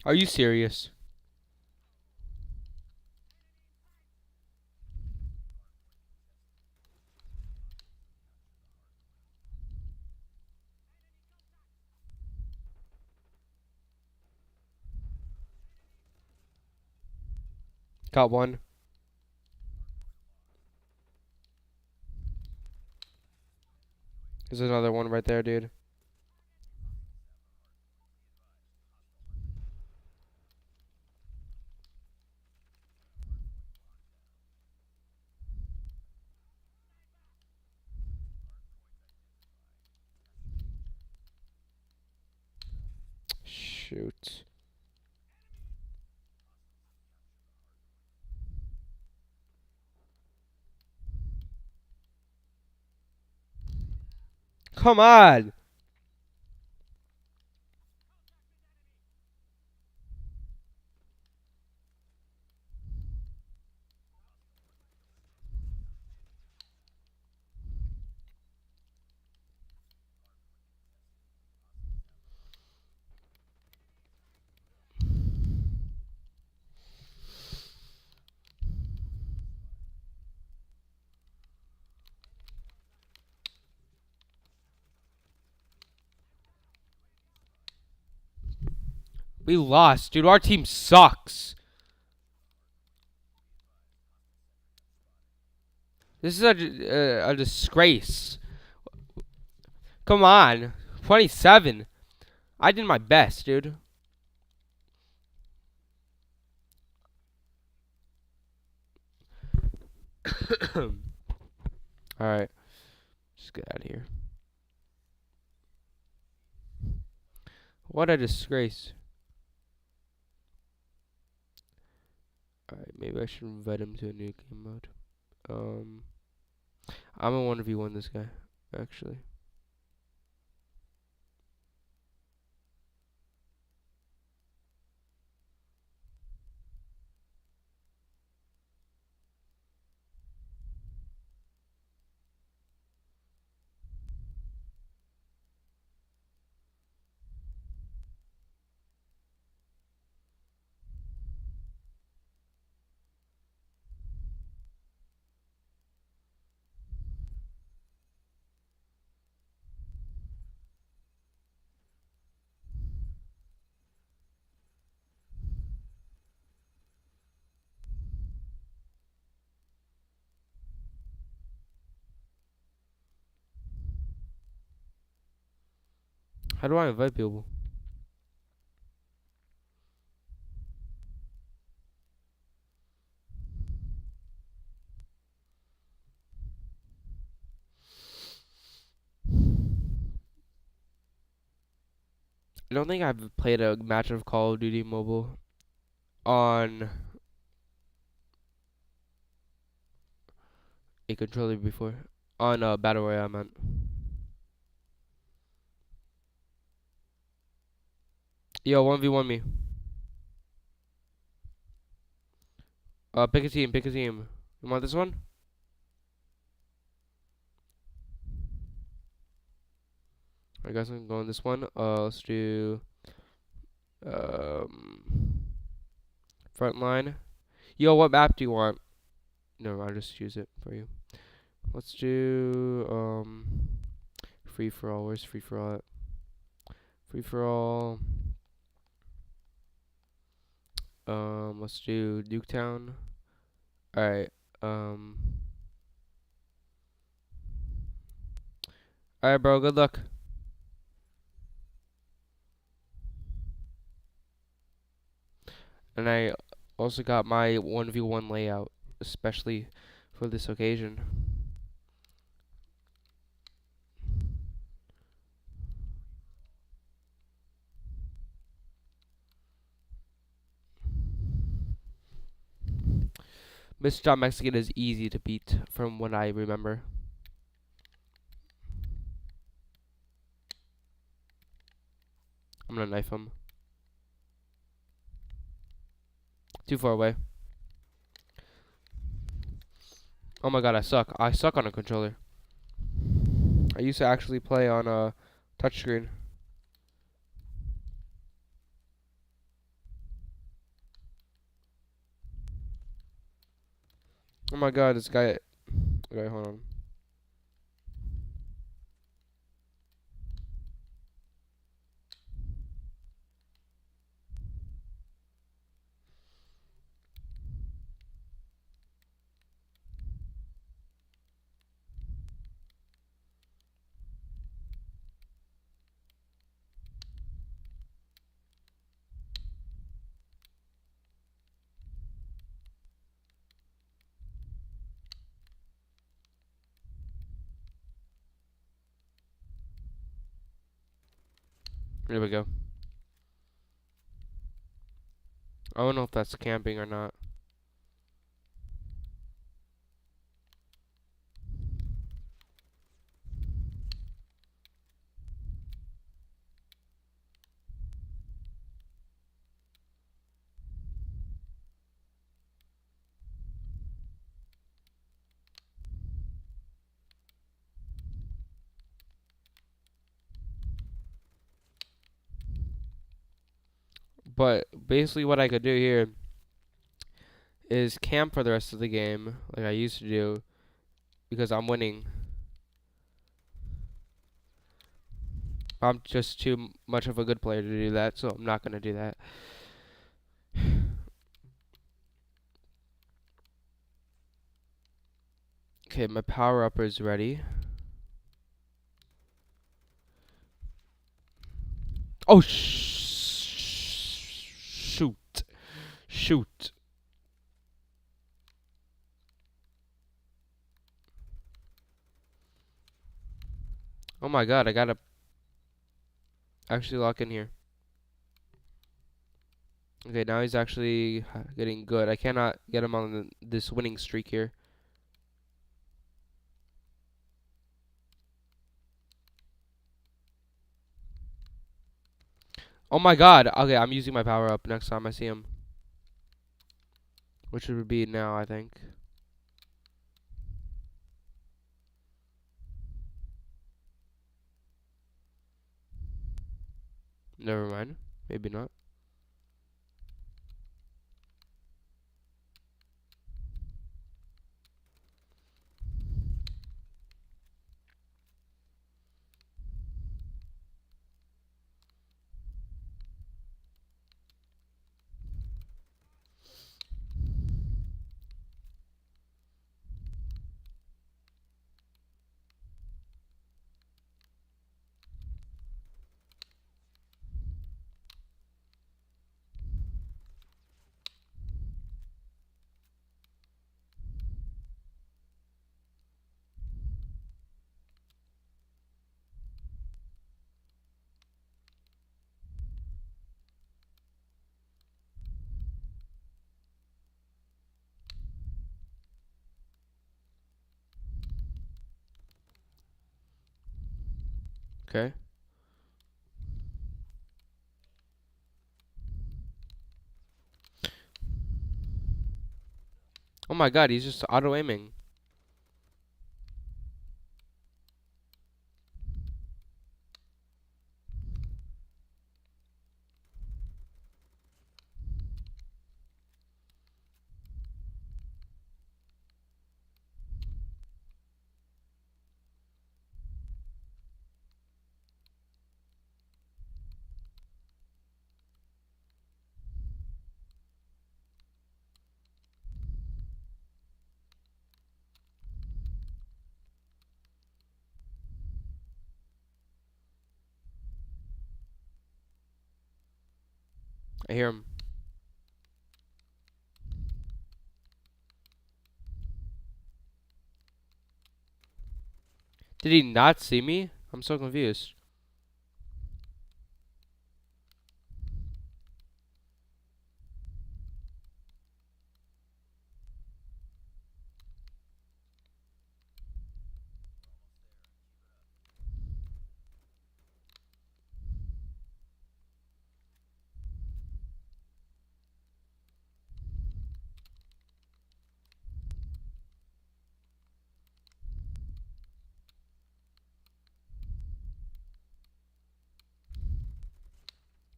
Are you serious? Got one. There's another one right there, dude. Shoot. Come on. We lost, dude. Our team sucks. This is a disgrace. Come on. 27. I did my best, dude. Alright. Just get out of here. What a disgrace. Alright, maybe I should invite him to a new game mode. I'm a 1v1 this guy, actually. How do I invite people? I don't think I've played a match of Call of Duty Mobile on a controller before. On Battle Royale, I meant. Yo, 1v1 me. Pick a team, pick a team. You want this one? I guess I'm going this one. Let's do Frontline. Yo, what map do you want? No, I'll just use it for you. Let's do free for all. Where's free for all at? Free for all. Let's do Nuketown. Alright. Alright, bro. Good luck. And I also got my 1v1 layout, especially for this occasion. Mr. John Mexican is easy to beat from what I remember. I'm gonna knife him. Too far away. Oh my god, I suck. I suck on a controller. I used to actually play on a touchscreen. Oh my god, this guy. Okay, hold on. Here we go. I don't know if that's camping or not. But basically what I could do here is camp for the rest of the game like I used to do because I'm winning. I'm just too much of a good player to do that, so I'm not going to do that. Okay, my power upper is ready. Oh, shoot. Shoot. Oh my god, I gotta actually lock in here. Okay, now he's actually getting good. I cannot get him on this winning streak here. Oh my god. Okay, I'm using my power up next time I see him. Which would be now, I think. Never mind. Maybe not. Okay. Oh my god, he's just auto-aiming. I hear him. Did he not see me? I'm so confused.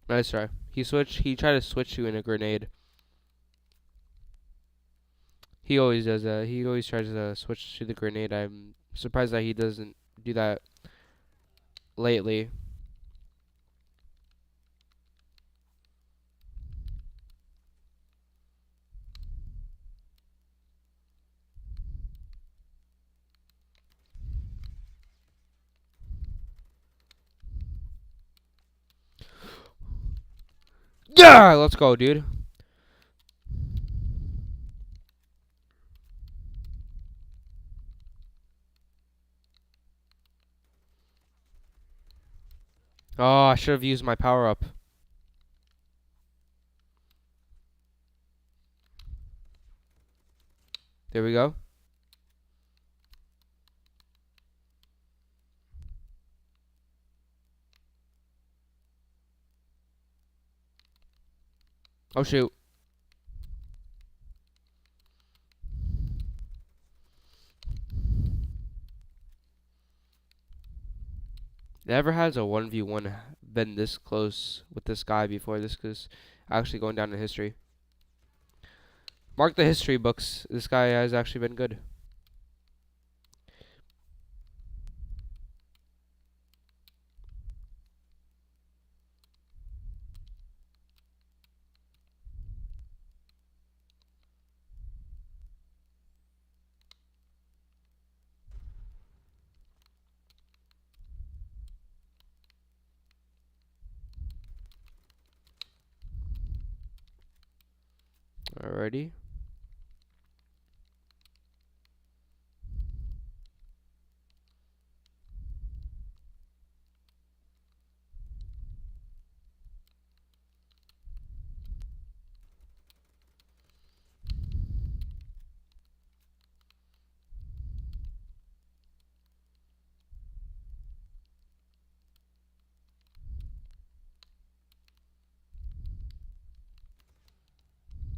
Nice try. He tried to switch you in a grenade. He always does that. He always tries to switch to the grenade. I'm surprised that he doesn't do that lately. Yeah, let's go, dude. Oh, I should have used my power up. There we go. Oh shoot. Never has a 1v1 been this close with this guy before. This is actually going down in history. Mark the history books. This guy has actually been good. Alrighty.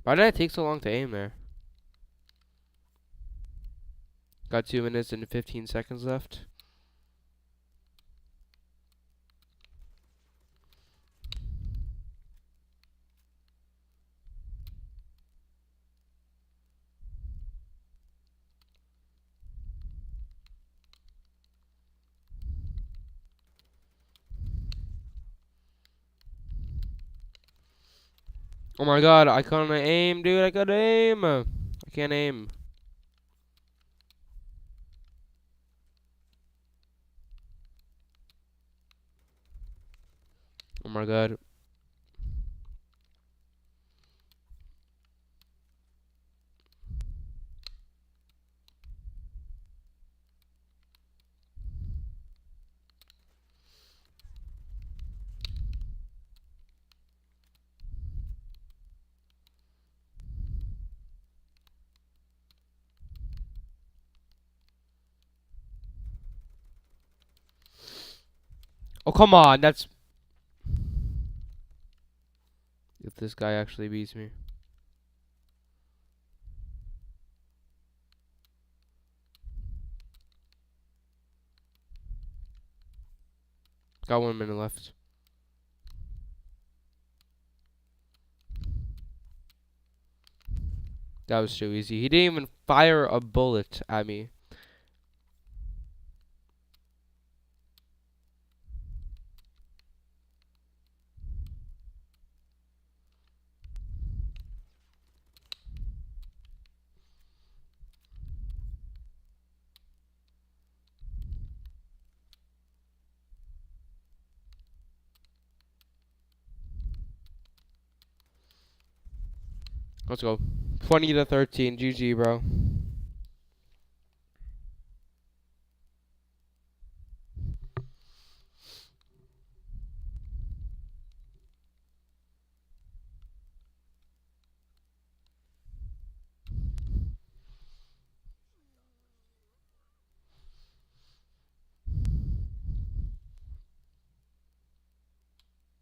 Why did it take so long to aim there? Got 2 minutes and 15 seconds left. Oh my god, I can't aim, dude. I gotta aim. I can't aim. Oh my god. Oh, come on. That's... If this guy actually beats me. Got 1 minute left. That was too easy. He didn't even fire a bullet at me. Let's go. 20-13. GG, bro.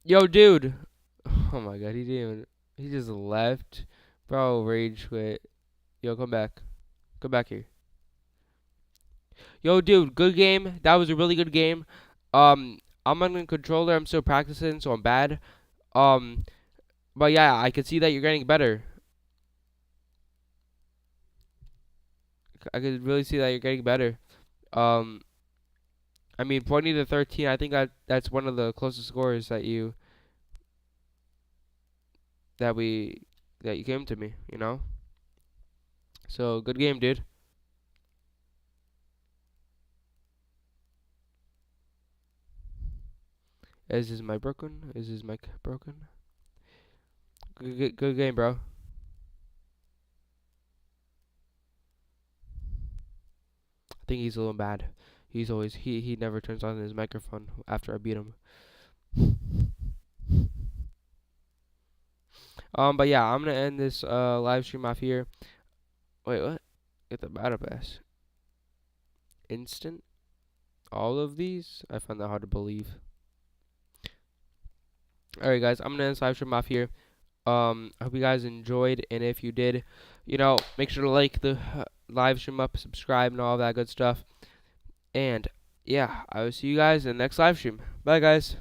Yo, dude. Oh my god, he didn't even... He just left. Bro, rage quit. Yo, come back. Come back here. Yo, dude, good game. That was a really good game. I'm on the controller. I'm still practicing, so I'm bad. Um, but yeah, I can see that you're getting better. I could really see that you're getting better. Um, I mean, 20-13. I think that's one of the closest scores that you that we that you came to me. You know. So good game, dude. Is his mic broken? Is his mic broken? Good game, bro. I think he's a little mad. He's always he never turns on his microphone after I beat him. But yeah, I'm gonna end this live stream off here. Wait, what? Get the battle pass. Instant. All of these? I find that hard to believe. Alright guys, I'm gonna end this live stream off here. I hope you guys enjoyed, and if you did, make sure to like the live stream up, subscribe, and all that good stuff. And yeah, I will see you guys in the next live stream. Bye guys.